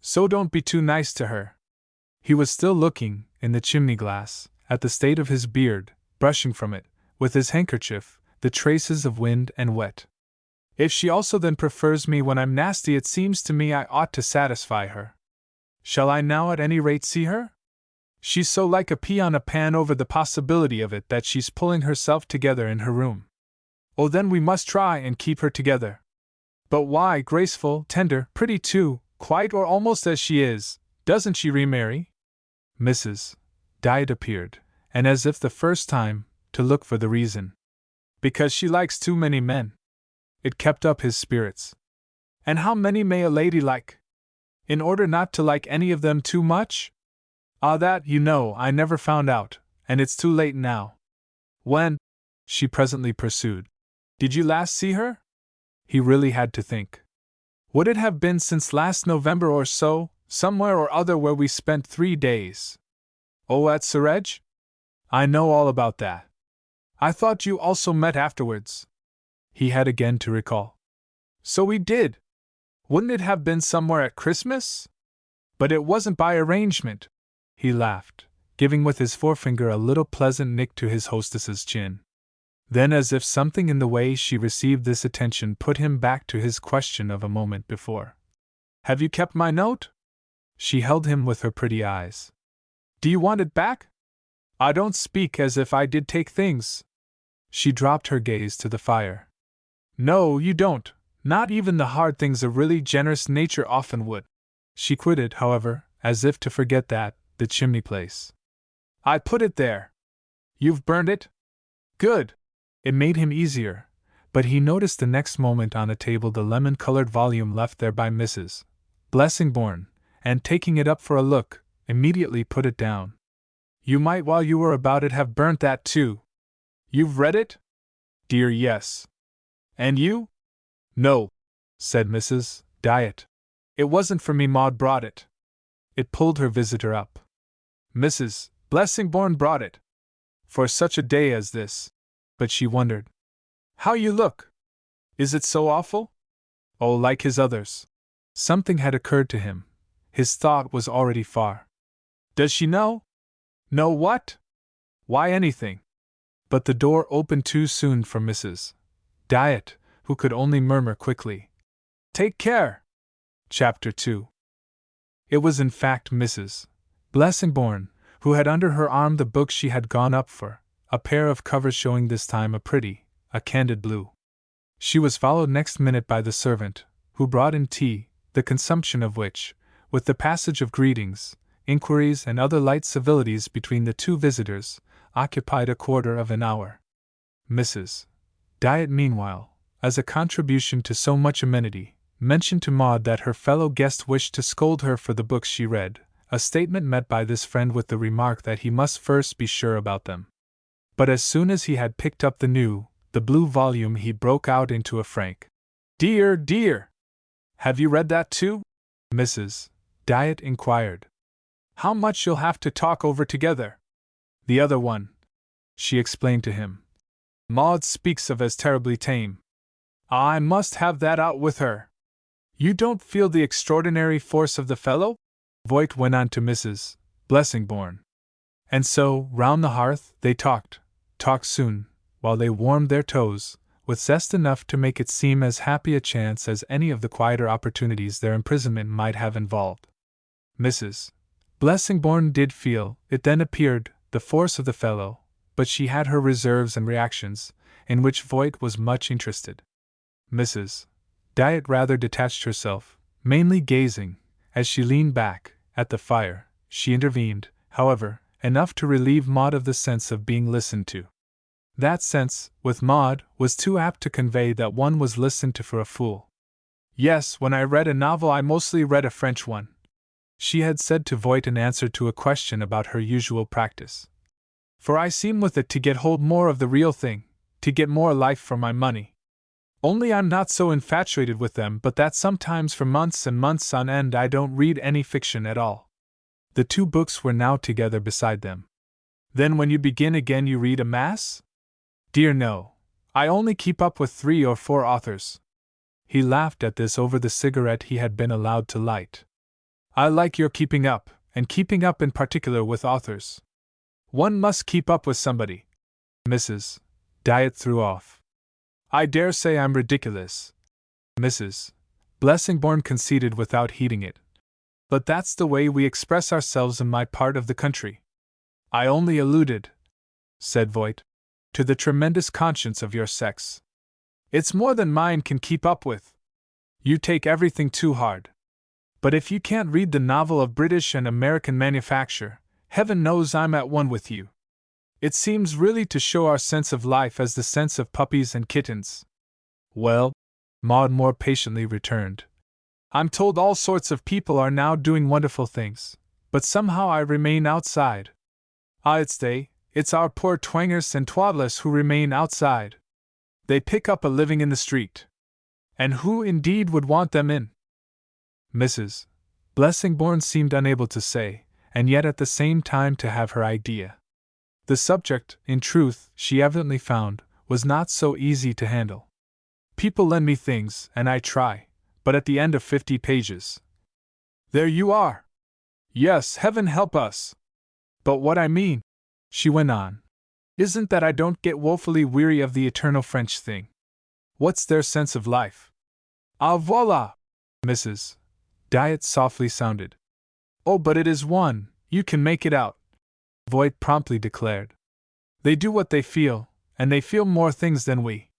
So don't be too nice to her. He was still looking, in the chimney glass, at the state of his beard, brushing from it, with his handkerchief, the traces of wind and wet. If she also then prefers me when I'm nasty, it seems to me I ought to satisfy her. Shall I now at any rate see her? She's so like a pea on a pan over the possibility of it that she's pulling herself together in her room. Oh, then we must try and keep her together. But why, graceful, tender, pretty too, quite or almost as she is, doesn't she remarry? Mrs. Diet appeared, and as if the first time, to look for the reason. Because she likes too many men. It kept up his spirits. And how many may a lady like? In order not to like any of them too much? Ah, that, you know, I never found out, and it's too late now. When? She presently pursued. Did you last see her? He really had to think. Would it have been since last November or so, somewhere or other where we spent 3 days? Oh, at Surej? I know all about that. I thought you also met afterwards. He had again to recall. So we did. Wouldn't it have been somewhere at Christmas? But it wasn't by arrangement. He laughed, giving with his forefinger a little pleasant nick to his hostess's chin. Then, as if something in the way she received this attention put him back to his question of a moment before. Have you kept my note? She held him with her pretty eyes. Do you want it back? I don't speak as if I did take things. She dropped her gaze to the fire. No, you don't, not even the hard things a really generous nature often would. She quitted, however, as if to forget that, the chimney place. I put it there. You've burned it? Good. It made him easier, but he noticed the next moment on a table the lemon-colored volume left there by Mrs. Blessingbourne, and taking it up for a look, immediately put it down. You might while you were about it have burnt that too. You've read it? Dear, yes. And you? No, said Mrs. Diet. It wasn't for me, Maud brought it. It pulled her visitor up. Mrs. Blessingbourne brought it. For such a day as this. But she wondered. How you look! Is it so awful? Oh, like his others. Something had occurred to him. His thought was already far. Does she know? Know what? Why, anything. But the door opened too soon for Mrs. Diet, who could only murmur quickly, Take care! Chapter 2. It was in fact Mrs. Blessingbourne, who had under her arm the book she had gone up for, a pair of covers showing this time a candid blue. She was followed next minute by the servant, who brought in tea, the consumption of which, with the passage of greetings, inquiries, and other light civilities between the two visitors, occupied a quarter of an hour. Mrs. Diet, meanwhile, as a contribution to so much amenity, mentioned to Maud that her fellow guest wished to scold her for the books she read, a statement met by this friend with the remark that he must first be sure about them. But as soon as he had picked up the blue volume, he broke out into a frank, Dear, dear! Have you read that too? Mrs. Diet inquired. How much you'll have to talk over together! The other one, she explained to him, Maud speaks of as terribly tame. I must have that out with her. You don't feel the extraordinary force of the fellow? Voigt went on to Mrs. Blessingbourne. And so, round the hearth, they talked soon, while they warmed their toes, with zest enough to make it seem as happy a chance as any of the quieter opportunities their imprisonment might have involved. Mrs. Blessingbourne did feel, it then appeared, the force of the fellow, but she had her reserves and reactions, in which Voigt was much interested. Mrs. Diet rather detached herself, mainly gazing, as she leaned back, at the fire. She intervened, however, enough to relieve Maud of the sense of being listened to. That sense, with Maud, was too apt to convey that one was listened to for a fool. Yes, when I read a novel I mostly read a French one, she had said to Voigt in answer to a question about her usual practice. For I seem with it to get hold more of the real thing, to get more life for my money. Only I'm not so infatuated with them but that sometimes for months and months on end I don't read any fiction at all. The two books were now together beside them. Then when you begin again you read a mass? Dear no, I only keep up with 3 or 4 authors. He laughed at this over the cigarette he had been allowed to light. I like your keeping up, and keeping up in particular with authors. One must keep up with somebody. Mrs. Diet threw off. I dare say I'm ridiculous. Mrs. Blessingbourne conceded without heeding it. But that's the way we express ourselves in my part of the country. I only alluded, said Voigt, to the tremendous conscience of your sex. It's more than mine can keep up with. You take everything too hard. But if you can't read the novel of British and American manufacture, heaven knows I'm at one with you. It seems really to show our sense of life as the sense of puppies and kittens. Well, Maud more patiently returned, I'm told all sorts of people are now doing wonderful things, but somehow I remain outside. Ah, it's our poor twangers and twaddlers who remain outside. They pick up a living in the street. And who indeed would want them in? Mrs. Blessingbourne seemed unable to say, and yet at the same time to have her idea. The subject, in truth, she evidently found, was not so easy to handle. People lend me things, and I try, but at the end of 50 pages. There you are! Yes, heaven help us! But what I mean, she went on, isn't that I don't get woefully weary of the eternal French thing. What's their sense of life? Ah, voila! Mrs. Diet softly sounded. Oh, but it is one, you can make it out, Voigt promptly declared. They do what they feel, and they feel more things than we.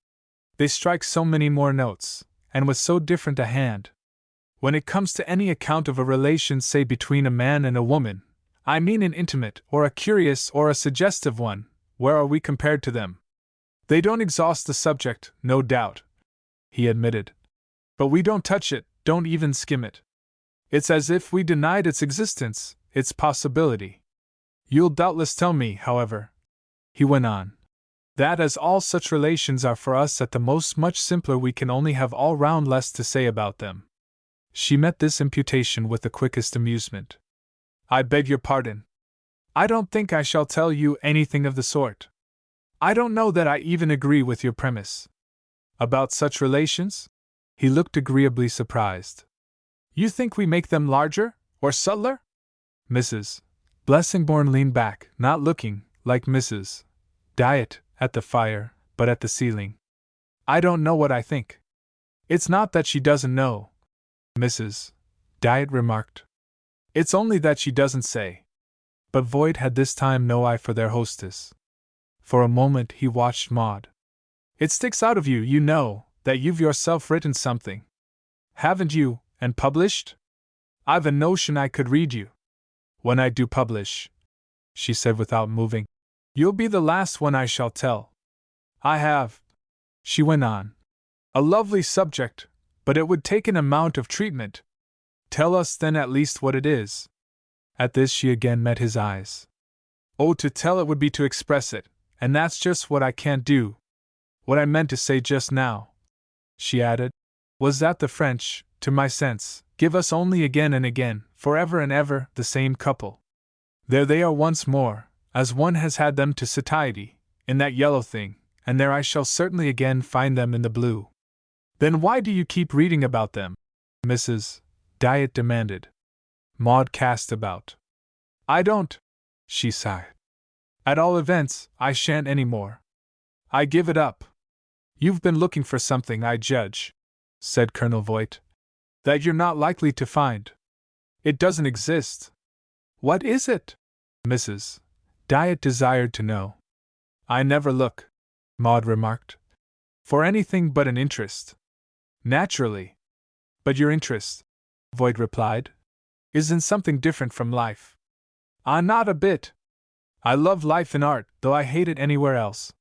They strike so many more notes, and with so different a hand. When it comes to any account of a relation, say between a man and a woman, I mean an intimate, or a curious, or a suggestive one, where are we compared to them? They don't exhaust the subject, no doubt, he admitted. But we don't touch it, don't even skim it. It's as if we denied its existence, its possibility. You'll doubtless tell me, however, he went on, That as all such relations are for us at the most much simpler, we can only have all round less to say about them. She met this imputation with the quickest amusement. I beg your pardon. I don't think I shall tell you anything of the sort. I don't know that I even agree with your premise. About such relations? He looked agreeably surprised. You think we make them larger, or subtler? Mrs. Blessingbourne leaned back, not looking, like Mrs. Diet, at the fire, but at the ceiling. I don't know what I think. It's not that she doesn't know, Mrs. Diet remarked. It's only that she doesn't say. But Voigt had this time no eye for their hostess. For a moment he watched Maud. It sticks out of you, you know, that you've yourself written something. Haven't you, and published? I've a notion I could read you. When I do publish, she said without moving, you'll be the last one I shall tell. I have, she went on, a lovely subject, but it would take an amount of treatment. Tell us then at least what it is. At this she again met his eyes. Oh, to tell it would be to express it, and that's just what I can't do. What I meant to say just now, she added, was that the French, to my sense, give us only again and again, forever and ever, the same couple. There they are once more, as one has had them to satiety, in that yellow thing, and there I shall certainly again find them in the blue. Then why do you keep reading about them? Mrs. Diet demanded. Maud cast about. I don't, she sighed. At all events, I shan't any more. I give it up. You've been looking for something, I judge, said Colonel Voigt, that you're not likely to find. It doesn't exist. What is it? Mrs. Diet desired to know. I never look, Maud remarked, for anything but an interest. Naturally. But your interest, Voigt replied, is in something different from life. Ah, not a bit. I love life in art, though I hate it anywhere else.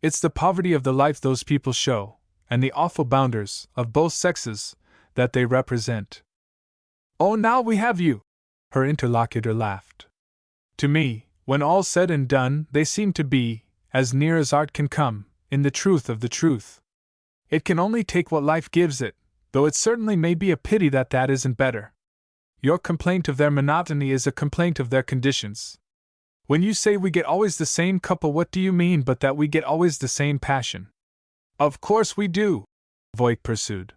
It's the poverty of the life those people show, and the awful bounders, of both sexes, that they represent. Oh, now we have you! Her interlocutor laughed. To me, when all's said and done, they seem to be, as near as art can come, in the truth of the truth. It can only take what life gives it, though it certainly may be a pity that that isn't better. Your complaint of their monotony is a complaint of their conditions. When you say we get always the same couple, what do you mean but that we get always the same passion? Of course we do, Voigt pursued.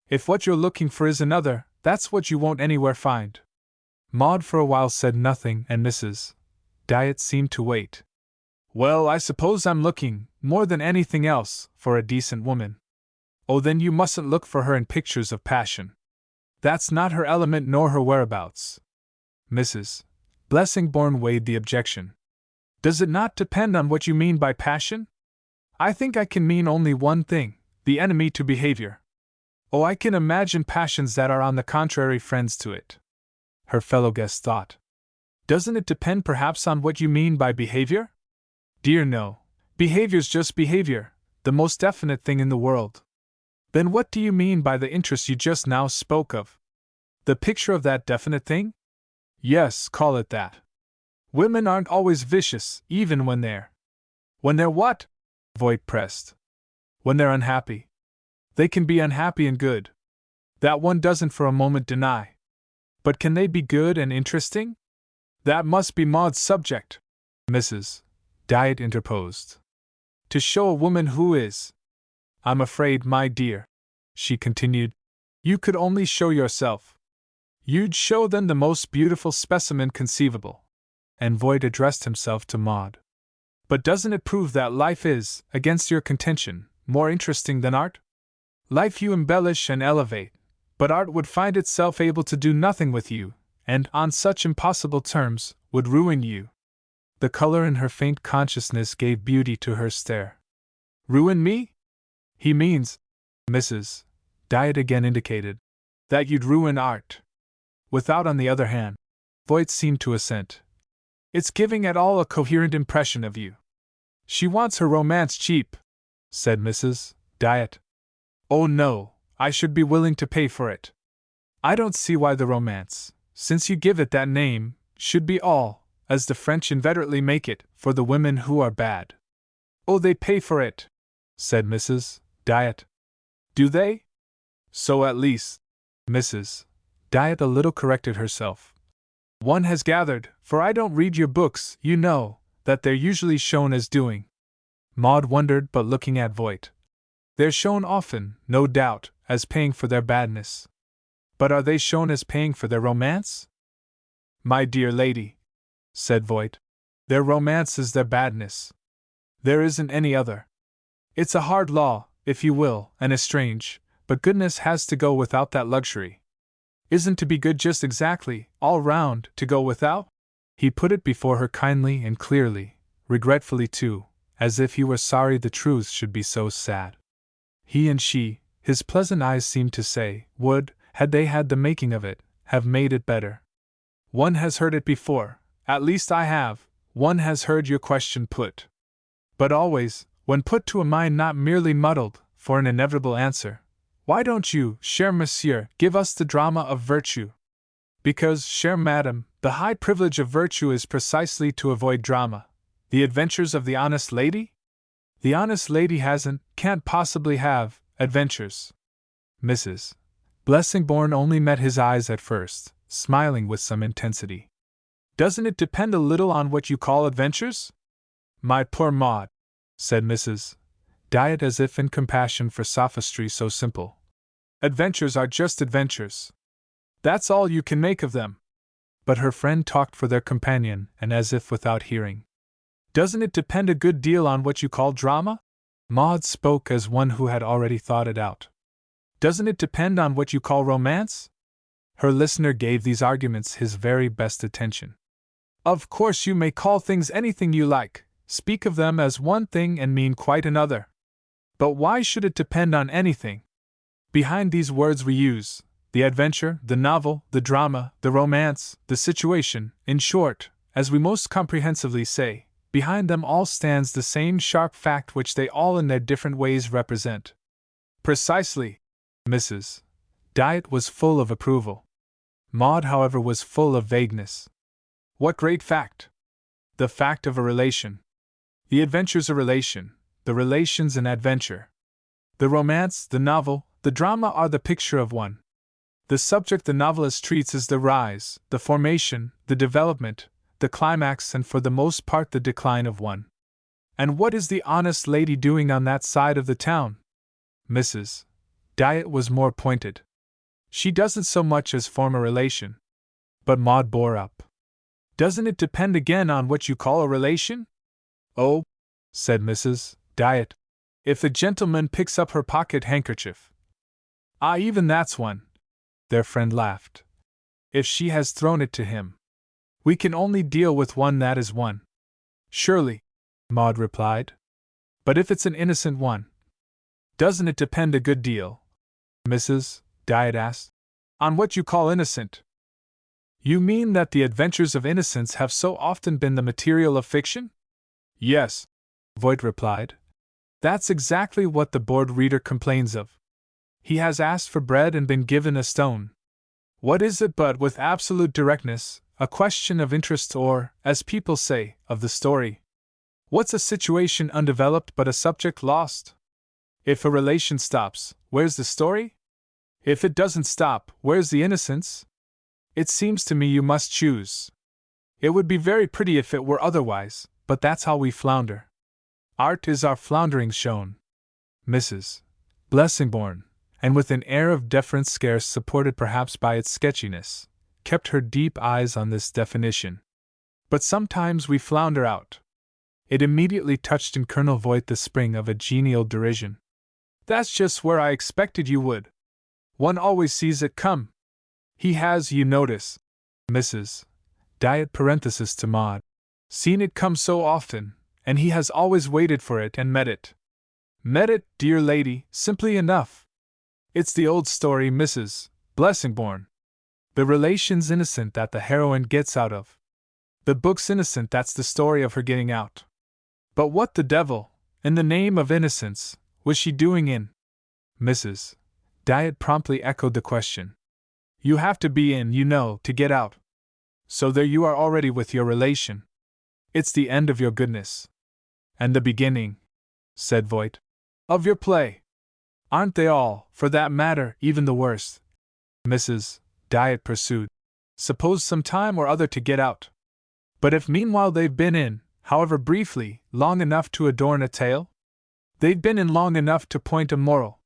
If what you're looking for is another, that's what you won't anywhere find. Maud for a while said nothing, and Mrs. Diet seemed to wait. Well, I suppose I'm looking, more than anything else, for a decent woman. Oh, then you mustn't look for her in pictures of passion. That's not her element nor her whereabouts. Mrs. Blessingbourne weighed the objection. Does it not depend on what you mean by passion? I think I can mean only one thing, the enemy to behavior. Oh, I can imagine passions that are on the contrary friends to it. Her fellow guest thought. Doesn't it depend perhaps on what you mean by behavior? Dear no, behavior's just behavior, the most definite thing in the world. Then what do you mean by the interest you just now spoke of? The picture of that definite thing? Yes, call it that. Women aren't always vicious, even when they're. When they're what? Voigt pressed. When they're unhappy. They can be unhappy and good. That one doesn't for a moment deny. But can they be good and interesting? That must be Maud's subject, Mrs. Diet interposed. To show a woman who is. I'm afraid, my dear, she continued, you could only show yourself. You'd show them the most beautiful specimen conceivable. And Voigt addressed himself to Maud. But doesn't it prove that life is, against your contention, more interesting than art? Life you embellish and elevate, but art would find itself able to do nothing with you, and, on such impossible terms, would ruin you. The color in her faint consciousness gave beauty to her stare. Ruin me? He means, Mrs. Diet again indicated, that you'd ruin art. Without, on the other hand, Voigt seemed to assent. It's giving at all a coherent impression of you. She wants her romance cheap, said Mrs. Diet. Oh no, I should be willing to pay for it. I don't see why the romance, since you give it that name, should be all, as the French inveterately make it, for the women who are bad. Oh, they pay for it, said Mrs. Diet. Do they? So at least, Mrs. Diet a little corrected herself. One has gathered, for I don't read your books, you know, that they're usually shown as doing. Maud wondered, but looking at Voigt. They're shown often, no doubt, as paying for their badness. But are they shown as paying for their romance? My dear lady, said Voigt, their romance is their badness. There isn't any other. It's a hard law, if you will, and a strange, but goodness has to go without that luxury. Isn't to be good just exactly, all round, to go without? He put it before her kindly and clearly, regretfully too, as if he were sorry the truth should be so sad. He and she, his pleasant eyes seemed to say, would, had they had the making of it, have made it better. One has heard it before, at least I have, one has heard your question put. But always, when put to a mind not merely muddled, for an inevitable answer, why don't you, cher monsieur, give us the drama of virtue? Because, chère madame, the high privilege of virtue is precisely to avoid drama. The adventures of the honest lady? The honest lady can't possibly have, adventures. Mrs. Blessingbourne only met his eyes at first, smiling with some intensity. Doesn't it depend a little on what you call adventures? My poor Maud, said Mrs. Diet as if in compassion for sophistry so simple. Adventures are just adventures. That's all you can make of them. But her friend talked for their companion, and as if without hearing. Doesn't it depend a good deal on what you call drama? Maud spoke as one who had already thought it out. Doesn't it depend on what you call romance? Her listener gave these arguments his very best attention. Of course you may call things anything you like, speak of them as one thing and mean quite another. But why should it depend on anything? Behind these words we use, the adventure, the novel, the drama, the romance, the situation, in short, as we most comprehensively say, behind them all stands the same sharp fact which they all in their different ways represent. Precisely. Mrs. Diet was full of approval. Maud, however, was full of vagueness. What great fact? The fact of a relation. The adventure's a relation, the relation's an adventure. The romance, the novel, the drama are the picture of one. The subject the novelist treats is the rise, the formation, the development, the climax, and for the most part the decline of one. And what is the honest lady doing on that side of the town? Mrs. Diet was more pointed. She doesn't so much as form a relation. But Maud bore up. Doesn't it depend again on what you call a relation? Oh, said Mrs. Diet, if the gentleman picks up her pocket handkerchief. Ah, even that's one. Their friend laughed. If she has thrown it to him. We can only deal with one that is one. Surely, Maud replied. But if it's an innocent one? Doesn't it depend a good deal? Mrs. Diet asked. On what you call innocent? You mean that the adventures of innocence have so often been the material of fiction? Yes, Voigt replied. That's exactly what the bored reader complains of. He has asked for bread and been given a stone. What is it but, with absolute directness, a question of interest or, as people say, of the story? What's a situation undeveloped but a subject lost? If a relation stops, where's the story? If it doesn't stop, where's the innocence? It seems to me you must choose. It would be very pretty if it were otherwise, but that's how we flounder. Art is our floundering shown. Mrs. Blessingbourne, and with an air of deference scarce supported perhaps by its sketchiness, kept her deep eyes on this definition. But sometimes we flounder out. It immediately touched in Colonel Voigt the spring of a genial derision. That's just where I expected you would. One always sees it come. He has, you notice, Mrs. Diet parenthesis to Maud, seen it come so often, and he has always waited for it and met it. Met it, dear lady, simply enough. It's the old story, Mrs. Blessingbourne. The relation's innocent that the heroine gets out of. The book's innocent that's the story of her getting out. But what the devil, in the name of innocence, was she doing in? Mrs. Diet promptly echoed the question. You have to be in, you know, to get out. So there you are already with your relation. It's the end of your goodness. And the beginning. said Voigt. Of your play. Aren't they all, for that matter, even the worst? Mrs. Dyatt pursued. Suppose some time or other to get out. But if meanwhile they've been in, however briefly, long enough to adorn a tale? They've been in long enough to point a moral.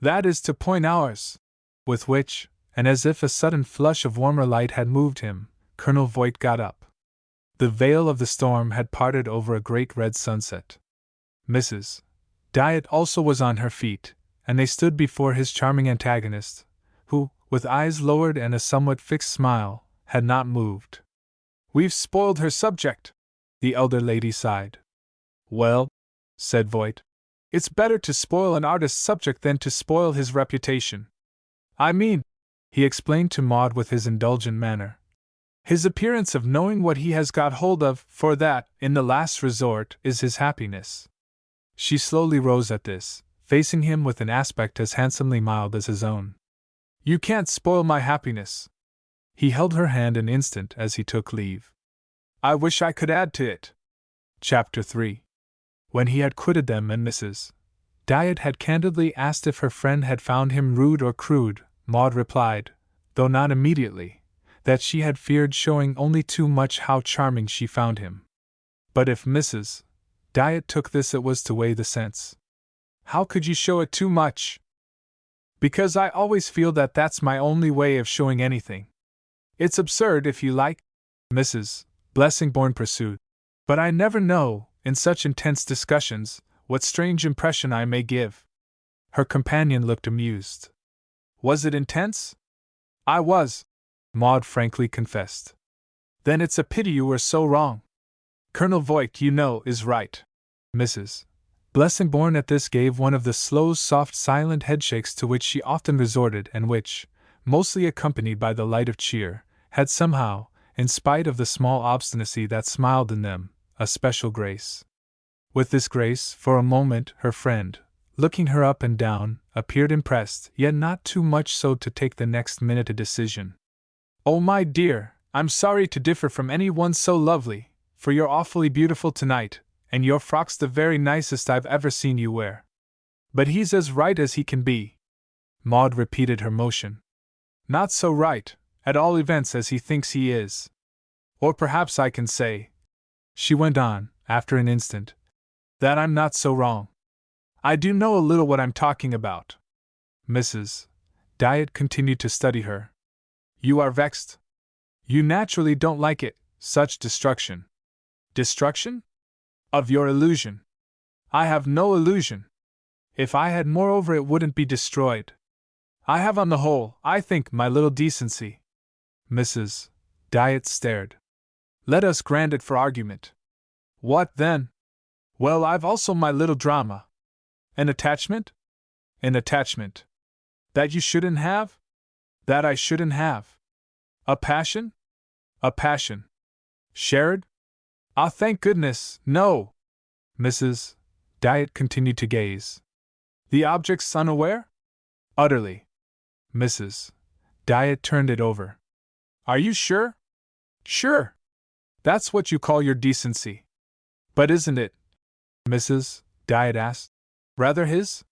That is to point ours. With which, and as if a sudden flush of warmer light had moved him, Colonel Voigt got up. The veil of the storm had parted over a great red sunset. Mrs. Dyatt also was on her feet, and they stood before his charming antagonist, who, with eyes lowered and a somewhat fixed smile, had not moved. We've spoiled her subject, the elder lady sighed. Well, said Voigt, it's better to spoil an artist's subject than to spoil his reputation. I mean, he explained to Maud with his indulgent manner, his appearance of knowing what he has got hold of, for that, in the last resort, is his happiness. She slowly rose at this, facing him with an aspect as handsomely mild as his own. You can't spoil my happiness. He held her hand an instant as he took leave. I wish I could add to it. Chapter 3. When he had quitted them and Mrs. Dyatt had candidly asked if her friend had found him rude or crude, Maud replied, though not immediately, that she had feared showing only too much how charming she found him. But if Mrs. Dyatt took this, it was to weigh the sense. How could you show it too much? Because I always feel that that's my only way of showing anything. It's absurd if you like, Mrs. Blessingbourne pursued, but I never know, in such intense discussions, what strange impression I may give. Her companion looked amused. Was it intense? I was, Maud frankly confessed. Then it's a pity you were so wrong. Colonel Voigt, you know, is right. Mrs. Blessingbourne at this gave one of the slow, soft, silent headshakes to which she often resorted and which, mostly accompanied by the light of cheer, had somehow, in spite of the small obstinacy that smiled in them, a special grace. With this grace, for a moment, her friend, looking her up and down, appeared impressed, yet not too much so to take the next minute a decision. Oh, my dear, I'm sorry to differ from any one so lovely, for you're awfully beautiful tonight, and your frock's the very nicest I've ever seen you wear. But he's as right as he can be. Maud repeated her motion. Not so right, at all events, as he thinks he is. Or perhaps I can say, she went on, after an instant, that I'm not so wrong. I do know a little what I'm talking about. Mrs. Dyatt continued to study her. You are vexed. You naturally don't like it, such destruction. Destruction? Of your illusion. I have no illusion. If I had, moreover, it wouldn't be destroyed. I have, on the whole, I think, my little decency. Mrs. Dyatt stared. Let us grant it for argument. What then? Well, I've also my little drama. An attachment? An attachment. That you shouldn't have? That I shouldn't have. A passion? A passion. Shared? Ah, thank goodness, no! Mrs. Dyatt continued to gaze. The object's unaware? Utterly. Mrs. Dyatt turned it over. Are you sure? Sure. That's what you call your decency. But isn't it? Mrs. Dyatt asked. Rather his?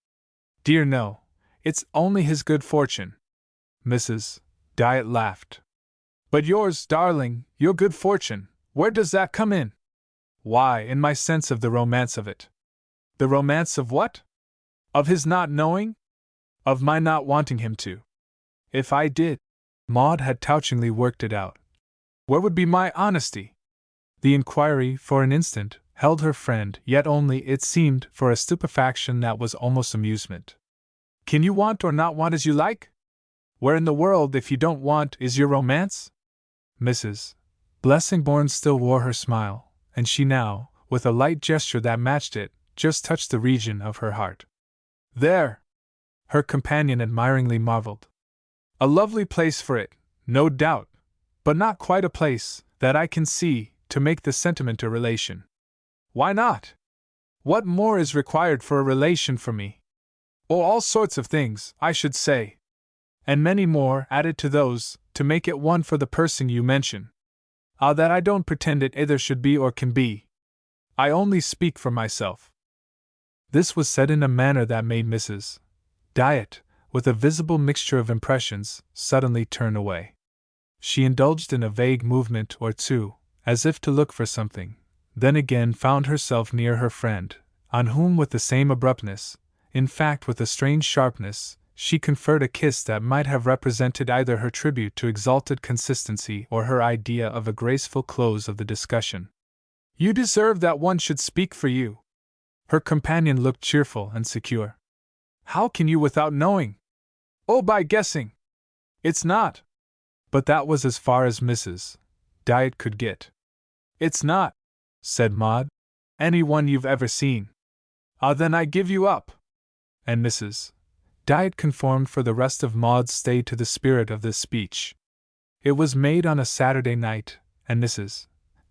Dear no, it's only his good fortune. Mrs. Dyatt laughed. But yours, darling, your good fortune, where does that come in? Why, in my sense of the romance of it. The romance of what? Of his not knowing? Of my not wanting him to. If I did, Maud had touchingly worked it out. Where would be my honesty? The inquiry, for an instant, held her friend, yet only, it seemed, for a stupefaction that was almost amusement. Can you want or not want as you like? Where in the world, if you don't want, is your romance? Mrs. Blessingbourne still wore her smile, and she now, with a light gesture that matched it, just touched the region of her heart. There! Her companion admiringly marveled. A lovely place for it, no doubt, but not quite a place, that I can see, to make the sentiment a relation. Why not? What more is required for a relation for me? Oh, all sorts of things, I should say. And many more, added to those, to make it one for the person you mention. Ah, that I don't pretend it either should be or can be. I only speak for myself. This was said in a manner that made Mrs. Diet, with a visible mixture of impressions, suddenly turn away. She indulged in a vague movement or two, as if to look for something, then again found herself near her friend, on whom with the same abruptness, in fact with a strange sharpness, she conferred a kiss that might have represented either her tribute to exalted consistency or her idea of a graceful close of the discussion. "You deserve that one should speak for you." Her companion looked cheerful and secure. "How can you without knowing?" "Oh, by guessing." "It's not." But that was as far as Mrs. Diet could get. "It's not," said Maud. "Any one you've ever seen." "Ah, then I give you up." And Mrs. Diet conformed for the rest of Maud's stay to the spirit of this speech. It was made on a Saturday night, and Mrs.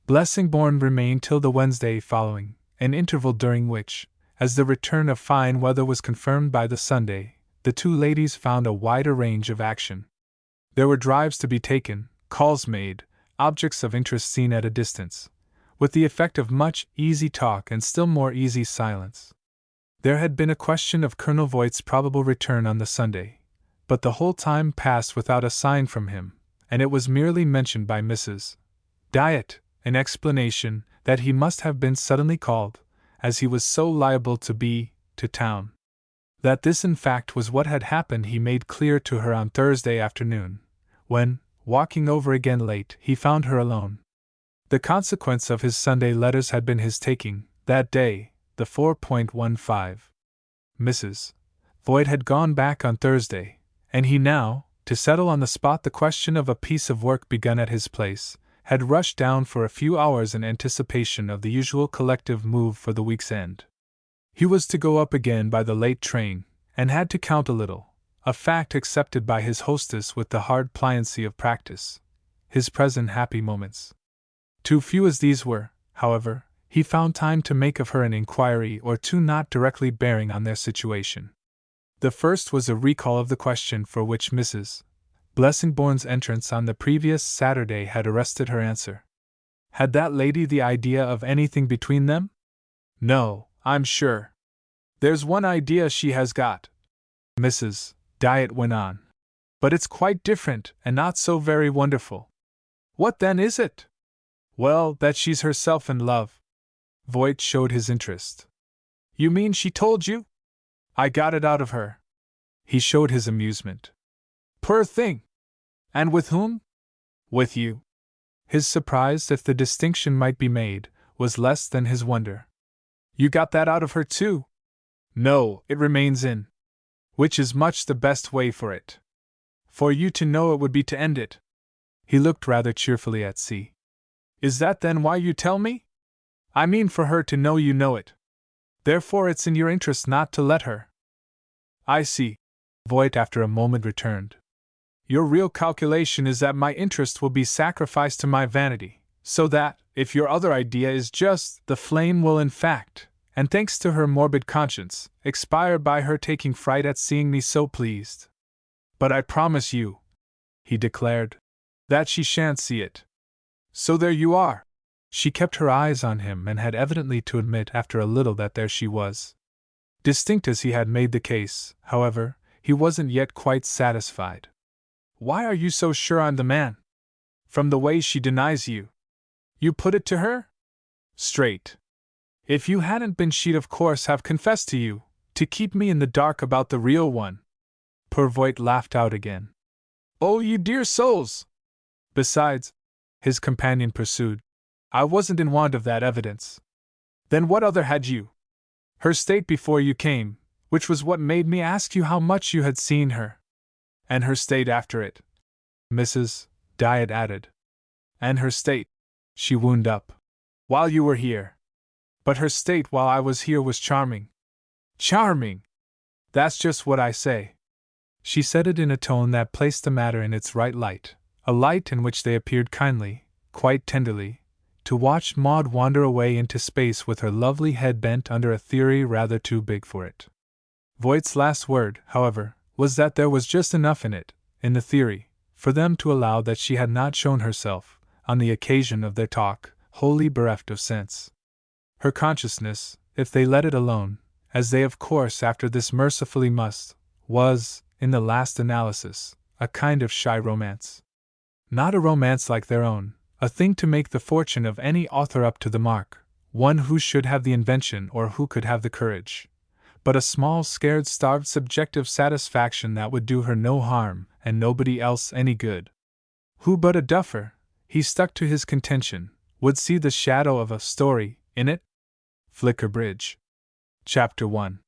Blessingbourne remained till the Wednesday following, an interval during which, as the return of fine weather was confirmed by the Sunday, the two ladies found a wider range of action. There were drives to be taken, calls made, objects of interest seen at a distance, with the effect of much easy talk and still more easy silence. There had been a question of Colonel Voight's probable return on the Sunday, but the whole time passed without a sign from him, and it was merely mentioned by Mrs. Diet, in explanation, that he must have been suddenly called, as he was so liable to be, to town. That this in fact was what had happened he made clear to her on Thursday afternoon, when, walking over again late, he found her alone. The consequence of his Sunday letters had been his taking, that day, the 4.15. Mrs. Voigt had gone back on Thursday, and he now, to settle on the spot the question of a piece of work begun at his place, had rushed down for a few hours in anticipation of the usual collective move for the week's end. He was to go up again by the late train, and had to count a little, a fact accepted by his hostess with the hard pliancy of practice, his present happy moments. Too few as these were, however, he found time to make of her an inquiry or two not directly bearing on their situation. The first was a recall of the question for which Mrs. Blessingbourne's entrance on the previous Saturday had arrested her answer. Had that lady the idea of anything between them? "No, I'm sure. There's one idea she has got," Mrs. Diet went on. "But it's quite different and not so very wonderful." "What then is it?" "Well, that she's herself in love." Voigt showed his interest. "You mean she told you?" "I got it out of her." He showed his amusement. "Poor thing! And with whom?" "With you." His surprise, if the distinction might be made, was less than his wonder. "You got that out of her too?" "No, it remains in." "Which is much the best way for it. For you to know it would be to end it." He looked rather cheerfully at sea. "Is that then why you tell me?" "I mean for her to know you know it. Therefore it's in your interest not to let her." "I see," Voigt after a moment returned. "Your real calculation is that my interest will be sacrificed to my vanity, so that, if your other idea is just, the flame will in fact, and thanks to her morbid conscience, expire by her taking fright at seeing me so pleased. But I promise you," he declared, "that she shan't see it. So there you are." She kept her eyes on him and had evidently to admit after a little that there she was. Distinct as he had made the case, however, he wasn't yet quite satisfied. "Why are you so sure I'm the man?" "From the way she denies you." "You put it to her?" "Straight. If you hadn't been she'd of course have confessed to you, to keep me in the dark about the real one." Poor Voigt laughed out again. "Oh, you dear souls!" "Besides," his companion pursued, "I wasn't in want of that evidence." "Then what other had you?" "Her state before you came, which was what made me ask you how much you had seen her." "And her state after it," Mrs. Diet added. "And her state," she wound up, "while you were here." "But her state while I was here was charming." "Charming! That's just what I say." She said it in a tone that placed the matter in its right light, a light in which they appeared kindly, quite tenderly, to watch Maud wander away into space with her lovely head bent under a theory rather too big for it. Voigt's last word, however, was that there was just enough in it, in the theory, for them to allow that she had not shown herself, on the occasion of their talk, wholly bereft of sense. Her consciousness, if they let it alone, as they of course after this mercifully must, was, in the last analysis, a kind of shy romance. Not a romance like their own, a thing to make the fortune of any author up to the mark, one who should have the invention or who could have the courage, but a small, scared, starved subjective satisfaction that would do her no harm and nobody else any good. Who but a duffer, he stuck to his contention, would see the shadow of a story in it? Flicker Bridge. Chapter 1.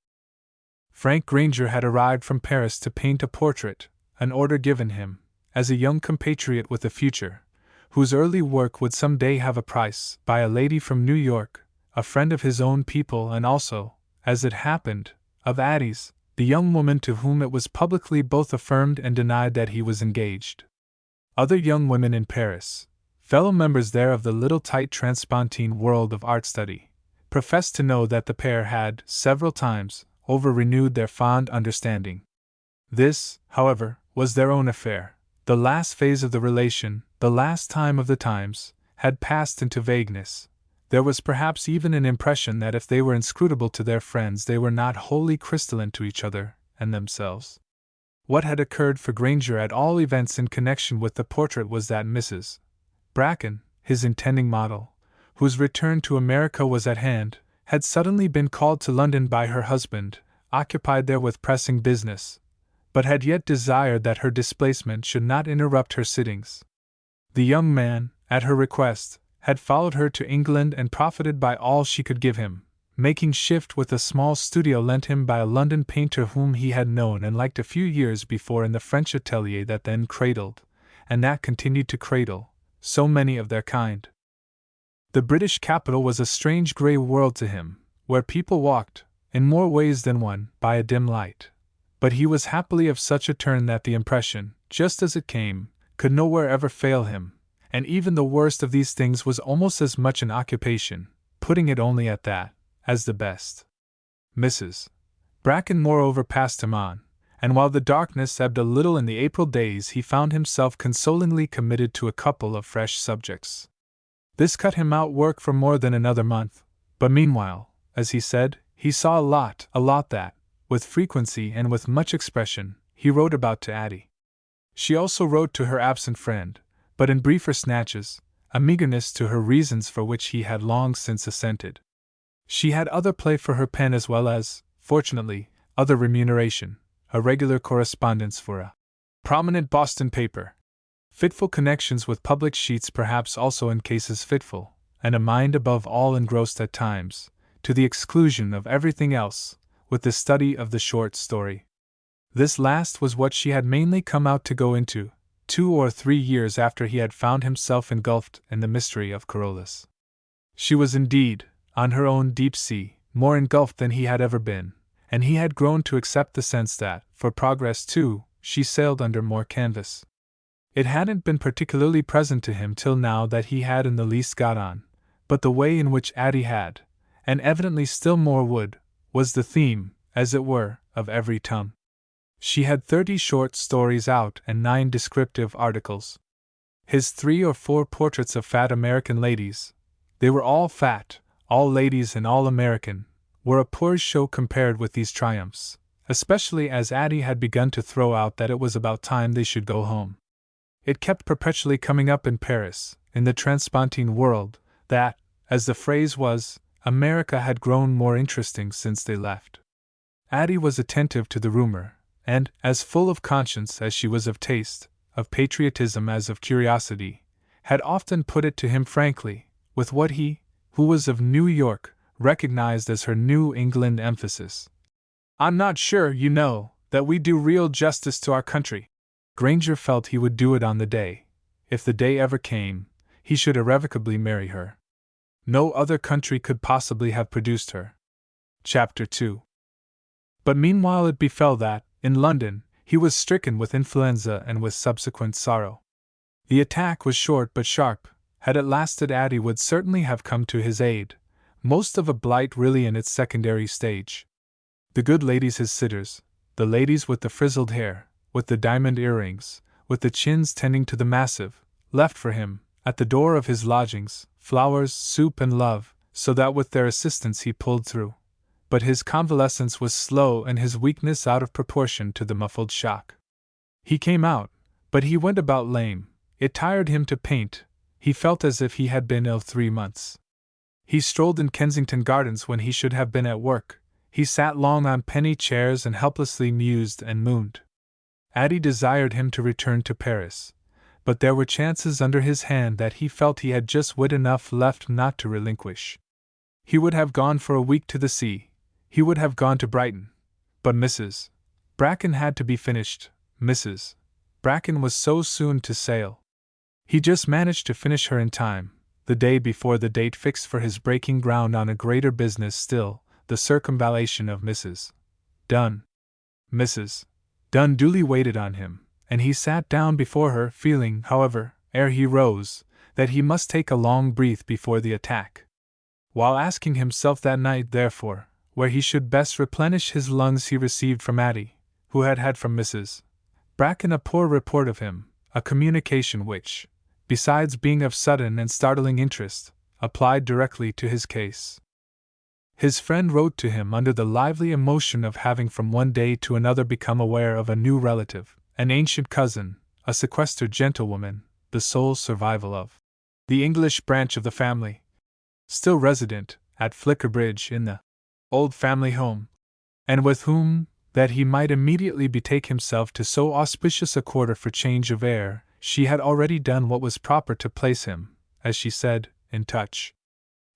Frank Granger had arrived from Paris to paint a portrait, an order given him, as a young compatriot with a future, whose early work would some day have a price, by a lady from New York, a friend of his own people and also, as it happened, of Addie's, the young woman to whom it was publicly both affirmed and denied that he was engaged. Other young women in Paris, fellow members there of the little tight transpontine world of art study, professed to know that the pair had, several times, over-renewed their fond understanding. This, however, was their own affair. The last phase of the relation, the last time of the times, had passed into vagueness. There was perhaps even an impression that if they were inscrutable to their friends they were not wholly crystalline to each other and themselves. What had occurred for Granger at all events in connection with the portrait was that Mrs. Bracken, his intending model, whose return to America was at hand, had suddenly been called to London by her husband, occupied there with pressing business, but had yet desired that her displacement should not interrupt her sittings. The young man, at her request, had followed her to England and profited by all she could give him, making shift with a small studio lent him by a London painter whom he had known and liked a few years before in the French atelier that then cradled, and that continued to cradle, so many of their kind. The British capital was a strange grey world to him, where people walked, in more ways than one, by a dim light. But he was happily of such a turn that the impression, just as it came, could nowhere ever fail him, and even the worst of these things was almost as much an occupation, putting it only at that, as the best. Mrs. Bracken moreover passed him on, and while the darkness ebbed a little in the April days he found himself consolingly committed to a couple of fresh subjects. This cut him out work for more than another month, but meanwhile, as he said, he saw a lot that, with frequency and with much expression, he wrote about to Addie. She also wrote to her absent friend, but in briefer snatches, a meagreness to her reasons for which he had long since assented. She had other play for her pen as well as, fortunately, other remuneration, a regular correspondence for a prominent Boston paper, fitful connections with public sheets perhaps also in cases fitful, and a mind above all engrossed at times, to the exclusion of everything else, with the study of the short story. This last was what she had mainly come out to go into, 2 or 3 years after he had found himself engulfed in the mystery of Carolus. She was indeed, on her own deep sea, more engulfed than he had ever been, and he had grown to accept the sense that, for progress too, she sailed under more canvas. It hadn't been particularly present to him till now that he had in the least got on, but the way in which Addie had, and evidently still more would, was the theme, as it were, of every tongue. She had 30 short stories out and 9 descriptive articles. His 3 or 4 portraits of fat American ladies, they were all fat, all ladies and all American, were a poor show compared with these triumphs, especially as Addie had begun to throw out that it was about time they should go home. It kept perpetually coming up in Paris, in the transpontine world, that, as the phrase was, America had grown more interesting since they left. Addie was attentive to the rumor, and, as full of conscience as she was of taste, of patriotism as of curiosity, had often put it to him frankly, with what he, who was of New York, recognized as her New England emphasis. "I'm not sure, you know, that we do real justice to our country." Granger felt he would do it on the day, if the day ever came, he should irrevocably marry her. No other country could possibly have produced her. Chapter 2. But meanwhile it befell that, in London, he was stricken with influenza and with subsequent sorrow. The attack was short but sharp. Had it lasted, Addie would certainly have come to his aid, most of a blight really in its secondary stage. The good ladies his sitters, the ladies with the frizzled hair, with the diamond earrings, with the chins tending to the massive, left for him, at the door of his lodgings, flowers, soup and love, so that with their assistance he pulled through. but his convalescence was slow and his weakness out of proportion to the muffled shock. He came out, but he went about lame. It tired him to paint. He felt as if he had been ill 3 months. He strolled in Kensington Gardens when he should have been at work. He sat long on penny chairs and helplessly mused and mooned. Addie desired him to return to Paris, but there were chances under his hand that he felt he had just wit enough left not to relinquish. He would have gone for a week to the sea. He would have gone to Brighton. But Mrs. Bracken had to be finished. Mrs. Bracken was so soon to sail. He just managed to finish her in time, the day before the date fixed for his breaking ground on a greater business still, the circumvallation of Mrs. Dunn. Mrs. Dunn duly waited on him, and he sat down before her, feeling, however, ere he rose, that he must take a long breath before the attack. While asking himself that night, therefore, where he should best replenish his lungs, he received from Addie, who had had from Mrs. Bracken a poor report of him, a communication which, besides being of sudden and startling interest, applied directly to his case. His friend wrote to him under the lively emotion of having from one day to another become aware of a new relative, an ancient cousin, a sequestered gentlewoman, the sole survival of the English branch of the family, still resident at Flickerbridge in the old family home, and with whom, that he might immediately betake himself to so auspicious a quarter for change of air, she had already done what was proper to place him, as she said, in touch.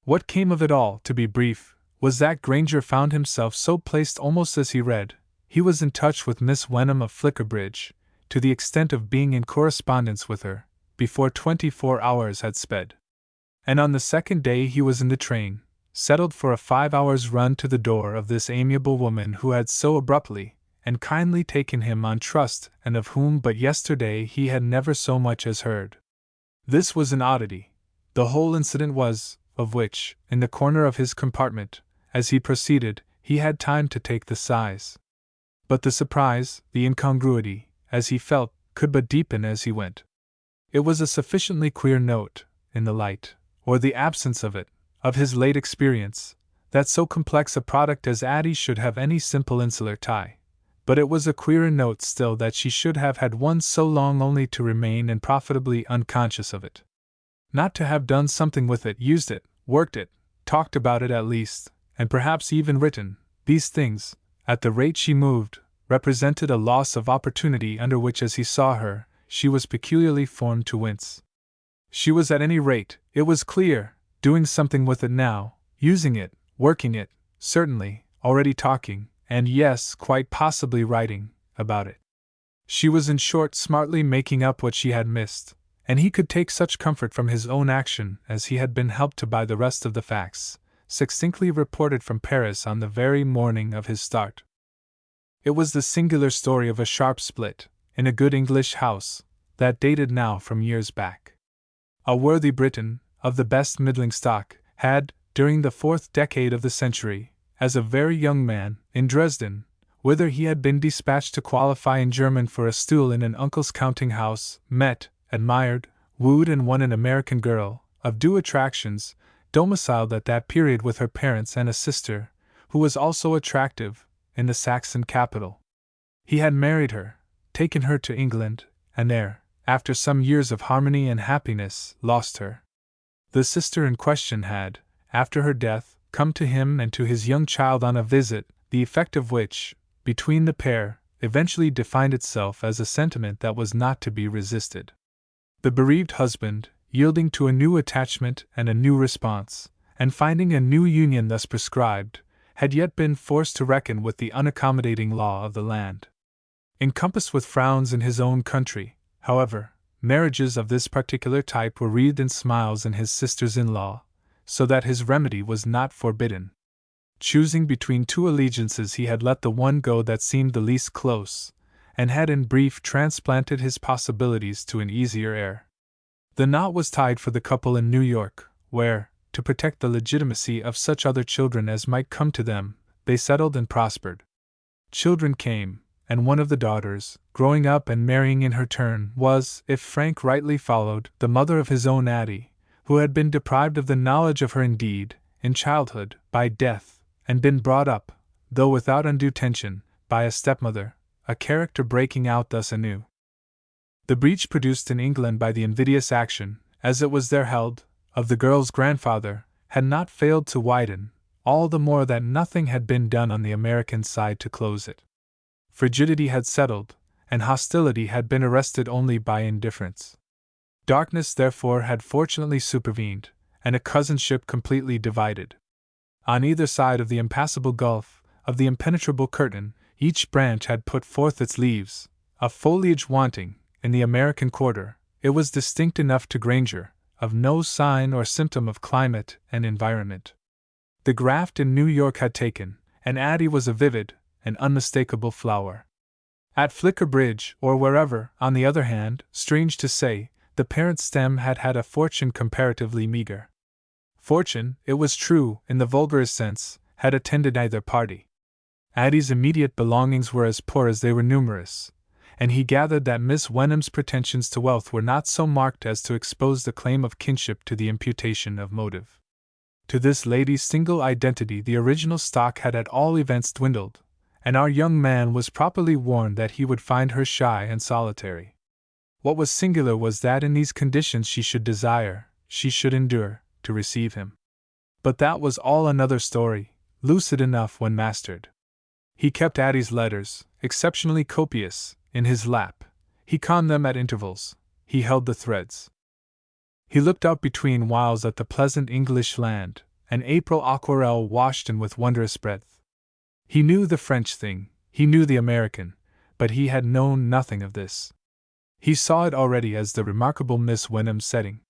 What came of it all, to be brief, was that Granger found himself so placed almost as he read. He was in touch with Miss Wenham of Flickerbridge, to the extent of being in correspondence with her, before 24 hours had sped. And on the second day he was in the train, settled for a 5 hours' run to the door of this amiable woman who had so abruptly and kindly taken him on trust and of whom but yesterday he had never so much as heard. This was an oddity. The whole incident was, of which, in the corner of his compartment, as he proceeded, he had time to take the size. But the surprise, the incongruity, as he felt, could but deepen as he went. It was a sufficiently queer note, in the light, or the absence of it, of his late experience, that so complex a product as Addie should have any simple insular tie. But it was a queerer note still that she should have had one so long only to remain and profitably unconscious of it. Not to have done something with it, used it, worked it, talked about it at least, and perhaps even written, these things, at the rate she moved, represented a loss of opportunity under which, as he saw her, she was peculiarly formed to wince. She was at any rate, it was clear, doing something with it now, using it, working it, certainly, already talking, and yes, quite possibly writing, about it. She was in short smartly making up what she had missed, and he could take such comfort from his own action as he had been helped to by the rest of the facts, succinctly reported from Paris on the very morning of his start. It was the singular story of a sharp split, in a good English house, that dated now from years back. A worthy Briton, of the best middling stock, had, during the 4th decade of the century, as a very young man, in Dresden, whither he had been dispatched to qualify in German for a stool in an uncle's counting-house, met, admired, wooed and won an American girl, of due attractions, domiciled at that period with her parents and a sister, who was also attractive, in the Saxon capital. He had married her, taken her to England, and there, after some years of harmony and happiness, lost her. The sister in question had, after her death, come to him and to his young child on a visit, the effect of which, between the pair, eventually defined itself as a sentiment that was not to be resisted. The bereaved husband, yielding to a new attachment and a new response, and finding a new union thus prescribed, had yet been forced to reckon with the unaccommodating law of the land. Encompassed with frowns in his own country, however, marriages of this particular type were wreathed in smiles in his sisters-in-law, so that his remedy was not forbidden. Choosing between two allegiances, he had let the one go that seemed the least close, and had in brief transplanted his possibilities to an easier air. The knot was tied for the couple in New York, where, to protect the legitimacy of such other children as might come to them, they settled and prospered. Children came, and one of the daughters, growing up and marrying in her turn, was, if Frank rightly followed, the mother of his own Addie, who had been deprived of the knowledge of her indeed, in childhood, by death, and been brought up, though without undue tension, by a stepmother, a character breaking out thus anew. The breach produced in England by the invidious action, as it was there held, of the girl's grandfather, had not failed to widen, all the more that nothing had been done on the American side to close it. Frigidity had settled, and hostility had been arrested only by indifference. Darkness, therefore, had fortunately supervened, and a cousinship completely divided. On either side of the impassable gulf, of the impenetrable curtain, each branch had put forth its leaves, of foliage wanting, in the American quarter, it was distinct enough to Granger, of no sign or symptom of climate and environment. The graft in New York had taken, and Addie was a vivid, an unmistakable flower. At Flickerbridge, or wherever, on the other hand, strange to say, the parent stem had had a fortune comparatively meager. Fortune, it was true, in the vulgarest sense, had attended neither party. Addie's immediate belongings were as poor as they were numerous, and he gathered that Miss Wenham's pretensions to wealth were not so marked as to expose the claim of kinship to the imputation of motive. To this lady's single identity the original stock had at all events dwindled, and our young man was properly warned that he would find her shy and solitary. What was singular was that in these conditions she should desire, she should endure, to receive him. But that was all another story, lucid enough when mastered. He kept Addie's letters, exceptionally copious, in his lap. He conned them at intervals. He held the threads. He looked out between whiles at the pleasant English land, an April aquarelle washed in with wondrous breadth. He knew the French thing, he knew the American, but he had known nothing of this. He saw it already as the remarkable Miss Wenham's setting.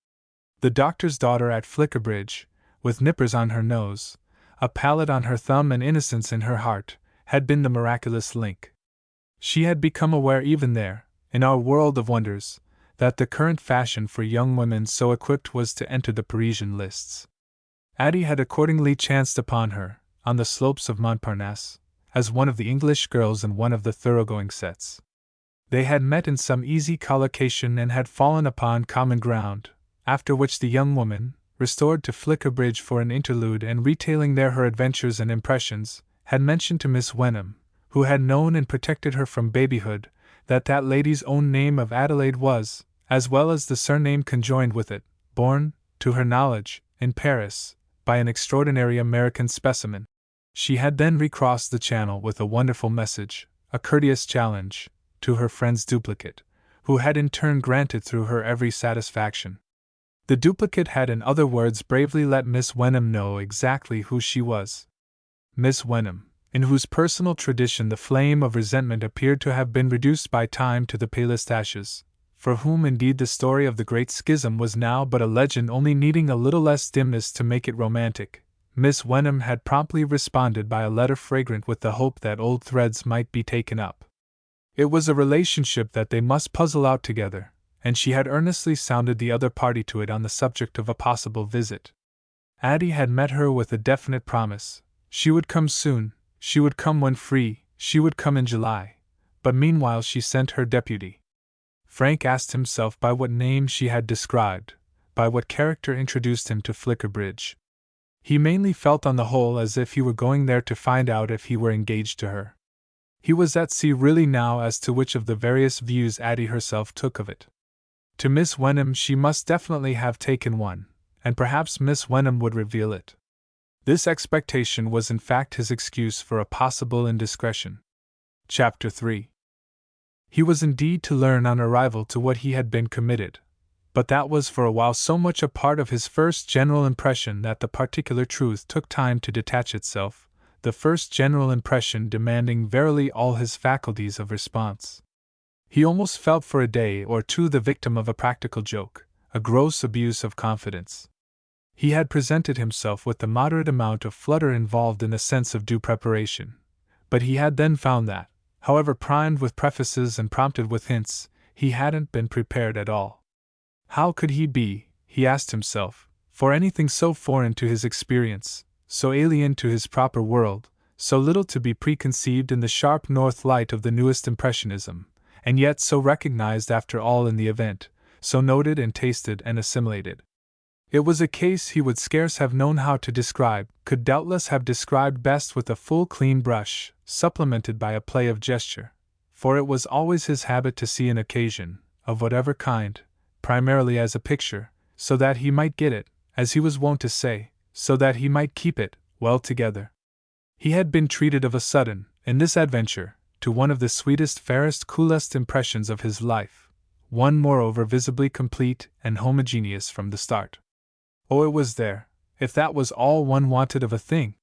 The doctor's daughter at Flickerbridge, with nippers on her nose, a palette on her thumb and innocence in her heart, had been the miraculous link. She had become aware even there, in our world of wonders, that the current fashion for young women so equipped was to enter the Parisian lists. Addie had accordingly chanced upon her, on the slopes of Montparnasse, as one of the English girls in one of the thoroughgoing sets. They had met in some easy collocation and had fallen upon common ground, after which the young woman, restored to Flickerbridge for an interlude and retailing there her adventures and impressions, had mentioned to Miss Wenham, who had known and protected her from babyhood, that lady's own name of Adelaide was, as well as the surname conjoined with it, born, to her knowledge, in Paris, by an extraordinary American specimen. She had then recrossed the Channel with a wonderful message, a courteous challenge, to her friend's duplicate, who had in turn granted through her every satisfaction. The duplicate had in other words bravely let Miss Wenham know exactly who she was. Miss Wenham, in whose personal tradition the flame of resentment appeared to have been reduced by time to the palest ashes, for whom indeed the story of the Great Schism was now but a legend only needing a little less dimness to make it romantic, Miss Wenham had promptly responded by a letter fragrant with the hope that old threads might be taken up. It was a relationship that they must puzzle out together, and she had earnestly sounded the other party to it on the subject of a possible visit. Addie had met her with a definite promise. She would come soon, she would come when free, she would come in July, but meanwhile she sent her deputy. Frank asked himself by what name she had described, by what character introduced him to Flickerbridge. He mainly felt on the whole as if he were going there to find out if he were engaged to her. He was at sea really now as to which of the various views Addie herself took of it. To Miss Wenham she must definitely have taken one, and perhaps Miss Wenham would reveal it. This expectation was in fact his excuse for a possible indiscretion. Chapter 3. He was indeed to learn on arrival to what he had been committed, but that was for a while so much a part of his first general impression that the particular truth took time to detach itself, the first general impression demanding verily all his faculties of response. He almost felt for a day or two the victim of a practical joke, a gross abuse of confidence. He had presented himself with the moderate amount of flutter involved in a sense of due preparation, but he had then found that, however primed with prefaces and prompted with hints, he hadn't been prepared at all. How could he be, he asked himself, for anything so foreign to his experience, so alien to his proper world, so little to be preconceived in the sharp north light of the newest impressionism, and yet so recognized after all in the event, so noted and tasted and assimilated? It was a case he would scarce have known how to describe, could doubtless have described best with a full clean brush, supplemented by a play of gesture, for it was always his habit to see an occasion, of whatever kind, primarily as a picture, so that he might get it, as he was wont to say, so that he might keep it, well together. He had been treated of a sudden, in this adventure, to one of the sweetest, fairest, coolest impressions of his life, one moreover visibly complete and homogeneous from the start. Oh, it was there, if that was all one wanted of a thing.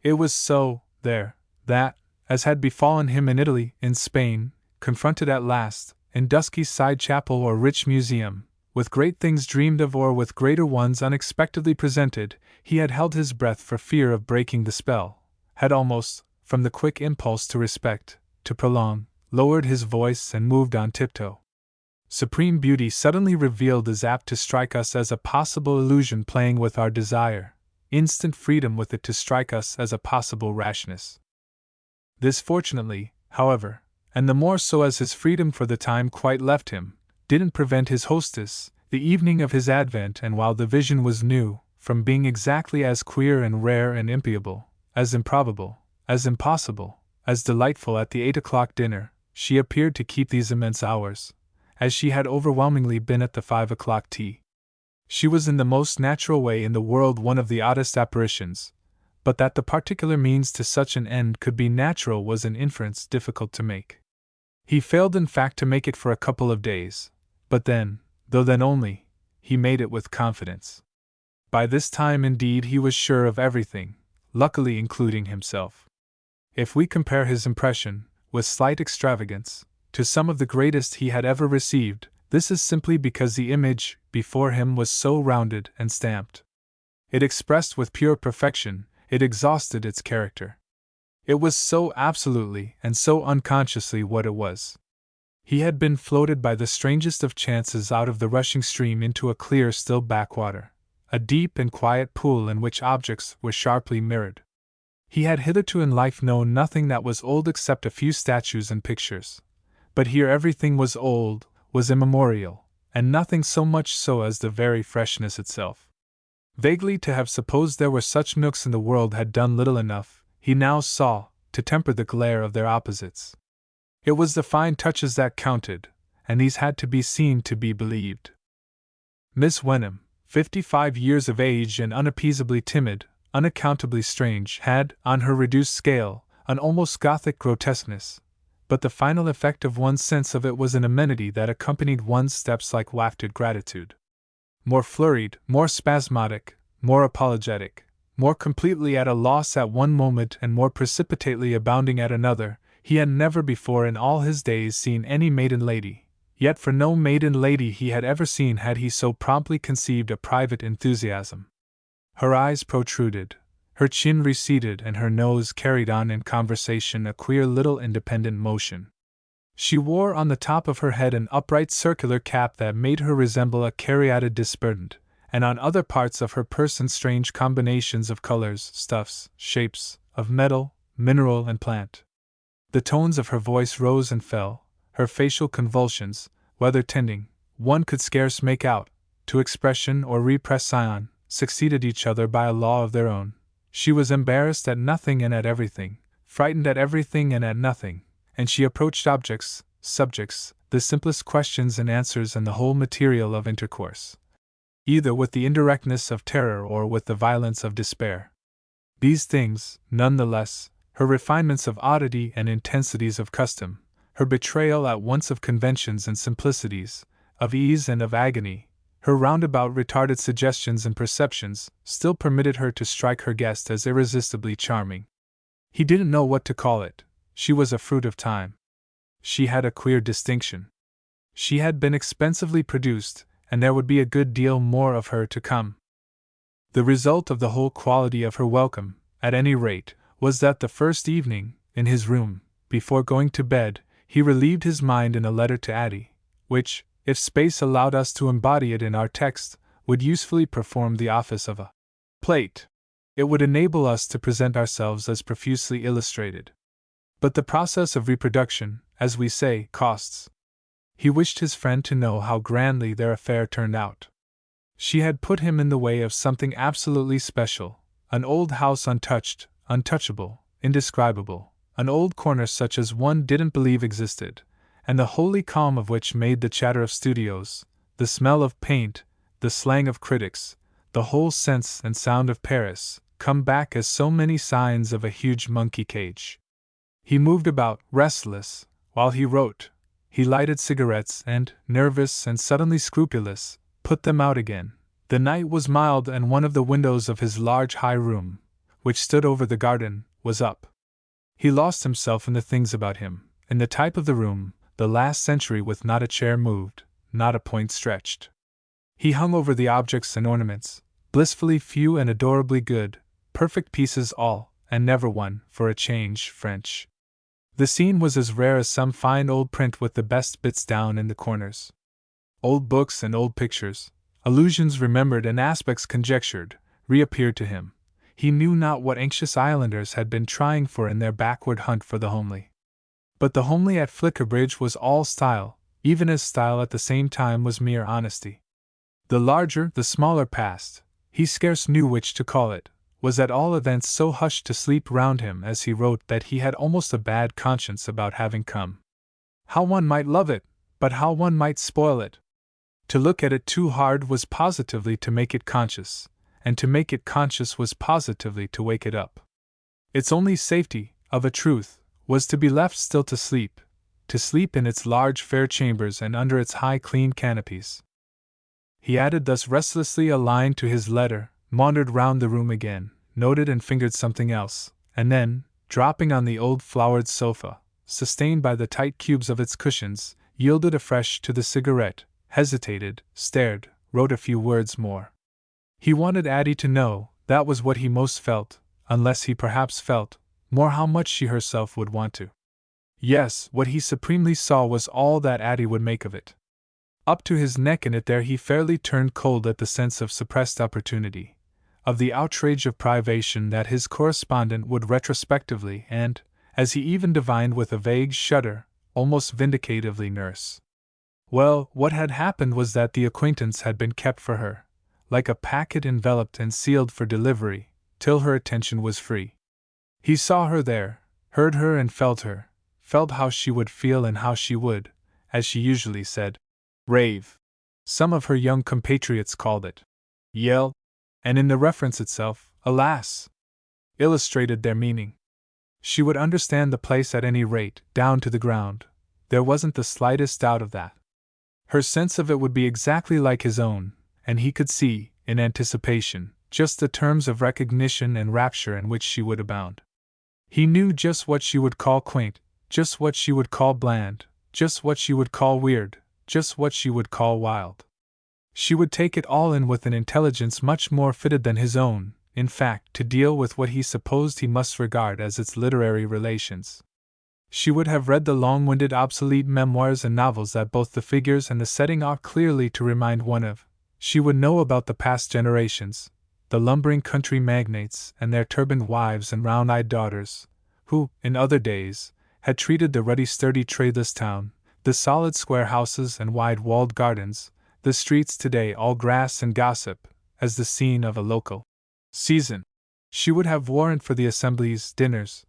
It was so there, that, as had befallen him in Italy, in Spain, confronted at last, in dusky side chapel or rich museum, with great things dreamed of or with greater ones unexpectedly presented, he had held his breath for fear of breaking the spell, had almost, from the quick impulse to respect, to prolong, lowered his voice and moved on tiptoe. Supreme beauty suddenly revealed is apt to strike us as a possible illusion playing with our desire, instant freedom with it to strike us as a possible rashness. This fortunately, however, and the more so as his freedom for the time quite left him, didn't prevent his hostess, the evening of his advent and while the vision was new, from being exactly as queer and rare and impalpable, as improbable, as impossible, as delightful at the 8 o'clock dinner. She appeared to keep these immense hours, as she had overwhelmingly been at the 5 o'clock tea. She was in the most natural way in the world one of the oddest apparitions, but that the particular means to such an end could be natural was an inference difficult to make. He failed in fact to make it for a couple of days, but then, though then only, he made it with confidence. By this time indeed he was sure of everything, luckily including himself. If we compare his impression, with slight extravagance, to some of the greatest he had ever received, this is simply because the image before him was so rounded and stamped. It expressed with pure perfection, it exhausted its character. It was so absolutely and so unconsciously what it was. He had been floated by the strangest of chances out of the rushing stream into a clear, still backwater, a deep and quiet pool in which objects were sharply mirrored. He had hitherto in life known nothing that was old except a few statues and pictures. But here everything was old, was immemorial, and nothing so much so as the very freshness itself. Vaguely to have supposed there were such nooks in the world had done little enough, he now saw, to temper the glare of their opposites. It was the fine touches that counted, and these had to be seen to be believed. Miss Wenham, 55 years of age and unappeasably timid, unaccountably strange, had, on her reduced scale, an almost Gothic grotesqueness, but the final effect of one's sense of it was an amenity that accompanied one's steps like wafted gratitude. More flurried, more spasmodic, more apologetic, more completely at a loss at one moment and more precipitately abounding at another, he had never before in all his days seen any maiden lady, yet for no maiden lady he had ever seen had he so promptly conceived a private enthusiasm. Her eyes protruded, her chin receded and her nose carried on in conversation a queer little independent motion. She wore on the top of her head an upright circular cap that made her resemble a caryatid desperdent, and on other parts of her person strange combinations of colors, stuffs, shapes, of metal, mineral and plant. The tones of her voice rose and fell, her facial convulsions, whether tending, one could scarce make out, to expression or repression, succeeded each other by a law of their own. She was embarrassed at nothing and at everything, frightened at everything and at nothing, and she approached objects, subjects, the simplest questions and answers and the whole material of intercourse, either with the indirectness of terror or with the violence of despair. These things, none the less, her refinements of oddity and intensities of custom, her betrayal at once of conventions and simplicities, of ease and of agony, her roundabout retarded suggestions and perceptions, still permitted her to strike her guest as irresistibly charming. He didn't know what to call it. She was a fruit of time. She had a queer distinction. She had been expensively produced, and there would be a good deal more of her to come. The result of the whole quality of her welcome, at any rate, was that the first evening, in his room, before going to bed, he relieved his mind in a letter to Addie, which, if space allowed us to embody it in our text, would usefully perform the office of a plate. It would enable us to present ourselves as profusely illustrated. But the process of reproduction, as we say, costs. He wished his friend to know how grandly their affair turned out. She had put him in the way of something absolutely special, an old house untouched, untouchable, indescribable, an old corner such as one didn't believe existed, and the holy calm of which made the chatter of studios, the smell of paint, the slang of critics, the whole sense and sound of Paris, come back as so many signs of a huge monkey cage. He moved about, restless, while he wrote. He lighted cigarettes and, nervous and suddenly scrupulous, put them out again. The night was mild and one of the windows of his large high room, which stood over the garden, was up. He lost himself in the things about him, in the type of the room, the last century with not a chair moved, not a point stretched. He hung over the objects and ornaments, blissfully few and adorably good, perfect pieces all, and never one, for a change, French. The scene was as rare as some fine old print with the best bits down in the corners. Old books and old pictures, allusions remembered and aspects conjectured, reappeared to him. He knew not what anxious islanders had been trying for in their backward hunt for the homely. But the homely at Flickerbridge was all style, even as style at the same time was mere honesty. The larger, the smaller past, he scarce knew which to call it, was at all events so hushed to sleep round him as he wrote that he had almost a bad conscience about having come. How one might love it, but how one might spoil it! To look at it too hard was positively to make it conscious, and to make it conscious was positively to wake it up. Its only safety, of a truth, was to be left still to sleep in its large fair chambers and under its high clean canopies. He added thus restlessly a line to his letter, maundered round the room again, noted and fingered something else, and then, dropping on the old flowered sofa, sustained by the tight cubes of its cushions, yielded afresh to the cigarette, hesitated, stared, wrote a few words more. He wanted Addie to know, that was what he most felt, unless he perhaps felt more how much she herself would want to. Yes, what he supremely saw was all that Addie would make of it. Up to his neck in it there he fairly turned cold at the sense of suppressed opportunity, of the outrage of privation that his correspondent would retrospectively and, as he even divined with a vague shudder, almost vindicatively nurse. Well, what had happened was that the acquaintance had been kept for her, like a packet enveloped and sealed for delivery, till her attention was free. He saw her there, heard her and felt her, felt how she would feel and how she would, as she usually said, rave. Some of her young compatriots called it yell, and in the reference itself, alas, illustrated their meaning. She would understand the place at any rate, down to the ground. There wasn't the slightest doubt of that. Her sense of it would be exactly like his own, and he could see, in anticipation, just the terms of recognition and rapture in which she would abound. He knew just what she would call quaint, just what she would call bland, just what she would call weird, just what she would call wild. She would take it all in with an intelligence much more fitted than his own, in fact, to deal with what he supposed he must regard as its literary relations. She would have read the long-winded obsolete memoirs and novels that both the figures and the setting ought clearly to remind one of. She would know about the past generations, the lumbering country magnates and their turbaned wives and round-eyed daughters, who, in other days, had treated the ruddy sturdy tradeless town, the solid square houses and wide-walled gardens, the streets today all grass and gossip, as the scene of a local season. She would have warrant for the assemblies, dinners,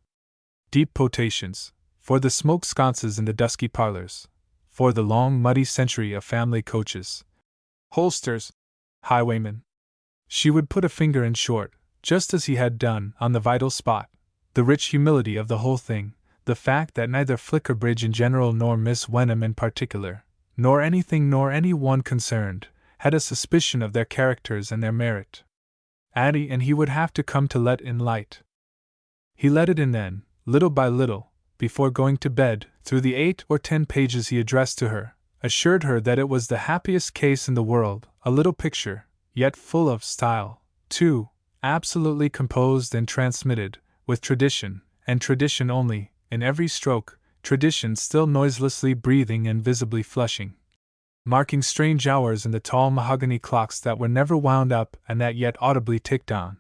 deep potations, for the smoke sconces in the dusky parlors, for the long muddy century of family coaches, holsters, highwaymen. She would put a finger in short, just as he had done, on the vital spot, the rich humility of the whole thing, the fact that neither Flickerbridge in general nor Miss Wenham in particular, nor anything nor any one concerned, had a suspicion of their characters and their merit. Addie and he would have to come to let in light. He let it in then, little by little, before going to bed, through the 8 or 10 pages he addressed to her, assured her that it was the happiest case in the world, a little picture, yet full of style, too, absolutely composed and transmitted, with tradition, and tradition only, in every stroke, tradition still noiselessly breathing and visibly flushing, marking strange hours in the tall mahogany clocks that were never wound up and that yet audibly ticked on.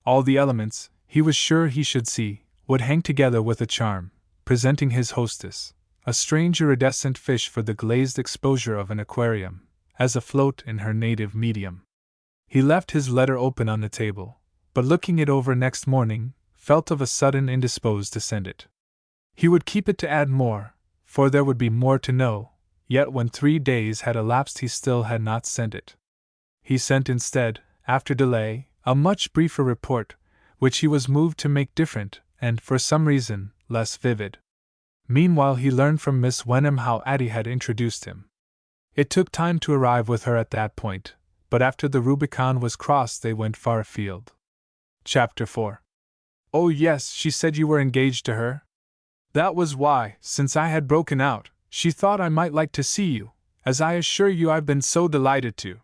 All the elements, he was sure he should see, would hang together with a charm, presenting his hostess, a strange iridescent fish for the glazed exposure of an aquarium, as afloat in her native medium. He left his letter open on the table, but looking it over next morning, felt of a sudden indisposed to send it. He would keep it to add more, for there would be more to know, yet when 3 days had elapsed he still had not sent it. He sent instead, after delay, a much briefer report, which he was moved to make different, and, for some reason, less vivid. Meanwhile he learned from Miss Wenham how Addie had introduced him. It took time to arrive with her at that point, but after the Rubicon was crossed they went far afield. Chapter 4. Oh yes, she said you were engaged to her? That was why, since I had broken out, she thought I might like to see you, as I assure you I've been so delighted to.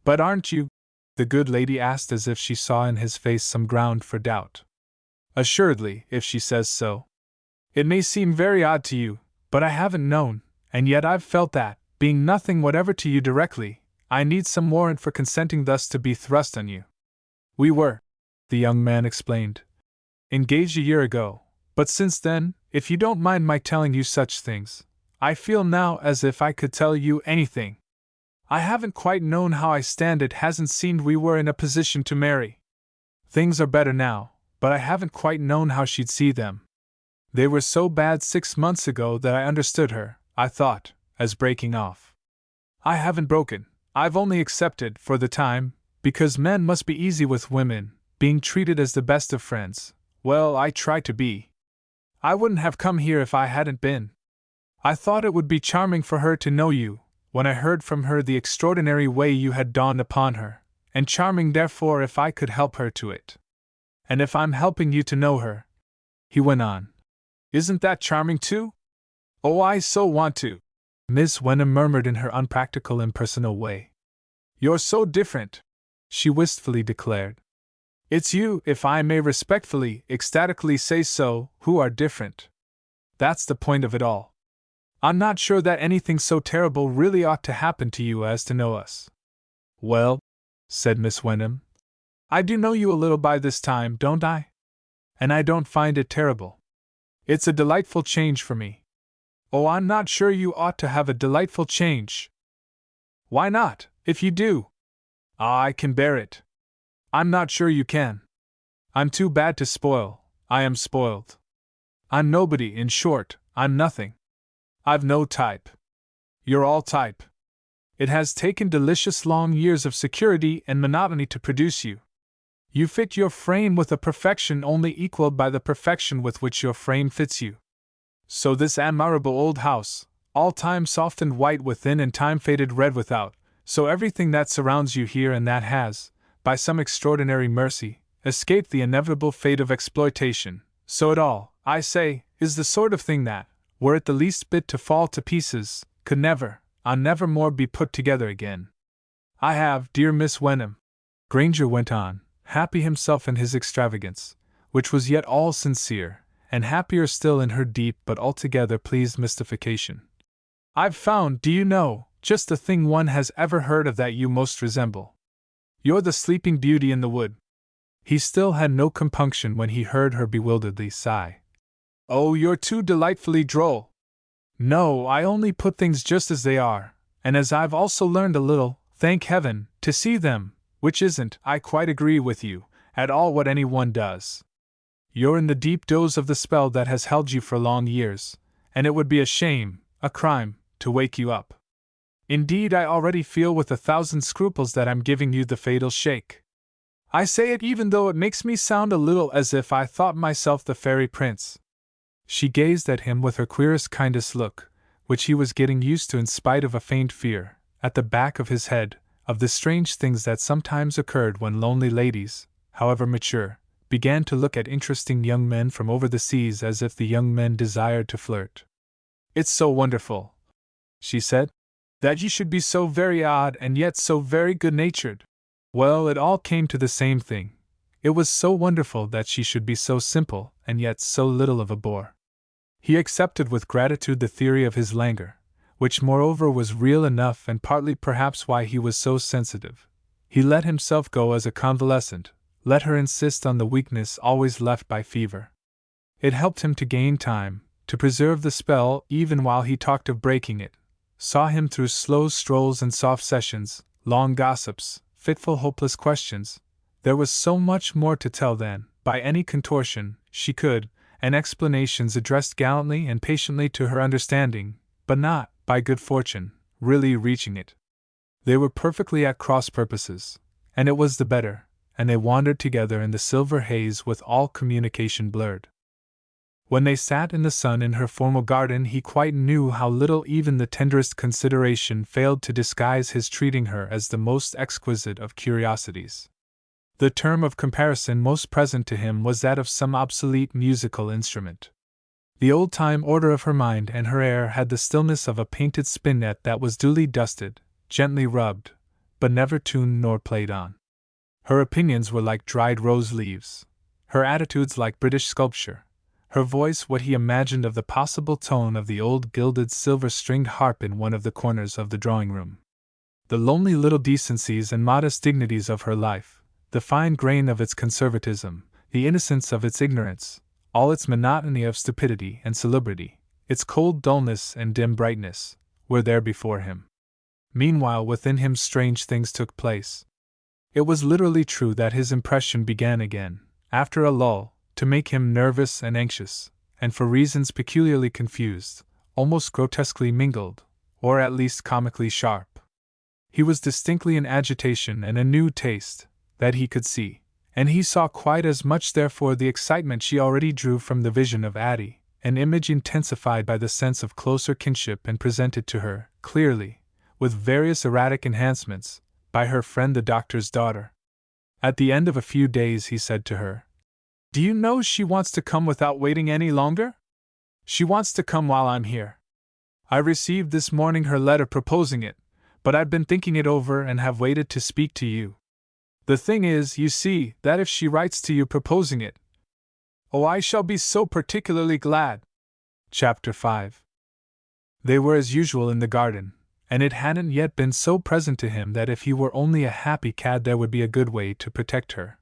But aren't you? The good lady asked as if she saw in his face some ground for doubt. Assuredly, if she says so. It may seem very odd to you, but I haven't known, and yet I've felt that, being nothing whatever to you directly, I need some warrant for consenting thus to be thrust on you. We were, the young man explained, engaged a year ago, but since then, if you don't mind my telling you such things, I feel now as if I could tell you anything. I haven't quite known how I stand. It hasn't seemed we were in a position to marry. Things are better now, but I haven't quite known how she'd see them. They were so bad 6 months ago that I understood her, I thought, as breaking off. I haven't broken, I've only accepted, for the time, because men must be easy with women, being treated as the best of friends. Well, I try to be. I wouldn't have come here if I hadn't been. I thought it would be charming for her to know you, when I heard from her the extraordinary way you had dawned upon her, and charming therefore if I could help her to it. And if I'm helping you to know her, he went on, isn't that charming too? Oh, I so want to, Miss Wenham murmured in her unpractical impersonal way. You're so different, she wistfully declared. It's you, if I may respectfully, ecstatically say so, who are different. That's the point of it all. I'm not sure that anything so terrible really ought to happen to you as to know us. Well, said Miss Wenham, I do know you a little by this time, don't I? And I don't find it terrible. It's a delightful change for me. Oh, I'm not sure you ought to have a delightful change. Why not, if you do? Ah, I can bear it. I'm not sure you can. I'm too bad to spoil, I am spoiled. I'm nobody, in short, I'm nothing. I've no type. You're all type. It has taken delicious long years of security and monotony to produce you. You fit your frame with a perfection only equaled by the perfection with which your frame fits you. So this admirable old house, all time softened white within and time faded red without, so everything that surrounds you here and that has, by some extraordinary mercy, escaped the inevitable fate of exploitation, so it all, I say, is the sort of thing that, were it the least bit to fall to pieces, could never, never more be put together again. I have, dear Miss Wenham, Granger went on, happy himself in his extravagance, which was yet all sincere, and happier still in her deep but altogether pleased mystification. I've found, do you know, just the thing one has ever heard of that you most resemble. You're the sleeping beauty in the wood. He still had no compunction when he heard her bewilderedly sigh. Oh, you're too delightfully droll. No, I only put things just as they are, and as I've also learned a little, thank heaven, to see them, which isn't, I quite agree with you, at all what anyone does. You're in the deep doze of the spell that has held you for long years, and it would be a shame, a crime, to wake you up. Indeed, I already feel with 1,000 scruples that I'm giving you the fatal shake. I say it even though it makes me sound a little as if I thought myself the fairy prince. She gazed at him with her queerest, kindest look, which he was getting used to in spite of a faint fear, at the back of his head, of the strange things that sometimes occurred when lonely ladies, however mature, began to look at interesting young men from over the seas as if the young men desired to flirt. It's so wonderful, she said, that you should be so very odd and yet so very good-natured. Well, it all came to the same thing. It was so wonderful that she should be so simple and yet so little of a bore. He accepted with gratitude the theory of his languor, which moreover was real enough and partly perhaps why he was so sensitive. He let himself go as a convalescent, let her insist on the weakness always left by fever. It helped him to gain time, to preserve the spell even while he talked of breaking it, saw him through slow strolls and soft sessions, long gossips, fitful, hopeless questions, there was so much more to tell than, by any contortion, she could, and explanations addressed gallantly and patiently to her understanding, but not, by good fortune, really reaching it. They were perfectly at cross purposes, and it was the better, and they wandered together in the silver haze with all communication blurred. When they sat in the sun in her formal garden, he quite knew how little even the tenderest consideration failed to disguise his treating her as the most exquisite of curiosities. The term of comparison most present to him was that of some obsolete musical instrument. The old-time order of her mind and her air had the stillness of a painted spinet that was duly dusted, gently rubbed, but never tuned nor played on. Her opinions were like dried rose leaves, her attitudes like British sculpture, her voice what he imagined of the possible tone of the old gilded silver-stringed harp in one of the corners of the drawing-room. The lonely little decencies and modest dignities of her life, the fine grain of its conservatism, the innocence of its ignorance, all its monotony of stupidity and celebrity, its cold dullness and dim brightness, were there before him. Meanwhile, within him strange things took place. It was literally true that his impression began again, after a lull, to make him nervous and anxious, and for reasons peculiarly confused, almost grotesquely mingled, or at least comically sharp. He was distinctly in agitation and a new taste, that he could see, and he saw quite as much therefore the excitement she already drew from the vision of Addie, an image intensified by the sense of closer kinship and presented to her, clearly, with various erratic enhancements, by her friend the doctor's daughter. At the end of a few days he said to her, "Do you know she wants to come without waiting any longer? She wants to come while I'm here. I received this morning her letter proposing it, but I've been thinking it over and have waited to speak to you. The thing is, you see, that if she writes to you proposing it, oh, I shall be so particularly glad." Chapter 5. They were as usual in the garden, and it hadn't yet been so present to him that if he were only a happy cad there would be a good way to protect her.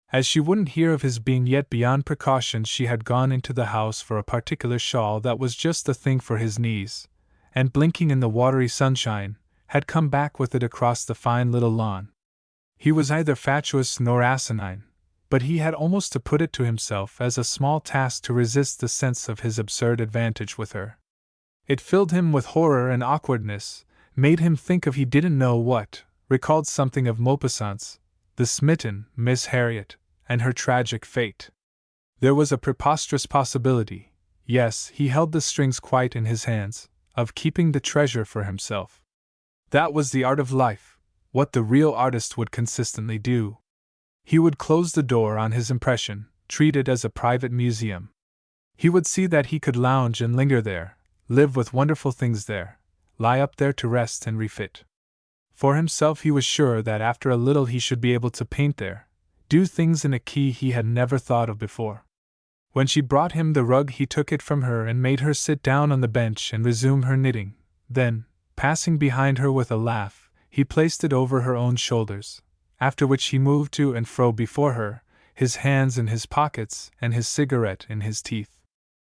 As she wouldn't hear of his being yet beyond precaution, she had gone into the house for a particular shawl that was just the thing for his knees, and blinking in the watery sunshine, had come back with it across the fine little lawn. He was neither fatuous nor asinine, but he had almost to put it to himself as a small task to resist the sense of his absurd advantage with her. It filled him with horror and awkwardness, made him think of he didn't know what, recalled something of Maupassant's, the smitten Miss Harriet, and her tragic fate. There was a preposterous possibility, yes, he held the strings quite in his hands, of keeping the treasure for himself. That was the art of life, what the real artist would consistently do. He would close the door on his impression, treat it as a private museum. He would see that he could lounge and linger there, live with wonderful things there, lie up there to rest and refit. For himself he was sure that after a little he should be able to paint there, do things in a key he had never thought of before. When she brought him the rug he took it from her and made her sit down on the bench and resume her knitting, then, passing behind her with a laugh, he placed it over her own shoulders, after which he moved to and fro before her, his hands in his pockets and his cigarette in his teeth.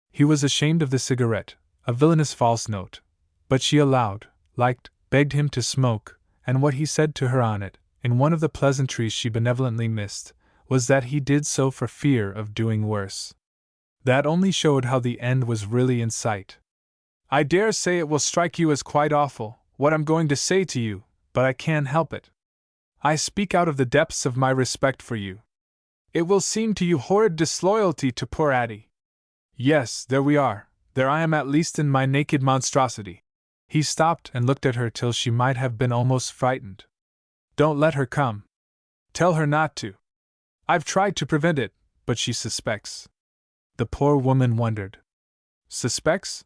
He was ashamed of the cigarette, a villainous false note, but she allowed, liked, begged him to smoke, and what he said to her on it, in one of the pleasantries she benevolently missed, was that he did so for fear of doing worse. That only showed how the end was really in sight. "I dare say it will strike you as quite awful, what I'm going to say to you, but I can't help it. I speak out of the depths of my respect for you. It will seem to you horrid disloyalty to poor Addie. Yes, there we are, there I am at least in my naked monstrosity." He stopped and looked at her till she might have been almost frightened. "Don't let her come. Tell her not to. I've tried to prevent it, but she suspects." The poor woman wondered. "Suspects?"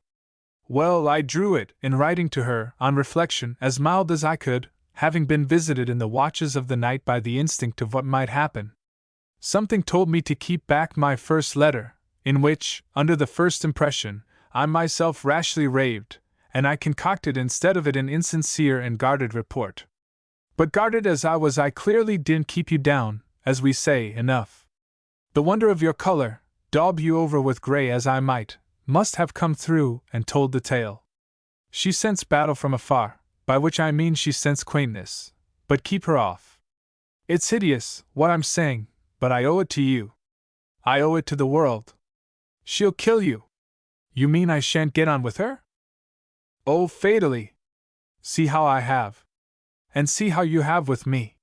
"Well, I drew it, in writing to her, on reflection, as mild as I could, having been visited in the watches of the night by the instinct of what might happen. Something told me to keep back my first letter, in which, under the first impression, I myself rashly raved, and I concocted instead of it an insincere and guarded report. But guarded as I was, I clearly didn't keep you down, as we say, enough. The wonder of your color, daub you over with gray as I might, must have come through and told the tale. She scents battle from afar, by which I mean she scents quaintness, but keep her off. It's hideous, what I'm saying, but I owe it to you. I owe it to the world. She'll kill you. You mean I shan't get on with her? Oh, fatally. See how I have. And see how you have with me.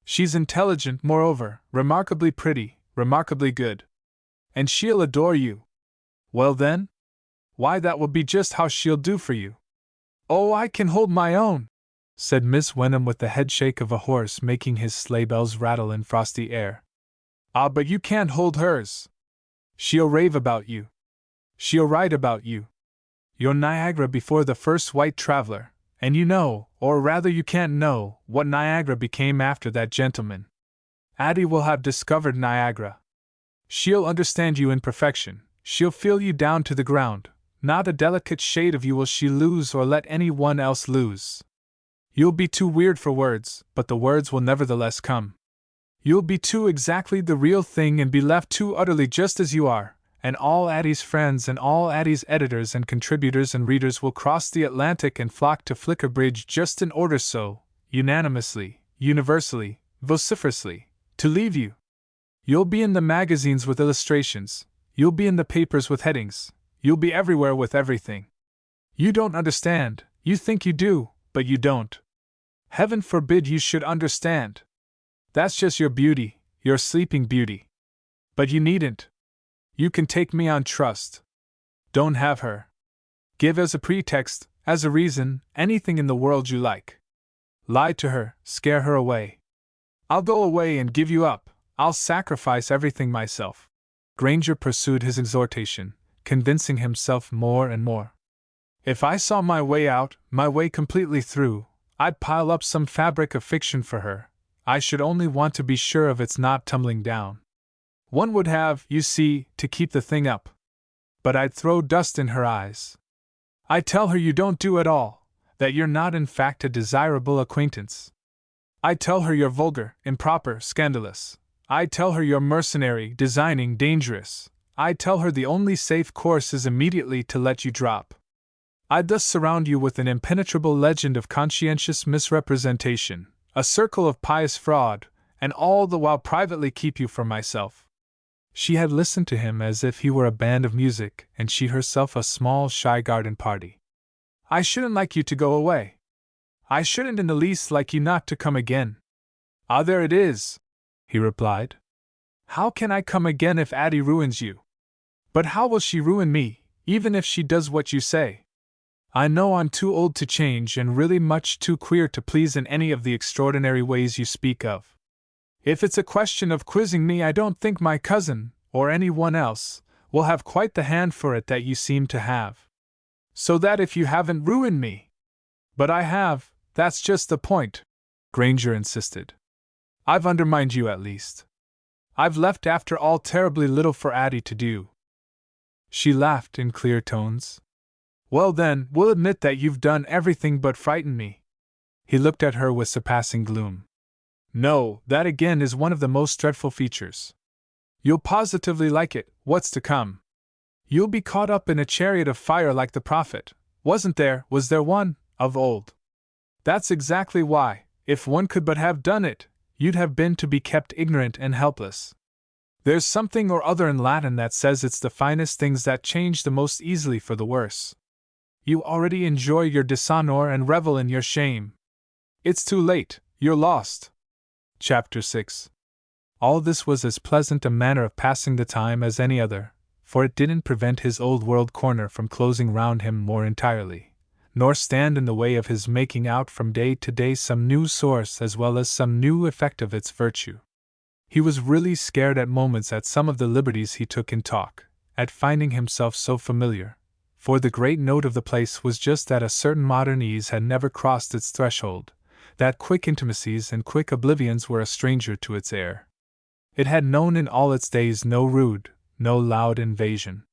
She's intelligent, moreover, remarkably pretty, remarkably good. And she'll adore you. Well then? Why, that will be just how she'll do for you. Oh, I can hold my own, said Miss Wenham with the headshake of a horse making his sleigh bells rattle in frosty air. Ah, but you can't hold hers. She'll rave about you. She'll write about you. You're Niagara before the first white traveler, and you know, or rather you can't know, what Niagara became after that gentleman. Addie will have discovered Niagara. She'll understand you in perfection, she'll feel you down to the ground, not a delicate shade of you will she lose or let any one else lose. You'll be too weird for words, but the words will nevertheless come. You'll be too exactly the real thing and be left too utterly just as you are, and all Addie's friends and all Addie's editors and contributors and readers will cross the Atlantic and flock to Flickerbridge just in order so, unanimously, universally, vociferously, to leave you. You'll be in the magazines with illustrations, you'll be in the papers with headings, you'll be everywhere with everything. You don't understand, you think you do, but you don't. Heaven forbid you should understand. That's just your beauty, your sleeping beauty. But you needn't. You can take me on trust. Don't have her. Give as a pretext, as a reason, anything in the world you like. Lie to her, scare her away. I'll go away and give you up, I'll sacrifice everything myself. Granger pursued his exhortation, convincing himself more and more. If I saw my way out, my way completely through, I'd pile up some fabric of fiction for her. I should only want to be sure of its not tumbling down. One would have, you see, to keep the thing up. But I'd throw dust in her eyes. I tell her you don't do at all, that you're not in fact a desirable acquaintance. I tell her you're vulgar, improper, scandalous. I tell her you're mercenary, designing, dangerous. I tell her the only safe course is immediately to let you drop. I thus surround you with an impenetrable legend of conscientious misrepresentation, a circle of pious fraud, and all the while privately keep you from myself. She had listened to him as if he were a band of music, and she herself a small, shy garden party. I shouldn't like you to go away. I shouldn't in the least like you not to come again. Ah, there it is, he replied. How can I come again if Addie ruins you? But how will she ruin me, even if she does what you say? I know I'm too old to change and really much too queer to please in any of the extraordinary ways you speak of. If it's a question of quizzing me, I don't think my cousin, or anyone else, will have quite the hand for it that you seem to have. So that if you haven't ruined me. But I have, that's just the point, Granger insisted. I've undermined you at least. I've left after all terribly little for Addie to do. She laughed in clear tones. Well then, we'll admit that you've done everything but frighten me. He looked at her with surpassing gloom. No, that again is one of the most dreadful features. You'll positively like it, what's to come. You'll be caught up in a chariot of fire like the prophet, was there one, of old. That's exactly why, if one could but have done it, you'd have been to be kept ignorant and helpless. There's something or other in Latin that says it's the finest things that change the most easily for the worse. You already enjoy your dishonor and revel in your shame. It's too late, you're lost. Chapter 6. All this was as pleasant a manner of passing the time as any other, for it didn't prevent his old world corner from closing round him more entirely, nor stand in the way of his making out from day to day some new source as well as some new effect of its virtue. He was really scared at moments at some of the liberties he took in talk, at finding himself so familiar, for the great note of the place was just that a certain modern ease had never crossed its threshold, that quick intimacies and quick oblivions were a stranger to its air. It had known in all its days no rude, no loud invasion.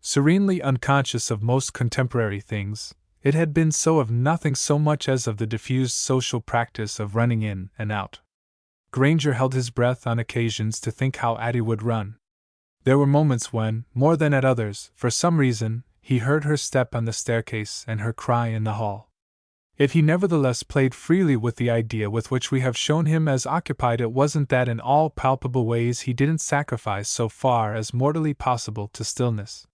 Serenely unconscious of most contemporary things, it had been so of nothing so much as of the diffused social practice of running in and out. Granger held his breath on occasions to think how Addie would run. There were moments when, more than at others, for some reason, he heard her step on the staircase and her cry in the hall. If he nevertheless played freely with the idea with which we have shown him as occupied, it wasn't that in all palpable ways he didn't sacrifice so far as mortally possible to stillness.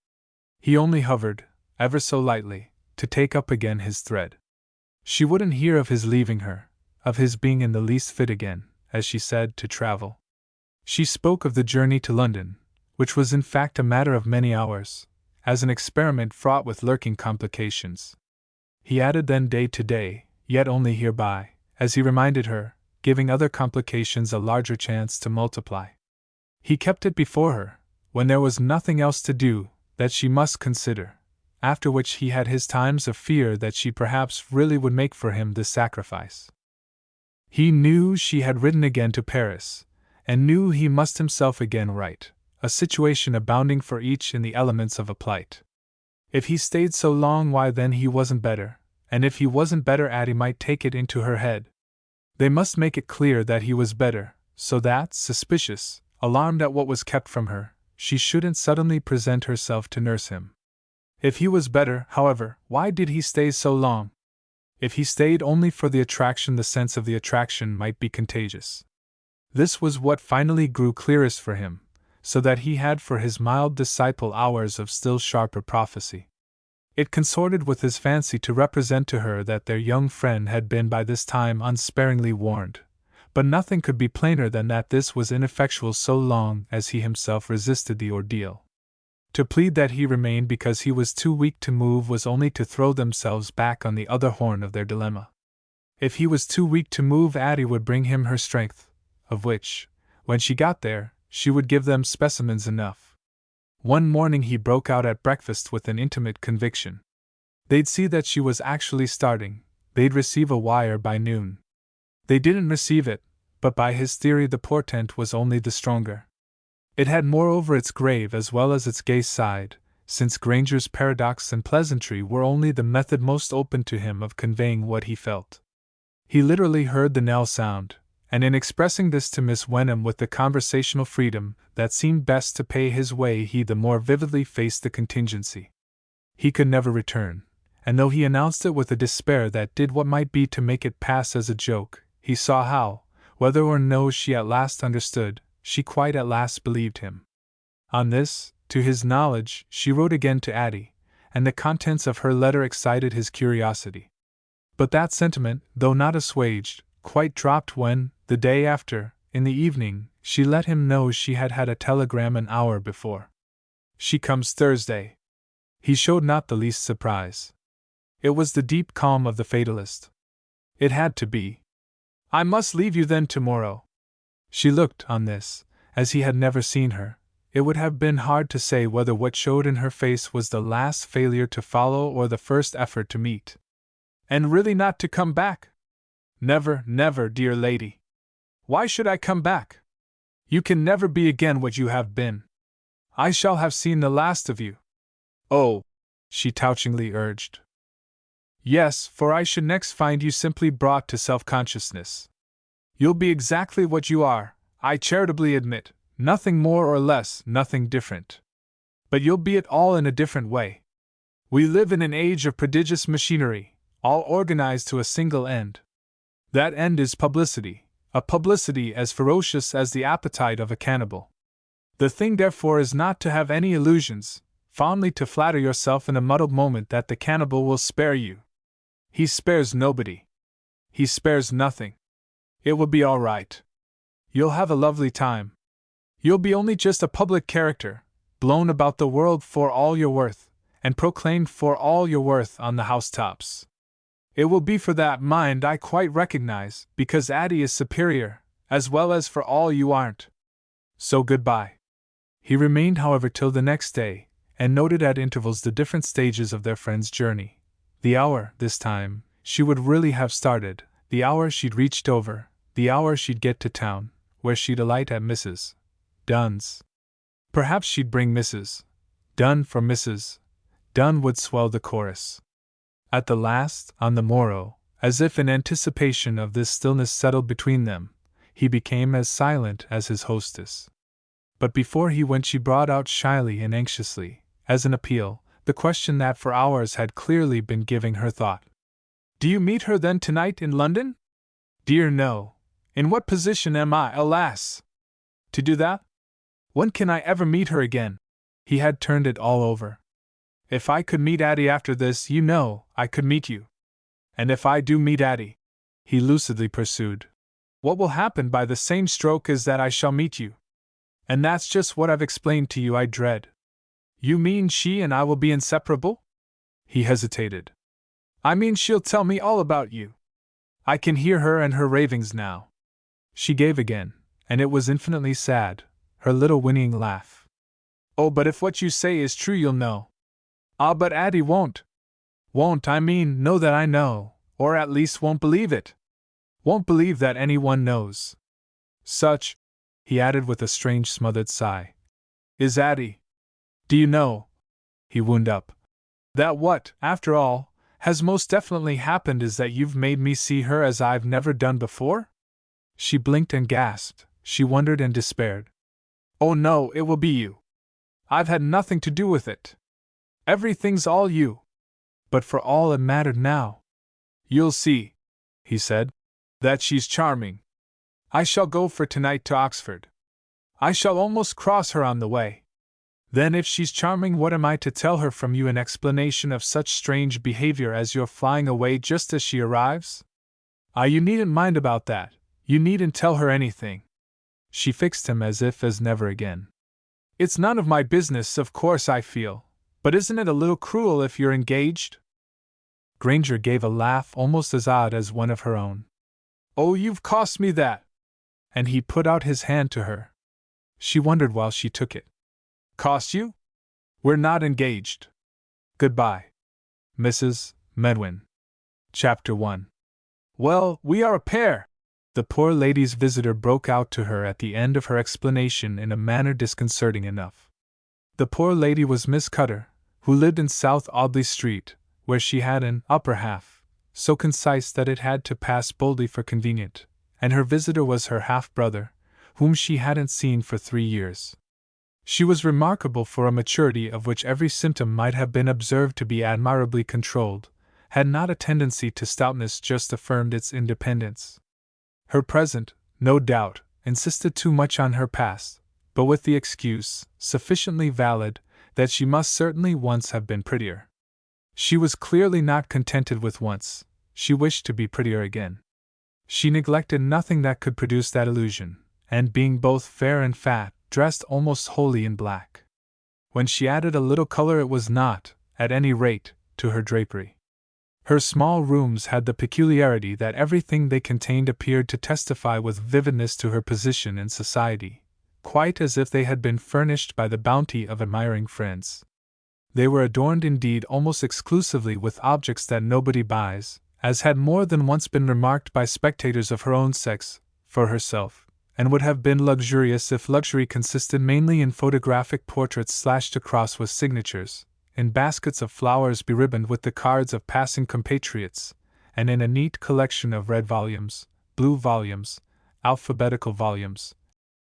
He only hovered, ever so lightly, to take up again his thread. She wouldn't hear of his leaving her, of his being in the least fit again, as she said, to travel. She spoke of the journey to London, which was in fact a matter of many hours, as an experiment fraught with lurking complications. He added then day to day, yet only hereby, as he reminded her, giving other complications a larger chance to multiply. He kept it before her, when there was nothing else to do, that she must consider, after which he had his times of fear that she perhaps really would make for him this sacrifice. He knew she had ridden again to Paris, and knew he must himself again write, a situation abounding for each in the elements of a plight. If he stayed so long, why then he wasn't better, and if he wasn't better, Addie might take it into her head. They must make it clear that he was better, so that, suspicious, alarmed at what was kept from her, she shouldn't suddenly present herself to nurse him. If he was better, however, why did he stay so long? If he stayed only for the attraction, the sense of the attraction might be contagious. This was what finally grew clearest for him, so that he had for his mild disciple hours of still sharper prophecy. It consorted with his fancy to represent to her that their young friend had been by this time unsparingly warned, but nothing could be plainer than that this was ineffectual so long as he himself resisted the ordeal. To plead that he remained because he was too weak to move was only to throw themselves back on the other horn of their dilemma. If he was too weak to move, Addie would bring him her strength, of which, when she got there, she would give them specimens enough. One morning he broke out at breakfast with an intimate conviction. They'd see that she was actually starting, they'd receive a wire by noon. They didn't receive it, but by his theory the portent was only the stronger. It had moreover its grave as well as its gay side, since Granger's paradox and pleasantry were only the method most open to him of conveying what he felt. He literally heard the knell sound, and in expressing this to Miss Wenham with the conversational freedom that seemed best to pay his way, he the more vividly faced the contingency. He could never return, and though he announced it with a despair that did what might be to make it pass as a joke, he saw how, whether or no she at last understood, she quite at last believed him. On this, to his knowledge, she wrote again to Addie, and the contents of her letter excited his curiosity. But that sentiment, though not assuaged, quite dropped when, the day after, in the evening, she let him know she had had a telegram an hour before. She comes Thursday. He showed not the least surprise. It was the deep calm of the fatalist. It had to be. I must leave you then tomorrow. She looked, on this, as he had never seen her. It would have been hard to say whether what showed in her face was the last failure to follow or the first effort to meet. And really not to come back? Never, never, dear lady. Why should I come back? You can never be again what you have been. I shall have seen the last of you. Oh, she touchingly urged. Yes, for I should next find you simply brought to self-consciousness. You'll be exactly what you are, I charitably admit, nothing more or less, nothing different. But you'll be it all in a different way. We live in an age of prodigious machinery, all organized to a single end. That end is publicity, a publicity as ferocious as the appetite of a cannibal. The thing therefore is not to have any illusions, fondly to flatter yourself in a muddled moment that the cannibal will spare you. He spares nobody. He spares nothing. It will be all right. You'll have a lovely time. You'll be only just a public character, blown about the world for all you're worth, and proclaimed for all you're worth on the housetops. It will be for that, mind, I quite recognize, because Addie is superior, as well as for all you aren't. So goodbye. He remained, however, till the next day, and noted at intervals the different stages of their friend's journey. The hour, this time, she would really have started, the hour she'd reached over, the hour she'd get to town, where she'd alight at Mrs. Dunn's. Perhaps she'd bring Mrs. Dunn, for Mrs. Dunn would swell the chorus. At the last, on the morrow, as if in anticipation of this stillness settled between them, he became as silent as his hostess. But before he went she brought out shyly and anxiously, as an appeal, the question that for hours had clearly been giving her thought. Do you meet her then tonight in London? Dear no. In what position am I, alas? To do that? When can I ever meet her again? He had turned it all over. If I could meet Addie after this, you know, I could meet you. And if I do meet Addie, he lucidly pursued, what will happen by the same stroke is that I shall meet you. And that's just what I've explained to you I dread. You mean she and I will be inseparable? He hesitated. I mean she'll tell me all about you. I can hear her and her ravings now. She gave again, and it was infinitely sad, her little whinnying laugh. Oh, but if what you say is true you'll know. Ah, but Addie won't. Won't, I mean, know that I know, or at least won't believe it. Won't believe that anyone knows. Such, he added with a strange smothered sigh, is Addie. Do you know, he wound up, that what, after all, has most definitely happened is that you've made me see her as I've never done before? She blinked and gasped, she wondered and despaired. Oh no, it will be you. I've had nothing to do with it. Everything's all you. But for all it mattered now, you'll see, he said, that she's charming. I shall go for tonight to Oxford. I shall almost cross her on the way. Then if she's charming, what am I to tell her from you in explanation of such strange behavior as your flying away just as she arrives? Ah, you needn't mind about that. You needn't tell her anything. She fixed him as if as never again. It's none of my business, of course, I feel, but isn't it a little cruel if you're engaged? Granger gave a laugh almost as odd as one of her own. Oh, you've cost me that! And he put out his hand to her. She wondered while she took it. Cost you? We're not engaged. Goodbye, Mrs. Medwin. Chapter 1. Well, we are a pair! The poor lady's visitor broke out to her at the end of her explanation in a manner disconcerting enough. The poor lady was Miss Cutter, who lived in South Audley Street, where she had an upper half, so concise that it had to pass boldly for convenient, and her visitor was her half-brother, whom she hadn't seen for 3 years. She was remarkable for a maturity of which every symptom might have been observed to be admirably controlled, had not a tendency to stoutness just affirmed its independence. Her present, no doubt, insisted too much on her past, but with the excuse, sufficiently valid, that she must certainly once have been prettier. She was clearly not contented with once, she wished to be prettier again. She neglected nothing that could produce that illusion, and being both fair and fat, dressed almost wholly in black. When she added a little color it was not, at any rate, to her drapery. Her small rooms had the peculiarity that everything they contained appeared to testify with vividness to her position in society, quite as if they had been furnished by the bounty of admiring friends. They were adorned indeed almost exclusively with objects that nobody buys, as had more than once been remarked by spectators of her own sex, for herself, and would have been luxurious if luxury consisted mainly in photographic portraits slashed across with signatures, in baskets of flowers beribboned with the cards of passing compatriots, and in a neat collection of red volumes, blue volumes, alphabetical volumes,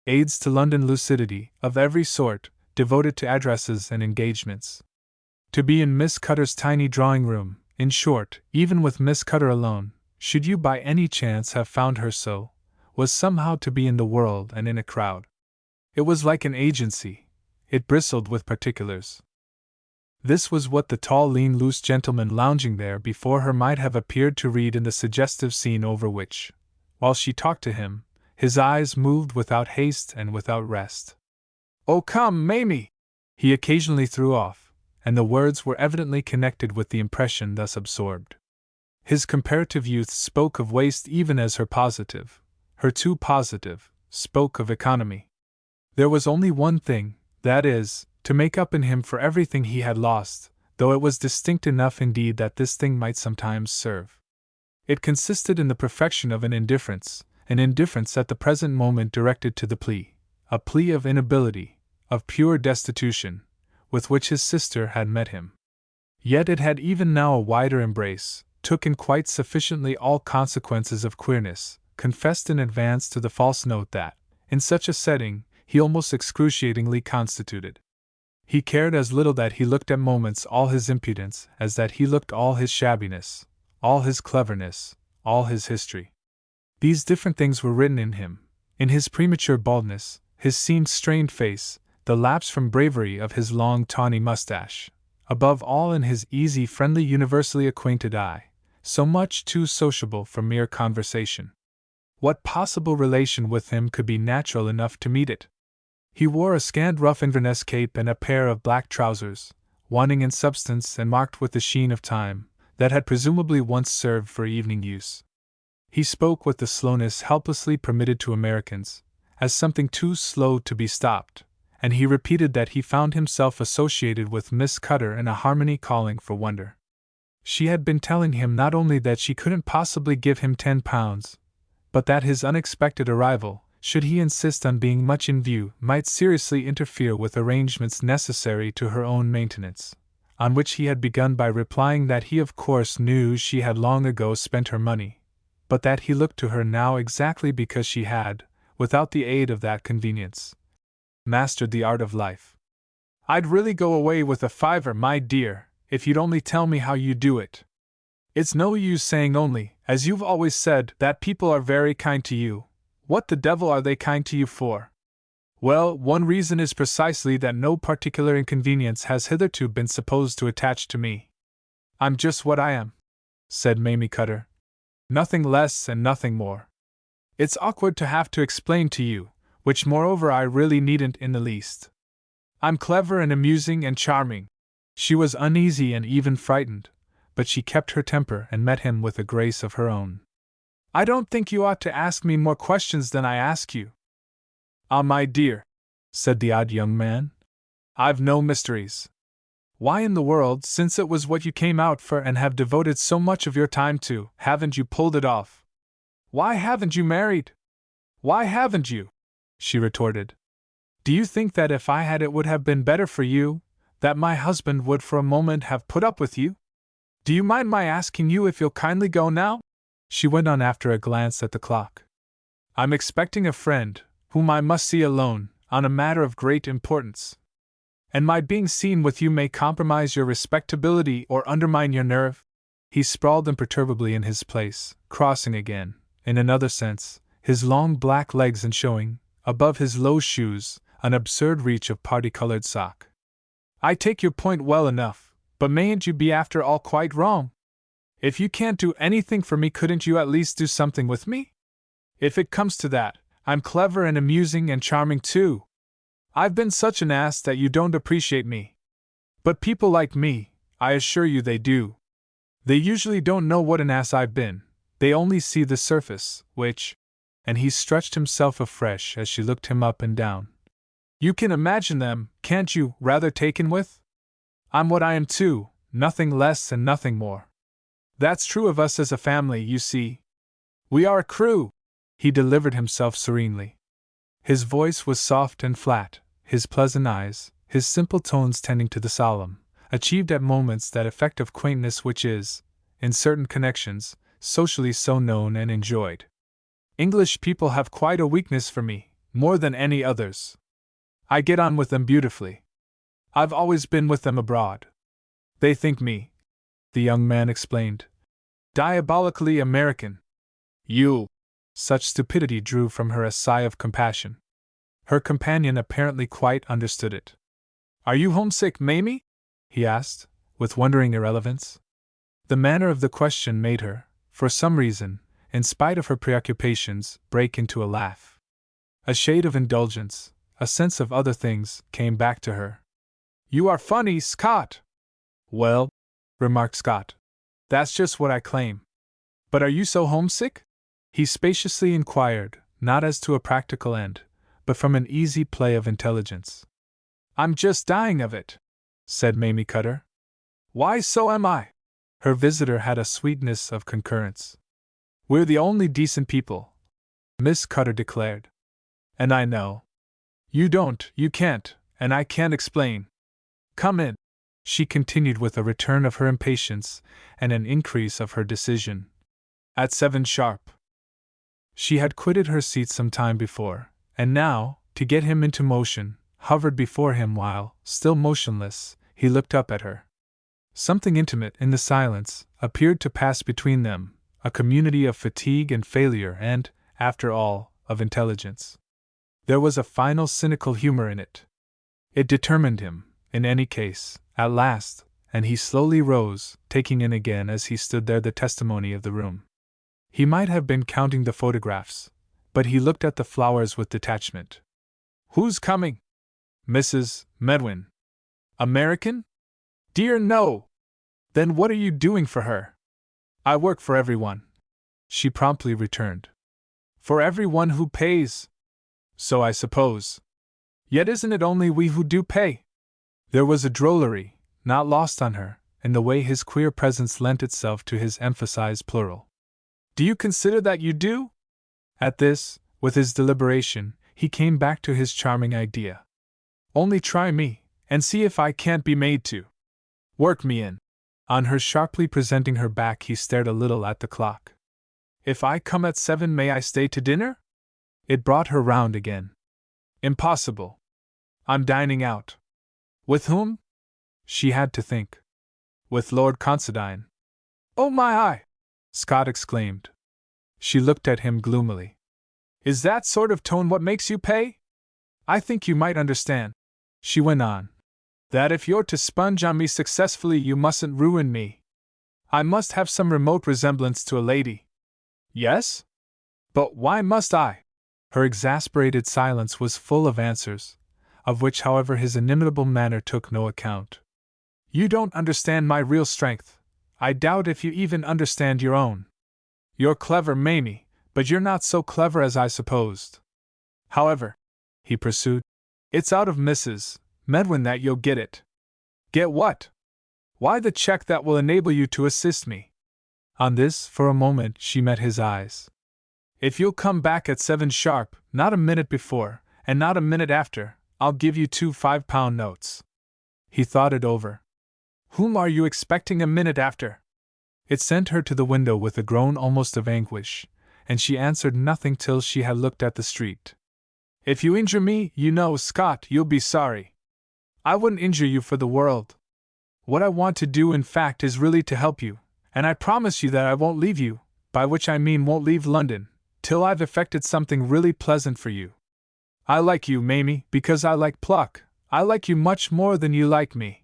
aids to London lucidity, of every sort, devoted to addresses and engagements. To be in Miss Cutter's tiny drawing-room, in short, even with Miss Cutter alone, should you by any chance have found her so, was somehow to be in the world and in a crowd. It was like an agency, it bristled with particulars. This was what the tall, lean, loose gentleman lounging there before her might have appeared to read in the suggestive scene over which, while she talked to him, his eyes moved without haste and without rest. "Oh, come, Mamie!" he occasionally threw off, and the words were evidently connected with the impression thus absorbed. His comparative youth spoke of waste even as her positive, her too positive, spoke of economy. There was only one thing, that is, to make up in him for everything he had lost, though it was distinct enough indeed that this thing might sometimes serve. It consisted in the perfection of an indifference at the present moment directed to the plea, a plea of inability, of pure destitution, with which his sister had met him. Yet it had even now a wider embrace, took in quite sufficiently all consequences of queerness, confessed in advance to the false note that, in such a setting, he almost excruciatingly constituted. He cared as little that he looked at moments all his impudence as that he looked all his shabbiness, all his cleverness, all his history. These different things were written in him, in his premature baldness, his seamed strained face, the lapse from bravery of his long tawny mustache, above all in his easy, friendly, universally acquainted eye, so much too sociable for mere conversation. What possible relation with him could be natural enough to meet it? He wore a scant rough Inverness cape and a pair of black trousers, wanting in substance and marked with the sheen of time, that had presumably once served for evening use. He spoke with the slowness helplessly permitted to Americans, as something too slow to be stopped, and he repeated that he found himself associated with Miss Cutter in a harmony calling for wonder. She had been telling him not only that she couldn't possibly give him £10, but that his unexpected arrival, should he insist on being much in view, might seriously interfere with arrangements necessary to her own maintenance, on which he had begun by replying that he of course knew she had long ago spent her money, but that he looked to her now exactly because she had, without the aid of that convenience, mastered the art of life. "I'd really go away with a fiver, my dear, if you'd only tell me how you do it. It's no use saying only, as you've always said, that people are very kind to you. What the devil are they kind to you for?" "Well, one reason is precisely that no particular inconvenience has hitherto been supposed to attach to me. I'm just what I am," said Mamie Cutter. "Nothing less and nothing more. It's awkward to have to explain to you, which moreover I really needn't in the least. I'm clever and amusing and charming." She was uneasy and even frightened, but she kept her temper and met him with a grace of her own. "I don't think you ought to ask me more questions than I ask you." "Ah, my dear," said the odd young man, "I've no mysteries. Why in the world, since it was what you came out for and have devoted so much of your time to, haven't you pulled it off? Why haven't you married? Why haven't you?" she retorted. "Do you think that if I had it would have been better for you, that my husband would for a moment have put up with you? Do you mind my asking you if you'll kindly go now?" she went on after a glance at the clock. "I'm expecting a friend, whom I must see alone, on a matter of great importance. And my being seen with you may compromise your respectability or undermine your nerve." He sprawled imperturbably in his place, crossing again, in another sense, his long black legs and showing, above his low shoes, an absurd reach of party-colored sock. "I take your point well enough, but mayn't you be after all quite wrong? If you can't do anything for me, couldn't you at least do something with me? If it comes to that, I'm clever and amusing and charming too. I've been such an ass that you don't appreciate me. But people like me, I assure you they do. They usually don't know what an ass I've been, they only see the surface, which—" and he stretched himself afresh as she looked him up and down. "You can imagine them, can't you, rather taken with? I'm what I am too, nothing less and nothing more. That's true of us as a family, you see. We are a crew," he delivered himself serenely. His voice was soft and flat, his pleasant eyes, his simple tones tending to the solemn, achieved at moments that effect of quaintness which is, in certain connections, socially so known and enjoyed. "English people have quite a weakness for me, more than any others. I get on with them beautifully. I've always been with them abroad. They think me," the young man explained, "diabolically American. You—" Such stupidity drew from her a sigh of compassion. Her companion apparently quite understood it. "Are you homesick, Mamie?" he asked, with wondering irrelevance. The manner of the question made her, for some reason, in spite of her preoccupations, break into a laugh. A shade of indulgence, a sense of other things, came back to her. "You are funny, Scott!" "Well," remarked Scott, "that's just what I claim. But are you so homesick?" he spaciously inquired, not as to a practical end, but from an easy play of intelligence. "I'm just dying of it," said Mamie Cutter. "Why, so am I." Her visitor had a sweetness of concurrence. "We're the only decent people," Miss Cutter declared. "And I know. You don't, you can't, and I can't explain. Come in," she continued with a return of her impatience and an increase of her decision. "At 7 sharp." She had quitted her seat some time before, and now, to get him into motion, hovered before him while, still motionless, he looked up at her. Something intimate in the silence appeared to pass between them, a community of fatigue and failure and, after all, of intelligence. There was a final cynical humor in it. It determined him, in any case, at last, and he slowly rose, taking in again as he stood there the testimony of the room. He might have been counting the photographs, but he looked at the flowers with detachment. Who's coming? Mrs. Medwin. American? Dear no! Then what are you doing for her? I work for everyone, she promptly returned. For everyone who pays? So I suppose. Yet isn't it only we who do pay? There was a drollery, not lost on her, in the way his queer presence lent itself to his emphasized plural. Do you consider that you do? At this, with his deliberation, he came back to his charming idea. Only try me, and see if I can't be made to work me in. On her sharply presenting her back, he stared a little at the clock. If I come at 7, may I stay to dinner? It brought her round again. Impossible. I'm dining out. With whom? She had to think. With Lord Considine. Oh my eye! Scott exclaimed. She looked at him gloomily. Is that sort of tone what makes you pay? I think you might understand, she went on, that if you're to sponge on me successfully, you mustn't ruin me. I must have some remote resemblance to a lady. Yes? But why must I? Her exasperated silence was full of answers, of which, however, his inimitable manner took no account. You don't understand my real strength. I doubt if you even understand your own. You're clever, Mamie, but you're not so clever as I supposed. However, he pursued, it's out of Mrs. Medwin that you'll get it. Get what? Why, the check that will enable you to assist me. On this, for a moment, she met his eyes. If you'll come back at 7 sharp, not a minute before, and not a minute after, I'll give you 2 5-pound notes. He thought it over. Whom are you expecting a minute after? It sent her to the window with a groan almost of anguish, and she answered nothing till she had looked at the street. If you injure me, you know, Scott, you'll be sorry. I wouldn't injure you for the world. What I want to do, in fact, is really to help you, and I promise you that I won't leave you, by which I mean won't leave London, till I've effected something really pleasant for you. I like you, Mamie, because I like pluck. I like you much more than you like me.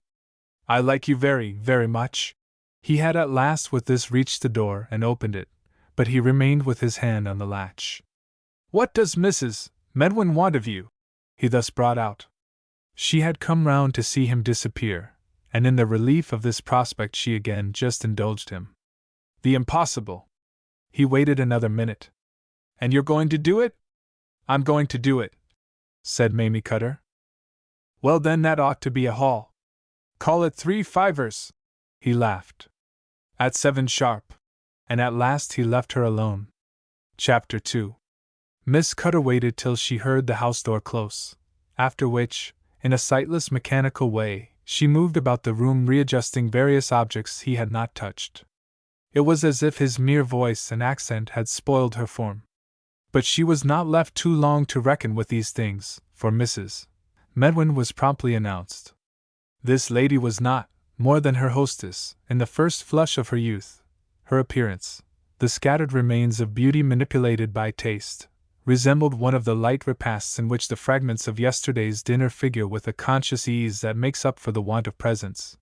I like you very, very much. He had at last with this reached the door and opened it, but he remained with his hand on the latch. What does Mrs. Medwin want of you? He thus brought out. She had come round to see him disappear, and in the relief of this prospect she again just indulged him. The impossible. He waited another minute. And you're going to do it? I'm going to do it, said Mamie Cutter. Well then, that ought to be a haul. Call it 3 fivers. He laughed. At 7 sharp. And at last he left her alone. Chapter 2. Miss Cutter waited till she heard the house door close, after which, in a sightless mechanical way, she moved about the room readjusting various objects he had not touched. It was as if his mere voice and accent had spoiled her form. But she was not left too long to reckon with these things, for Mrs. Medwin was promptly announced. This lady was not more than her hostess. In the first flush of her youth, her appearance, the scattered remains of beauty manipulated by taste, resembled one of the light repasts in which the fragments of yesterday's dinner figure with a conscious ease that makes up for the want of presence.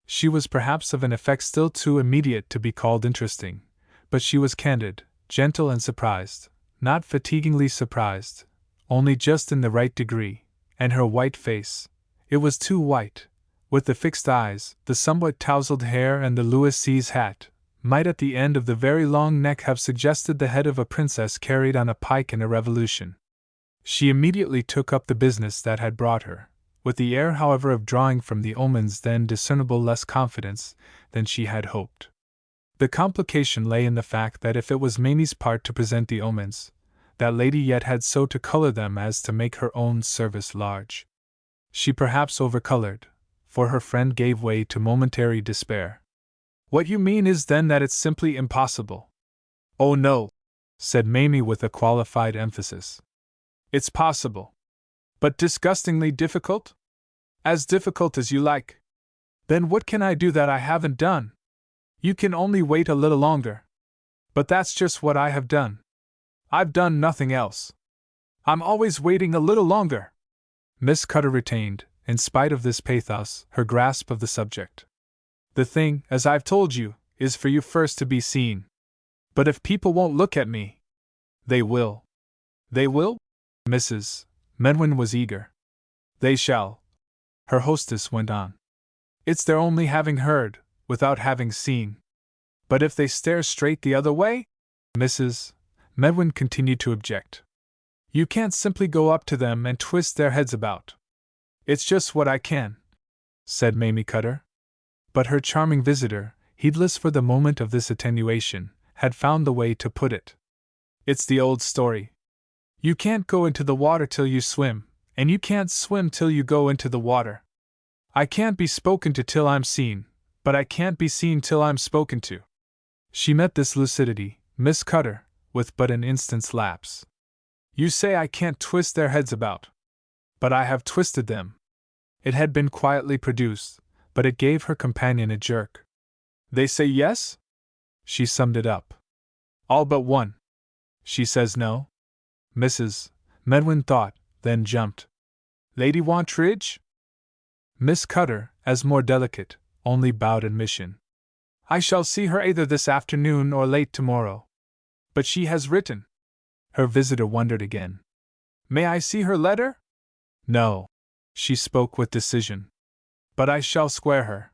She was perhaps of an effect still too immediate to be called interesting, but she was candid, gentle, and surprised, not fatiguingly surprised, only just in the right degree, and her white face, it was too white, with the fixed eyes, the somewhat tousled hair, and the Louis Seize hat, might at the end of the very long neck have suggested the head of a princess carried on a pike in a revolution. She immediately took up the business that had brought her, with the air, however, of drawing from the omens then discernible less confidence than she had hoped. The complication lay in the fact that if it was Mamie's part to present the omens, that lady yet had so to color them as to make her own service large. She perhaps overcolored, for her friend gave way to momentary despair. What you mean is then that it's simply impossible. Oh no, said Mamie with a qualified emphasis. It's possible. But disgustingly difficult? As difficult as you like. Then what can I do that I haven't done? You can only wait a little longer. But that's just what I have done. I've done nothing else. I'm always waiting a little longer. Miss Cutter retained, in spite of this pathos, her grasp of the subject. The thing, as I've told you, is for you first to be seen. But if people won't look at me, they will. They will? Mrs. Medwin was eager. They shall, her hostess went on. It's their only having heard, without having seen. But if they stare straight the other way? Mrs. Medwin continued to object. You can't simply go up to them and twist their heads about. It's just what I can, said Mamie Cutter. But her charming visitor, heedless for the moment of this attenuation, had found the way to put it. It's the old story. You can't go into the water till you swim, and you can't swim till you go into the water. I can't be spoken to till I'm seen, but I can't be seen till I'm spoken to. She met this lucidity, Miss Cutter, with but an instant's lapse. You say I can't twist their heads about. But I have twisted them. It had been quietly produced, but it gave her companion a jerk. They say yes? She summed it up. All but one. She says no? Mrs. Medwin thought, then jumped. Lady Wantridge? Miss Cutter, as more delicate, only bowed admission. I shall see her either this afternoon or late tomorrow. But she has written. Her visitor wondered again. May I see her letter? No. She spoke with decision. But I shall square her.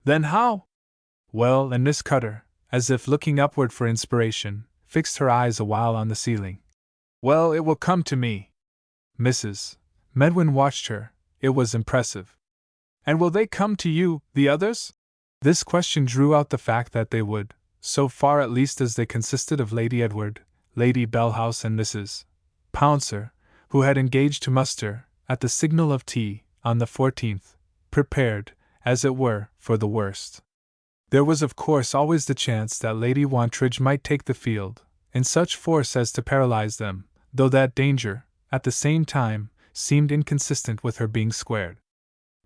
Then how? Well, and Miss Cutter, as if looking upward for inspiration, fixed her eyes a while on the ceiling. Well, it will come to me. Mrs. Medwin watched her. It was impressive. And will they come to you, the others? This question drew out the fact that they would, so far at least as they consisted of Lady Edward, Lady Belhouse and Mrs. Pouncer, who had engaged to muster, at the signal of tea, on the 14th, prepared, as it were, for the worst. There was of course always the chance that Lady Wantridge might take the field, in such force as to paralyze them, though that danger, at the same time, seemed inconsistent with her being squared.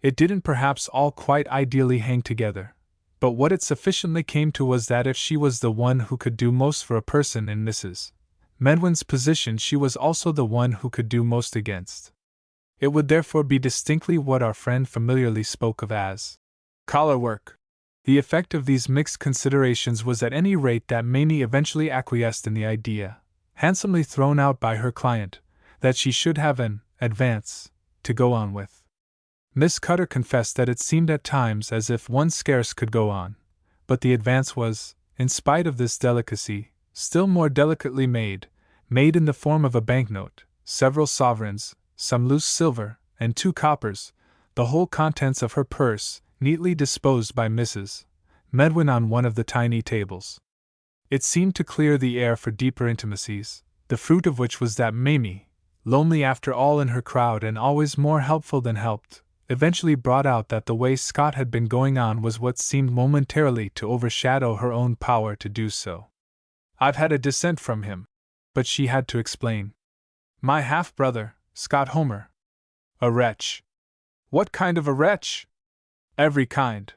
It didn't perhaps all quite ideally hang together, but what it sufficiently came to was that if she was the one who could do most for a person in Mrs. Medwin's position, she was also the one who could do most against. It would therefore be distinctly what our friend familiarly spoke of as collar work. The effect of these mixed considerations was at any rate that Mamie eventually acquiesced in the idea, handsomely thrown out by her client, that she should have an advance to go on with. Miss Cutter confessed that it seemed at times as if one scarce could go on, but the advance was, in spite of this delicacy, still more delicately made in the form of a banknote, several sovereigns, some loose silver, and 2 coppers, the whole contents of her purse, neatly disposed by Mrs. Medwin on one of the tiny tables. It seemed to clear the air for deeper intimacies, the fruit of which was that Mamie, lonely after all in her crowd and always more helpful than helped, eventually brought out that the way Scott had been going on was what seemed momentarily to overshadow her own power to do so. I've had a dissent from him. But she had to explain. My half-brother, Scott Homer. A wretch. What kind of a wretch? Every kind.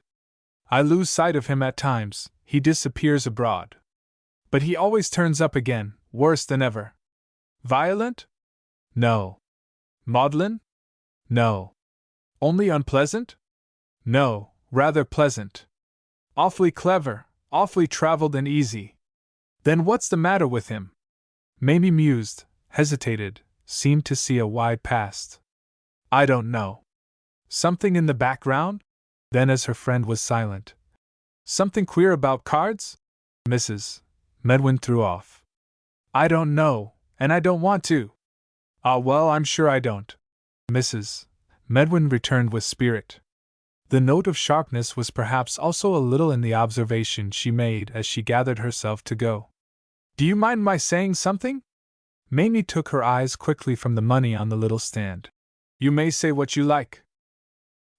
I lose sight of him at times, he disappears abroad. But he always turns up again, worse than ever. Violent? No. Maudlin? No. Only unpleasant? No, rather pleasant. Awfully clever, awfully traveled and easy. Then what's the matter with him? Mamie mused, hesitated, seemed to see a wide past. I don't know. Something in the background? Then, as her friend was silent. Something queer about cards? Mrs. Medwin threw off. I don't know, and I don't want to. Ah, well, I'm sure I don't. Mrs. Medwin returned with spirit. The note of sharpness was perhaps also a little in the observation she made as she gathered herself to go. Do you mind my saying something? Mamie took her eyes quickly from the money on the little stand. You may say what you like.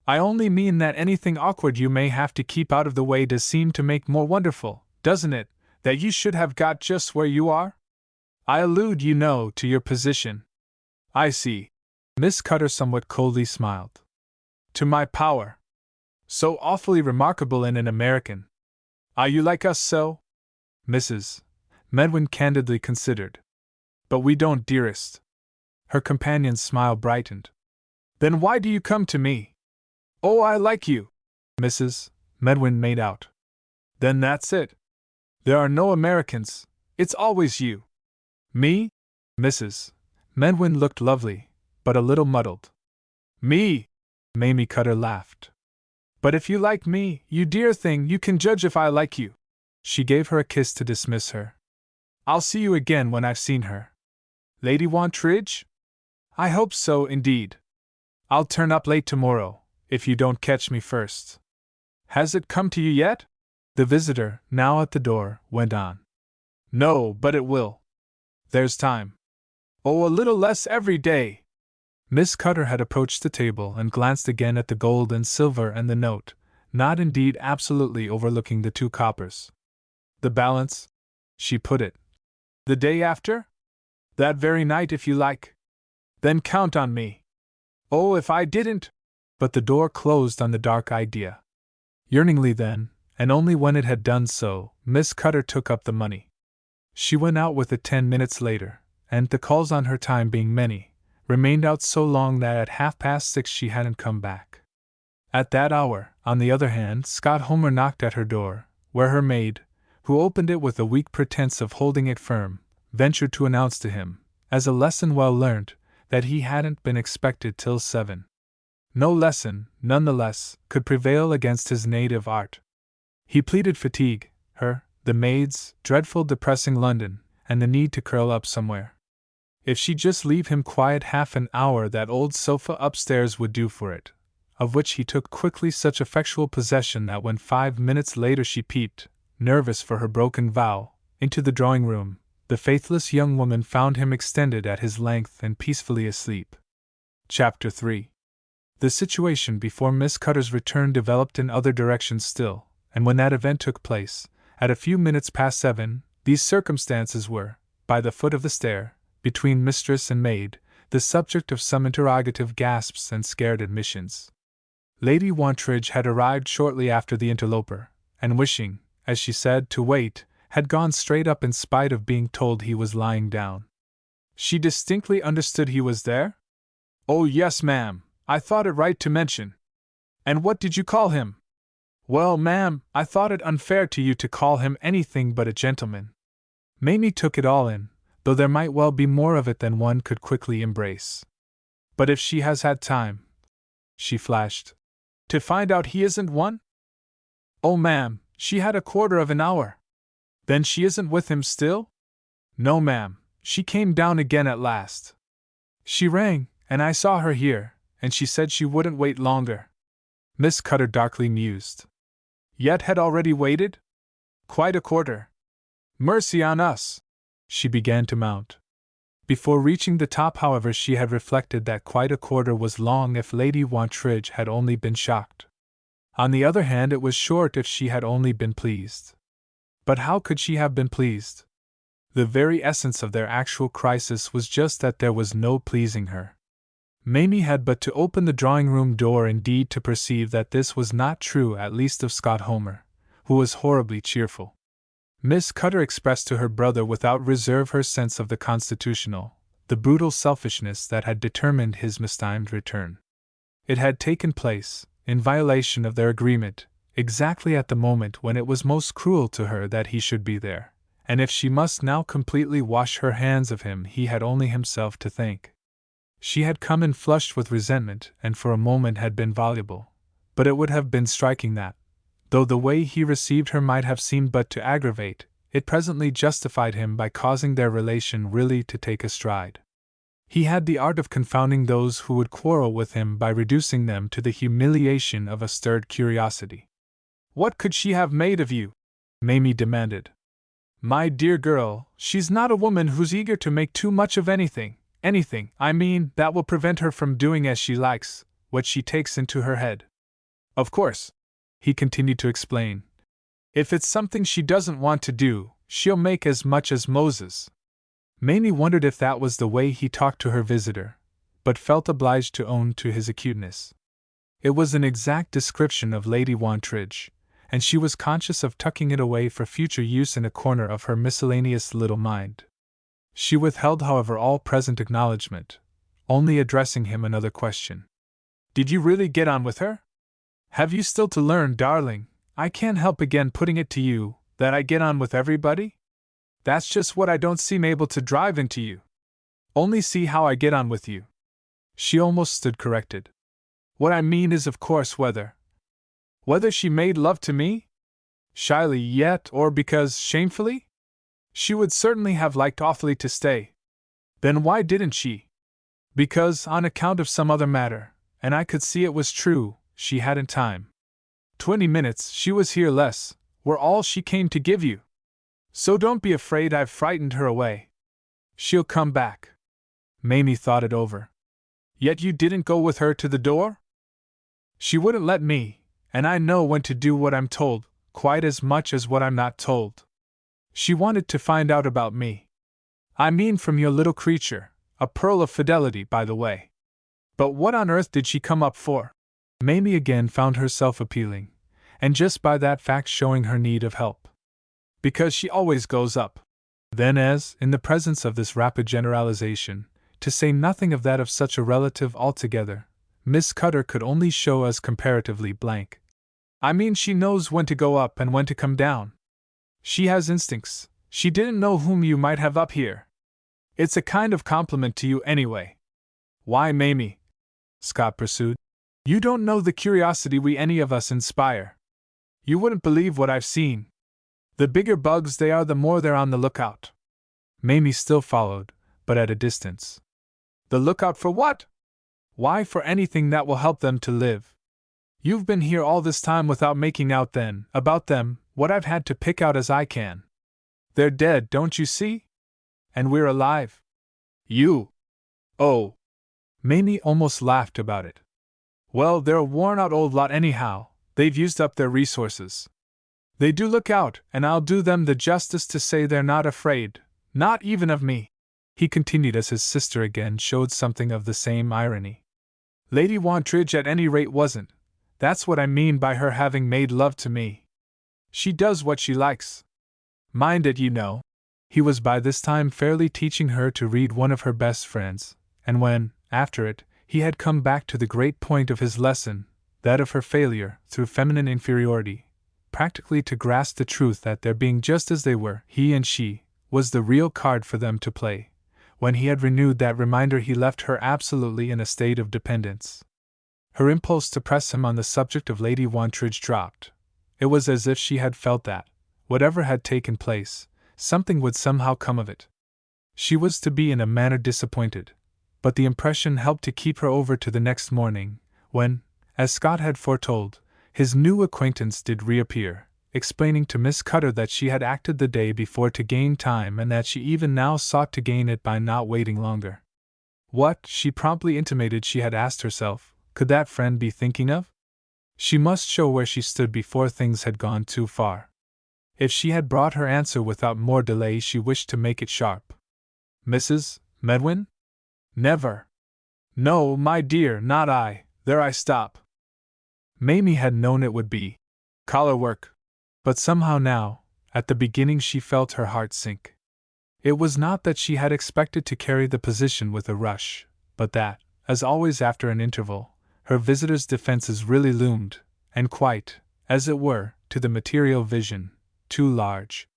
I only mean that anything awkward you may have to keep out of the way does seem to make more wonderful, doesn't it, that you should have got just where you are? I allude, you know, to your position. I see. Miss Cutter somewhat coldly smiled. To my power. So awfully remarkable in an American. Are you like us so? Mrs. Medwin candidly considered. But we don't, dearest. Her companion's smile brightened. Then why do you come to me? Oh, I like you, Mrs. Medwin made out. Then that's it. There are no Americans, it's always you. Me? Mrs. Medwin looked lovely, but a little muddled. Me? Mamie Cutter laughed. But if you like me, you dear thing, you can judge if I like you. She gave her a kiss to dismiss her. I'll see you again when I've seen her. Lady Wantridge? I hope so, indeed. I'll turn up late tomorrow, if you don't catch me first. Has it come to you yet? The visitor, now at the door, went on. No, but it will. There's time. Oh, a little less every day. Miss Cutter had approached the table and glanced again at the gold and silver and the note, not indeed absolutely overlooking the 2 coppers. The balance? She put it. The day after? That very night, if you like. Then count on me. Oh, if I didn't! But the door closed on the dark idea. Yearningly then, and only when it had done so, Miss Cutter took up the money. She went out with it 10 minutes later, and, the calls on her time being many, remained out so long that at 6:30 she hadn't come back. At that hour, on the other hand, Scott Homer knocked at her door, where her maid, who opened it with a weak pretense of holding it firm, ventured to announce to him, as a lesson well learnt, that he hadn't been expected till 7. No lesson, none the less, could prevail against his native art. He pleaded fatigue, her, the maid's, dreadful depressing London, and the need to curl up somewhere. If she'd just leave him quiet half an hour, that old sofa upstairs would do for it, of which he took quickly such effectual possession that when 5 minutes later she peeped, nervous for her broken vow, into the drawing-room, the faithless young woman found him extended at his length and peacefully asleep. Chapter 3. The situation before Miss Cutter's return developed in other directions still, and when that event took place, at a few minutes past 7, these circumstances were, by the foot of the stair, between mistress and maid, the subject of some interrogative gasps and scared admissions. Lady Wantridge had arrived shortly after the interloper, and wishing, as she said, to wait, had gone straight up in spite of being told he was lying down. She distinctly understood he was there? Oh, yes, ma'am, I thought it right to mention. And what did you call him? Well, ma'am, I thought it unfair to you to call him anything but a gentleman. Mamie took it all in, though there might well be more of it than one could quickly embrace. But if she has had time, she flashed, to find out he isn't one? Oh, ma'am, she had a quarter of an hour. Then she isn't with him still? No, ma'am, she came down again at last. She rang, and I saw her here, and she said she wouldn't wait longer. Miss Cutter darkly mused. Yet had already waited? Quite a quarter. Mercy on us! She began to mount. Before reaching the top, however, she had reflected that quite a quarter was long if Lady Wantridge had only been shocked. On the other hand, it was short if she had only been pleased. But how could she have been pleased? The very essence of their actual crisis was just that there was no pleasing her. Mamie had but to open the drawing-room door indeed to perceive that this was not true, at least of Scott Homer, who was horribly cheerful. Miss Cutter expressed to her brother without reserve her sense of the constitutional, the brutal selfishness that had determined his mistimed return. It had taken place, in violation of their agreement, exactly at the moment when it was most cruel to her that he should be there, and if she must now completely wash her hands of him, he had only himself to thank. She had come in flushed with resentment, and for a moment had been voluble, but it would have been striking that, though the way he received her might have seemed but to aggravate, it presently justified him by causing their relation really to take a stride. He had the art of confounding those who would quarrel with him by reducing them to the humiliation of a stirred curiosity. What could she have made of you? Mamie demanded. My dear girl, she's not a woman who's eager to make too much of anything, I mean, that will prevent her from doing as she likes, what she takes into her head. Of course, he continued to explain, if it's something she doesn't want to do, she'll make as much as Moses. Mamie wondered if that was the way he talked to her visitor, but felt obliged to own to his acuteness. It was an exact description of Lady Wantridge, and she was conscious of tucking it away for future use in a corner of her miscellaneous little mind. She withheld, however, all present acknowledgement, only addressing him another question. Did you really get on with her? Have you still to learn, darling? I can't help again putting it to you, that I get on with everybody? That's just what I don't seem able to drive into you. Only see how I get on with you. She almost stood corrected. What I mean is, of course, whether she made love to me? Shyly yet, or because shamefully? She would certainly have liked awfully to stay. Then why didn't she? Because, on account of some other matter, and I could see it was true, she hadn't time. 20 minutes she was here less, were all she came to give you. So don't be afraid I've frightened her away. She'll come back. Mamie thought it over. Yet you didn't go with her to the door? She wouldn't let me, and I know when to do what I'm told, quite as much as what I'm not told. She wanted to find out about me. I mean from your little creature, a pearl of fidelity, by the way. But what on earth did she come up for? Mamie again found herself appealing, and just by that fact showing her need of help. Because she always goes up. Then, as, in the presence of this rapid generalization, to say nothing of that of such a relative altogether, Miss Cutter could only show as comparatively blank. I mean, she knows when to go up and when to come down. She has instincts. She didn't know whom you might have up here. It's a kind of compliment to you anyway. Why, Mamie, Scott pursued, you don't know the curiosity we any of us inspire. You wouldn't believe what I've seen. The bigger bugs they are, the more they're on the lookout. Mamie still followed, but at a distance. The lookout for what? Why, for anything that will help them to live. You've been here all this time without making out then, about them, what I've had to pick out as I can. They're dead, don't you see? And we're alive. You. Oh. Mamie almost laughed about it. Well, they're a worn-out old lot anyhow, they've used up their resources. They do look out, and I'll do them the justice to say they're not afraid, not even of me, he continued as his sister again showed something of the same irony. Lady Wantridge at any rate wasn't. That's what I mean by her having made love to me. She does what she likes. Mind it, you know. He was by this time fairly teaching her to read one of her best friends, and when, after it, he had come back to the great point of his lesson, that of her failure, through feminine inferiority, practically to grasp the truth that their being just as they were, he and she, was the real card for them to play. When he had renewed that reminder, he left her absolutely in a state of dependence. Her impulse to press him on the subject of Lady Wantridge dropped. It was as if she had felt that, whatever had taken place, something would somehow come of it. She was to be in a manner disappointed, but the impression helped to keep her over to the next morning, when, as Scott had foretold, his new acquaintance did reappear, explaining to Miss Cutter that she had acted the day before to gain time and that she even now sought to gain it by not waiting longer. What, she promptly intimated she had asked herself, could that friend be thinking of? She must show where she stood before things had gone too far. If she had brought her answer without more delay, she wished to make it sharp. Mrs. Medwin? Never. No, my dear, not I, there I stop. Mamie had known it would be collar work. But somehow now, at the beginning, she felt her heart sink. It was not that she had expected to carry the position with a rush, but that, as always after an interval, her visitor's defenses really loomed, and quite, as it were, to the material vision, too large.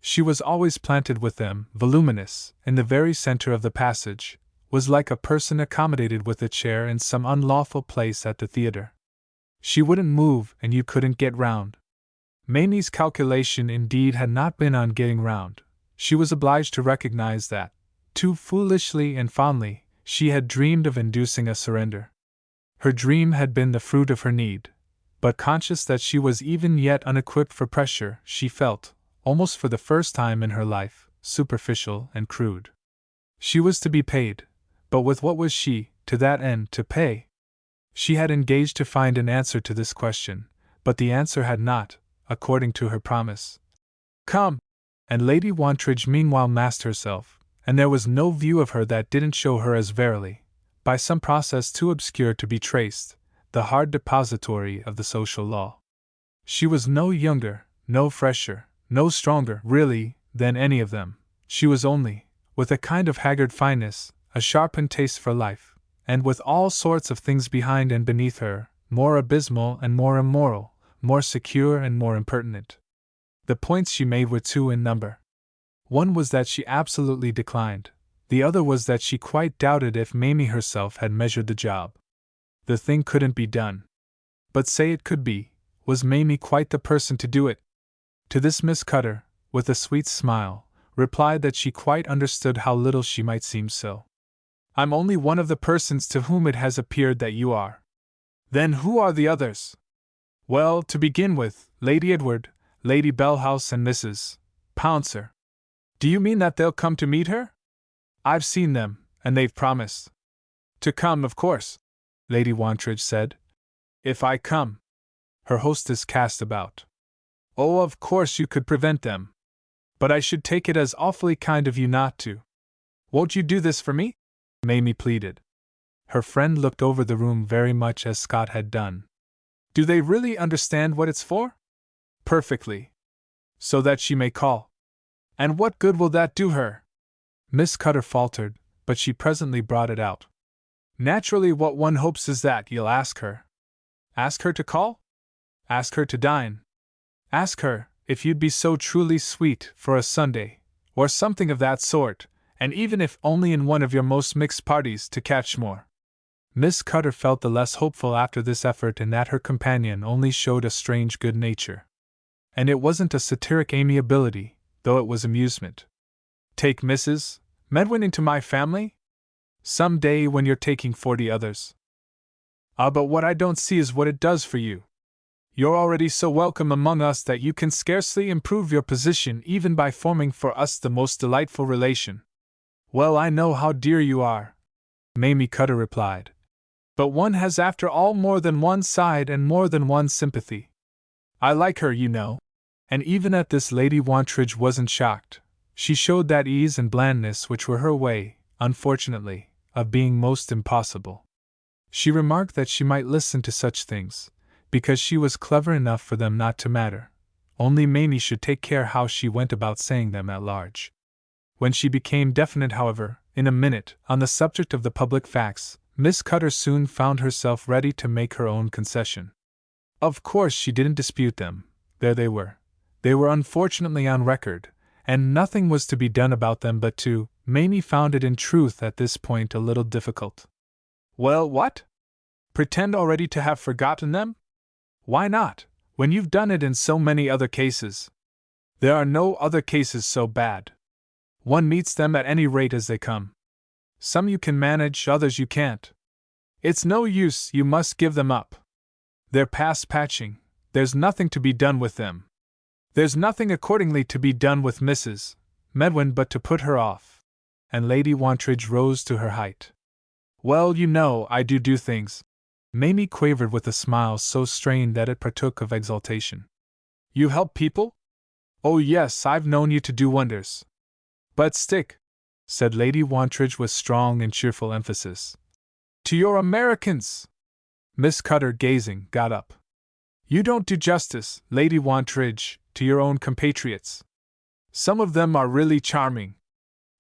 She was always planted with them, voluminous, in the very center of the passage, was like a person accommodated with a chair in some unlawful place at the theater. She wouldn't move, and you couldn't get round. Mamie's calculation indeed had not been on getting round. She was obliged to recognize that, too foolishly and fondly, she had dreamed of inducing a surrender. Her dream had been the fruit of her need, but conscious that she was even yet unequipped for pressure, she felt, almost for the first time in her life, superficial and crude. She was to be paid, but with what was she, to that end, to pay? She had engaged to find an answer to this question, but the answer had not, according to her promise, come, and Lady Wantridge meanwhile masked herself, and there was no view of her that didn't show her as verily, by some process too obscure to be traced, the hard depository of the social law. She was no younger, no fresher, no stronger, really, than any of them. She was only, with a kind of haggard fineness, a sharpened taste for life, and with all sorts of things behind and beneath her, more abysmal and more immoral, more secure and more impertinent. The points she made were two in number. One was that she absolutely declined, the other was that she quite doubted if Mamie herself had measured the job. The thing couldn't be done. But say it could be, was Mamie quite the person to do it? To this Miss Cutter, with a sweet smile, replied that she quite understood how little she might seem so. I'm only one of the persons to whom it has appeared that you are. Then who are the others? Well, to begin with, Lady Edward, Lady Belhouse and Mrs. Pouncer. Do you mean that they'll come to meet her? I've seen them, and they've promised. To come, of course, Lady Wantridge said. If I come. Her hostess cast about. Oh, of course you could prevent them. But I should take it as awfully kind of you not to. Won't you do this for me? Mamie pleaded. Her friend looked over the room very much as Scott had done. Do they really understand what it's for? Perfectly. So that she may call. And what good will that do her? Miss Cutter faltered, but she presently brought it out. Naturally, what one hopes is that you'll ask her. Ask her to call? Ask her to dine. Ask her, if you'd be so truly sweet, for a Sunday, or something of that sort, and even if only in one of your most mixed parties, to catch more. Miss Cutter felt the less hopeful after this effort in that her companion only showed a strange good nature. And it wasn't a satiric amiability, though it was amusement. Take Mrs. Medwin into my family? Some day when you're taking 40 others. Ah, but what I don't see is what it does for you. You're already so welcome among us that you can scarcely improve your position even by forming for us the most delightful relation. Well, I know how dear you are, Mamie Cutter replied. But one has after all more than one side and more than one sympathy. I like her, you know. And even at this Lady Wantridge wasn't shocked. She showed that ease and blandness which were her way, unfortunately, of being most impossible. She remarked that she might listen to such things, because she was clever enough for them not to matter, only Mamie should take care how she went about saying them at large. When she became definite, however, in a minute, on the subject of the public facts, Miss Cutter soon found herself ready to make her own concession. Of course she didn't dispute them, there they were. They were unfortunately on record, and nothing was to be done about them but to. Mamie found it in truth at this point a little difficult. Well, what? Pretend already to have forgotten them? Why not, when you've done it in so many other cases? There are no other cases so bad. One meets them at any rate as they come. Some you can manage, others you can't. It's no use, you must give them up. They're past patching, there's nothing to be done with them. There's nothing accordingly to be done with Mrs. Medwin but to put her off. And Lady Wantridge rose to her height. Well, you know, I do things. Mamie quavered with a smile so strained that it partook of exultation. You help people? Oh yes, I've known you to do wonders. But stick, said Lady Wantridge with strong and cheerful emphasis, to your Americans. Miss Cutter, gazing, got up. You don't do justice, Lady Wantridge, to your own compatriots. Some of them are really charming.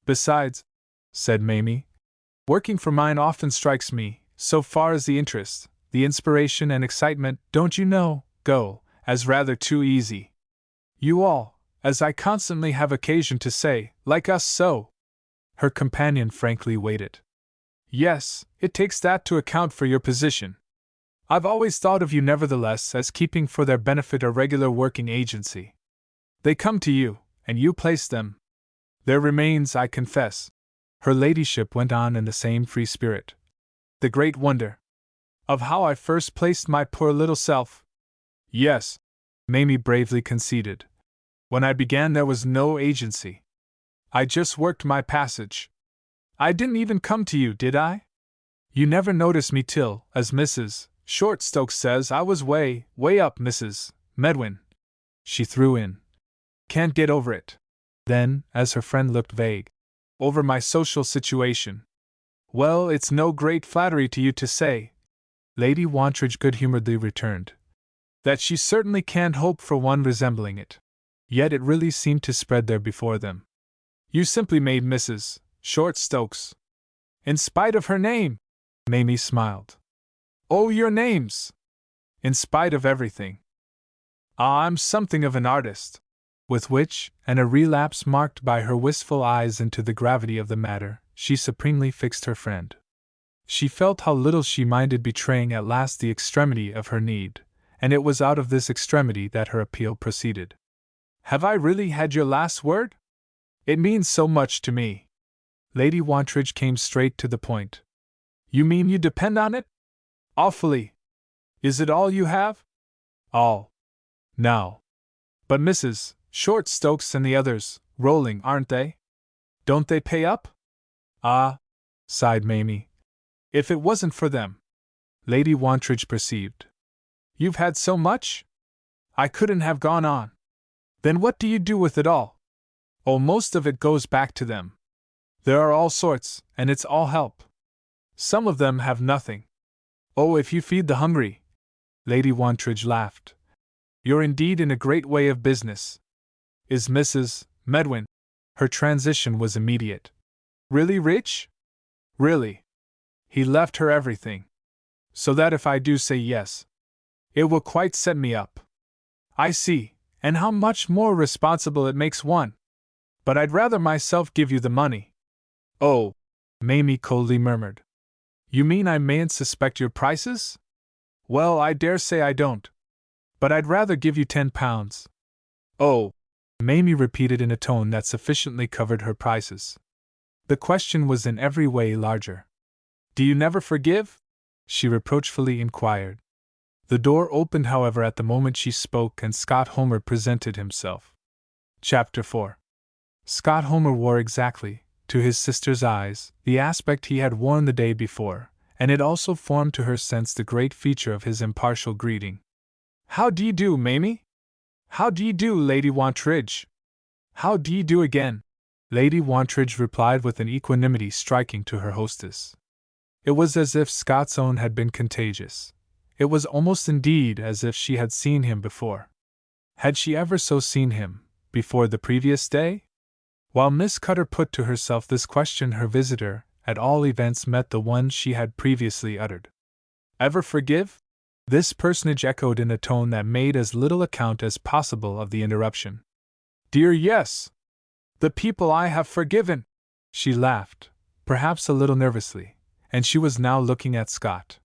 Besides, said Mamie, working for mine often strikes me, so far as the interest, the inspiration and excitement, don't you know, go, as rather too easy. You all, as I constantly have occasion to say, like us so. Her companion frankly waited. Yes, it takes that to account for your position. I've always thought of you nevertheless as keeping for their benefit a regular working agency. They come to you, and you place them. There remains, I confess, her ladyship went on in the same free spirit, the great wonder of how I first placed my poor little self. Yes, Mamie bravely conceded. When I began there was no agency. I just worked my passage. I didn't even come to you, did I? You never noticed me till, as Mrs. Shortstoke says, I was way up, Mrs. Medwin. She threw in. Can't get over it. Then, as her friend looked vague, over my social situation. Well, it's no great flattery to you to say. Lady Wantridge good-humoredly returned. That she certainly can't hope for one resembling it. Yet it really seemed to spread there before them. You simply made Mrs. Short Stokes. In spite of her name, Mamie smiled. Oh, your names! In spite of everything. Ah, I'm something of an artist. With which, and a relapse marked by her wistful eyes into the gravity of the matter, she supremely fixed her friend. She felt how little she minded betraying at last the extremity of her need, and it was out of this extremity that her appeal proceeded. Have I really had your last word? It means so much to me. Lady Wantridge came straight to the point. You mean you depend on it? Awfully. Is it all you have? All. Now. But Mrs. Short Stokes and the others, rolling, aren't they? Don't they pay up? Ah, sighed Mamie. If it wasn't for them. Lady Wantridge perceived. You've had so much? I couldn't have gone on. Then what do you do with it all? Oh, most of it goes back to them. There are all sorts, and it's all help. Some of them have nothing. Oh, if you feed the hungry. Lady Wantridge laughed. You're indeed in a great way of business. Is Mrs. Medwin? Her transition was immediate. Really rich? Really. He left her everything. So that if I do say yes, it will quite set me up. I see, and how much more responsible it makes one. But I'd rather myself give you the money. Oh, Mamie coldly murmured. You mean I mayn't suspect your prices? Well, I dare say I don't. But I'd rather give you £10. Oh, Mamie repeated in a tone that sufficiently covered her prices. The question was in every way larger. Do you never forgive? She reproachfully inquired. The door opened, however, at the moment she spoke, and Scott Homer presented himself. Chapter 4. Scott Homer wore exactly, to his sister's eyes, the aspect he had worn the day before, and it also formed to her sense the great feature of his impartial greeting. How d'ye do, Mamie? How d'ye do, Lady Wantridge? How d'ye do again? Lady Wantridge replied with an equanimity striking to her hostess. It was as if Scott's own had been contagious. It was almost indeed as if she had seen him before. Had she ever so seen him, before the previous day? While Miss Cutter put to herself this question, her visitor, at all events, met the one she had previously uttered. Ever forgive? This personage echoed in a tone that made as little account as possible of the interruption. Dear, yes. The people I have forgiven. She laughed, perhaps a little nervously, and she was now looking at Scott.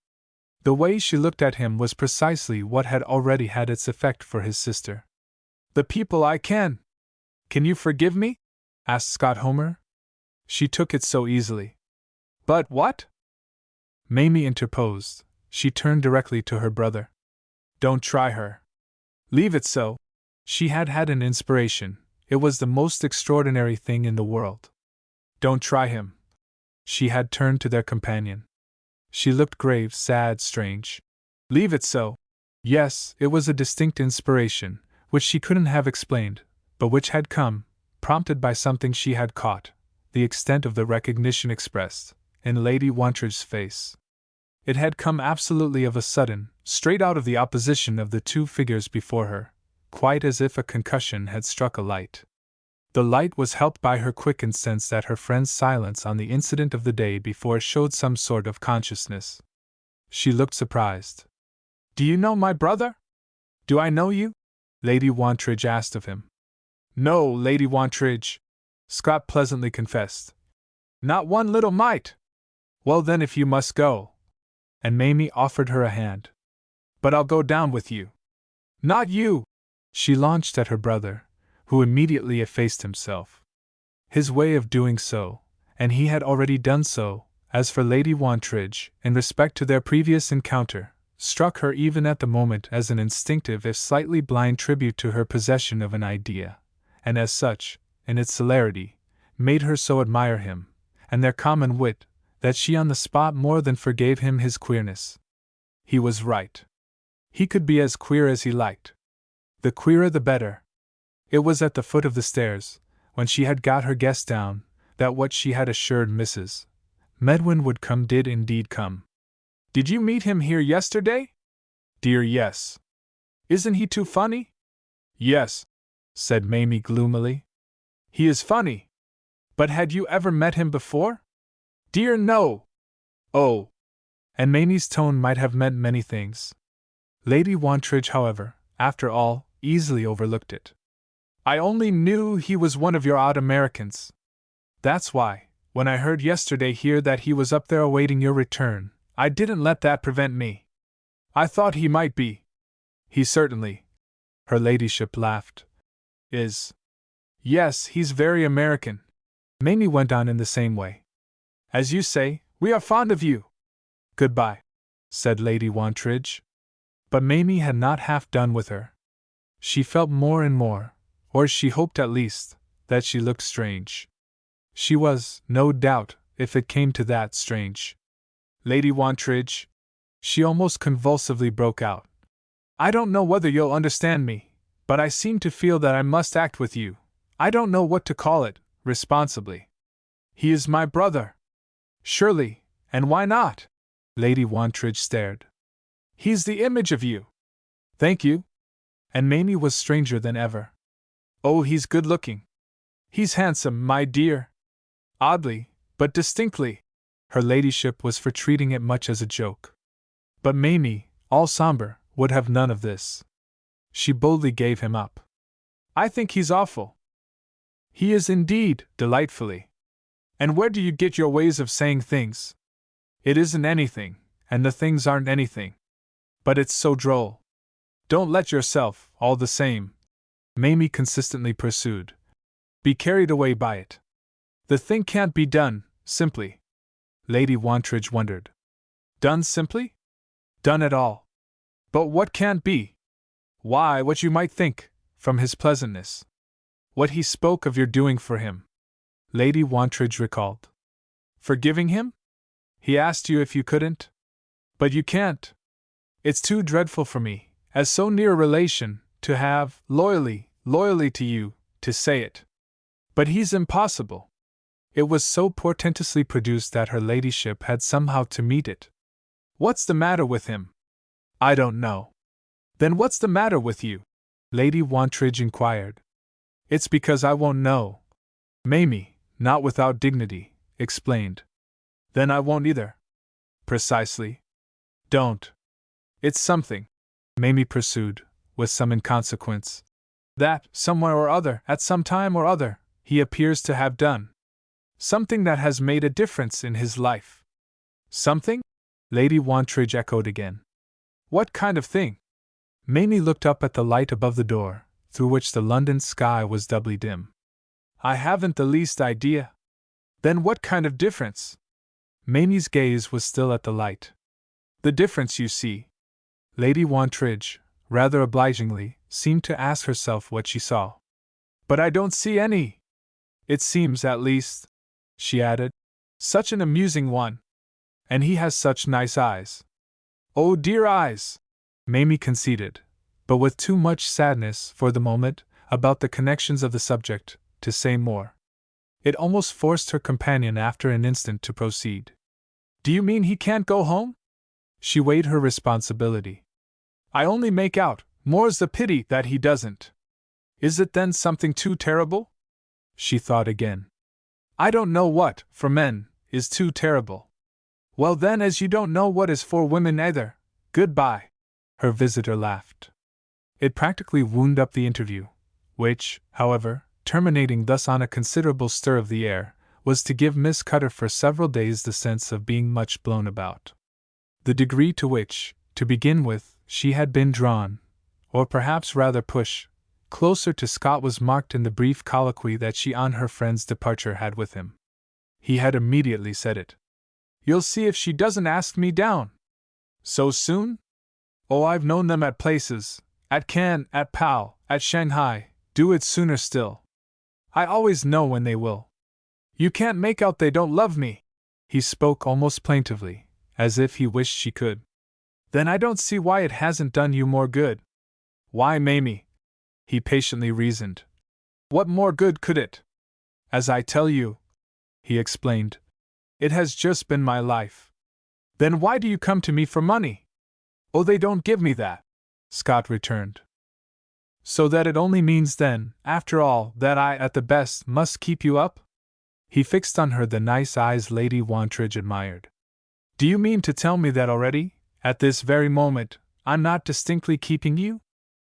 The way she looked at him was precisely what had already had its effect for his sister. The people I can. Can you forgive me? Asked Scott Homer. She took it so easily. But what? Mamie interposed. She turned directly to her brother. Don't try her. Leave it so. She had had an inspiration. It was the most extraordinary thing in the world. Don't try him. She had turned to their companion. She looked grave, sad, strange. Leave it so. Yes, it was a distinct inspiration, which she couldn't have explained, but which had come, prompted by something she had caught, the extent of the recognition expressed, in Lady Wantridge's face. It had come absolutely of a sudden, straight out of the opposition of the two figures before her, quite as if a concussion had struck a light. The light was helped by her quickened sense that her friend's silence on the incident of the day before showed some sort of consciousness. She looked surprised. Do you know my brother? Do I know you? Lady Wantridge asked of him. No, Lady Wantridge, Scott pleasantly confessed. Not one little mite. Well then, if you must go. And Mamie offered her a hand. But I'll go down with you. Not you! She launched at her brother, who immediately effaced himself. His way of doing so, and he had already done so, as for Lady Wantridge, in respect to their previous encounter, struck her even at the moment as an instinctive if slightly blind tribute to her possession of an idea, and as such, in its celerity, made her so admire him, and their common wit, that she on the spot more than forgave him his queerness. He was right. He could be as queer as he liked. The queerer the better. It was at the foot of the stairs, when she had got her guest down, that what she had assured Mrs. Medwin would come did indeed come. Did you meet him here yesterday? Dear, yes. Isn't he too funny? Yes, said Mamie gloomily. He is funny. But had you ever met him before? Dear, no. Oh. And Mamie's tone might have meant many things. Lady Wantridge, however, after all, easily overlooked it. I only knew he was one of your odd Americans. That's why, when I heard yesterday here that he was up there awaiting your return, I didn't let that prevent me. I thought he might be. He certainly, her ladyship laughed, is. Yes, he's very American. Mamie went on in the same way. As you say, we are fond of you. Goodbye, said Lady Wantridge. But Mamie had not half done with her. She felt more and more, or she hoped at least, that she looked strange. She was, no doubt, if it came to that, strange. Lady Wantridge, she almost convulsively broke out. I don't know whether you'll understand me, but I seem to feel that I must act with you. I don't know what to call it, responsibly. He is my brother. Surely, and why not? Lady Wantridge stared. He's the image of you. Thank you. And Mamie was stranger than ever. Oh, he's good-looking. He's handsome, my dear. Oddly, but distinctly. Her ladyship was for treating it much as a joke. But Mamie, all somber, would have none of this. She boldly gave him up. I think he's awful. He is indeed, delightfully. And where do you get your ways of saying things? It isn't anything, and the things aren't anything. But it's so droll. Don't let yourself, all the same, Mamie consistently pursued, be carried away by it. The thing can't be done, simply. Lady Wantridge wondered. Done simply? Done at all. But what can't be? Why, what you might think, from his pleasantness. What he spoke of your doing for him. Lady Wantridge recalled. Forgiving him? He asked you if you couldn't? But you can't. It's too dreadful for me, as so near a relation, to have, loyally to you, to say it. But he's impossible. It was so portentously produced that her ladyship had somehow to meet it. What's the matter with him? I don't know. Then what's the matter with you? Lady Wantridge inquired. It's because I won't know. Mamie, not without dignity, explained. Then I won't either. Precisely. Don't. It's something, Mamie pursued, with some inconsequence, that, somewhere or other, at some time or other, he appears to have done. Something that has made a difference in his life. Something? Lady Wantridge echoed again. What kind of thing? Mamie looked up at the light above the door, through which the London sky was doubly dim. I haven't the least idea. Then what kind of difference? Mamie's gaze was still at the light. The difference, you see. Lady Wantridge, rather obligingly, seemed to ask herself what she saw. But I don't see any. It seems, at least, she added, such an amusing one. And he has such nice eyes. Oh, dear eyes! Mamie conceded, but with too much sadness, for the moment, about the connections of the subject, to say more. It almost forced her companion after an instant to proceed. Do you mean he can't go home? She weighed her responsibility. I only make out, more's the pity that he doesn't. Is it then something too terrible? She thought again. I don't know what, for men, is too terrible. Well then, as you don't know what is for women either, goodbye. Her visitor laughed. It practically wound up the interview, which, however, terminating thus on a considerable stir of the air, was to give Miss Cutter for several days the sense of being much blown about. The degree to which, to begin with, she had been drawn, or perhaps rather pushed, closer to Scott was marked in the brief colloquy that she on her friend's departure had with him. He had immediately said it. You'll see if she doesn't ask me down. So soon? Oh, I've known them at places, at Cannes, at Pau, at Shanghai, do it sooner still. I always know when they will. You can't make out they don't love me. He spoke almost plaintively, as if he wished she could. Then I don't see why it hasn't done you more good. Why, Mamie? He patiently reasoned. What more good could it? As I tell you, he explained, it has just been my life. Then why do you come to me for money? Oh, they don't give me that, Scott returned. So that it only means then, after all, that I, at the best, must keep you up? He fixed on her the nice eyes Lady Wantridge admired. Do you mean to tell me that already, at this very moment, I'm not distinctly keeping you?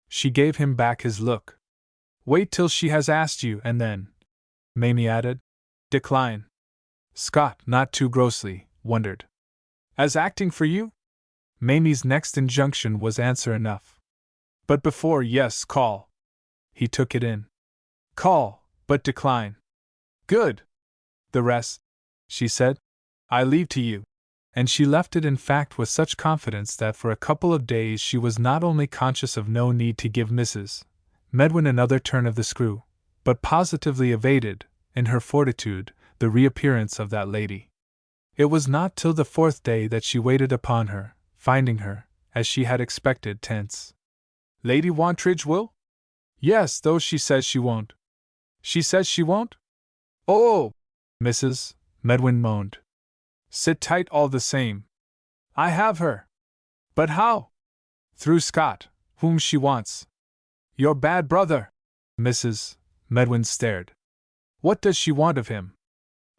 She gave him back his look. Wait till she has asked you, and then, Mamie added, decline. Scott, not too grossly, wondered. As acting for you? Mamie's next injunction was answer enough. But before yes, call. He took it in. Call, but decline. Good. The rest, she said, I leave to you. And she left it in fact with such confidence that for a couple of days she was not only conscious of no need to give Mrs. Medwin another turn of the screw, but positively evaded, in her fortitude, the reappearance of that lady. It was not till the fourth day that she waited upon her, finding her, as she had expected, tense. Lady Wantridge will? Yes, though she says she won't. She says she won't? Oh! Mrs. Medwin moaned. Sit tight all the same. I have her. But how? Through Scott, whom she wants. Your bad brother. Mrs. Medwin stared. What does she want of him?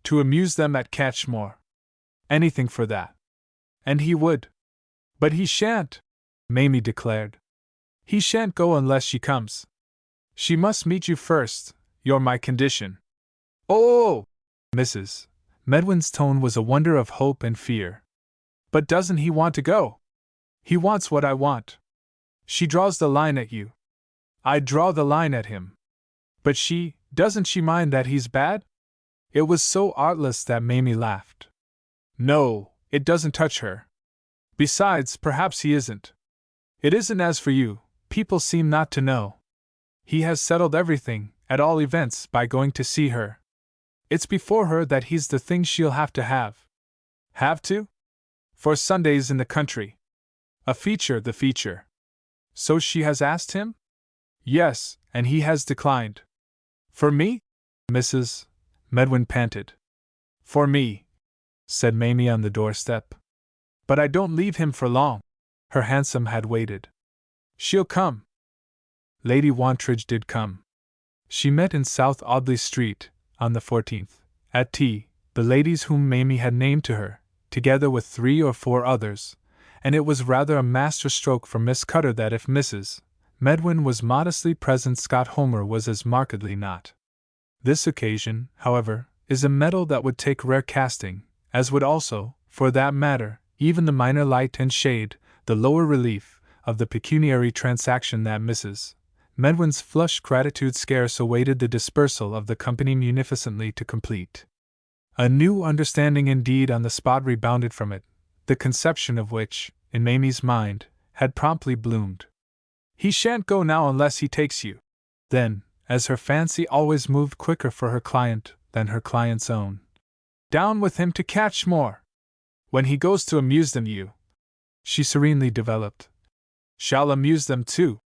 To amuse them at Catchmore. Anything for that. And he would. But he shan't, Mamie declared. He shan't go unless she comes. She must meet you first, you're my condition. Oh! Mrs. Medwin's tone was a wonder of hope and fear. But doesn't he want to go? He wants what I want. She draws the line at you. I draw the line at him. But doesn't she mind that he's bad? It was so artless that Mamie laughed. No, it doesn't touch her. Besides, perhaps he isn't. It isn't as for you, people seem not to know. He has settled everything, at all events, by going to see her. It's before her that he's the thing she'll have to have. Have to? For Sundays in the country. The feature. So she has asked him? Yes, and he has declined. For me? Mrs. Medwin panted. For me, said Mamie on the doorstep. But I don't leave him for long. Her hansom had waited. She'll come. Lady Wantridge did come. She met in South Audley Street, on the 14th, at tea, the ladies whom Mamie had named to her, together with 3 or 4 others, and it was rather a master stroke for Miss Cutter that if Mrs. Medwin was modestly present, Scott Homer was as markedly not. This occasion, however, is a medal that would take rare casting, as would also, for that matter, even the minor light and shade, the lower relief, of the pecuniary transaction that Mrs. Medwin's flushed gratitude scarce awaited the dispersal of the company munificently to complete. A new understanding indeed on the spot rebounded from it, the conception of which, in Mamie's mind, had promptly bloomed. He shan't go now unless he takes you. Then, as her fancy always moved quicker for her client than her client's own, down with him to Catchmore. When he goes to amuse them, you, she serenely developed, shall amuse them too.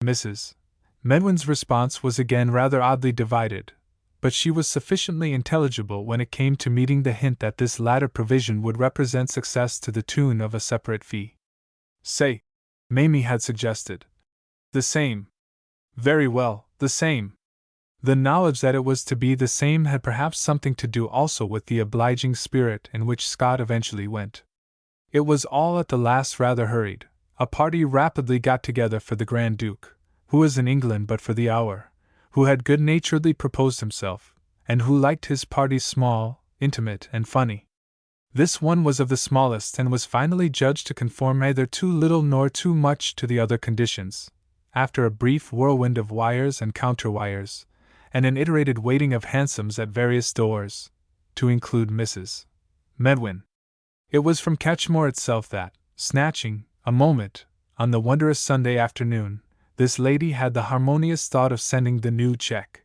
Mrs. Medwin's response was again rather oddly divided, but she was sufficiently intelligible when it came to meeting the hint that this latter provision would represent success to the tune of a separate fee. Say, Mamie had suggested. The same. Very well, the same. The knowledge that it was to be the same had perhaps something to do also with the obliging spirit in which Scott eventually went. It was all at the last rather hurried. A party rapidly got together for the Grand Duke, who was in England but for the hour, who had good-naturedly proposed himself, and who liked his parties small, intimate, and funny. This one was of the smallest and was finally judged to conform neither too little nor too much to the other conditions, after a brief whirlwind of wires and counter-wires, and an iterated waiting of hansoms at various doors, to include Mrs. Medwin. It was from Catchmore itself that, snatching a moment, on the wondrous Sunday afternoon, this lady had the harmonious thought of sending the new check.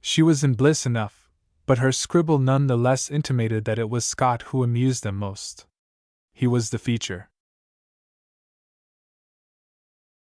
She was in bliss enough, but her scribble none the less intimated that it was Scott who amused them most. He was the feature.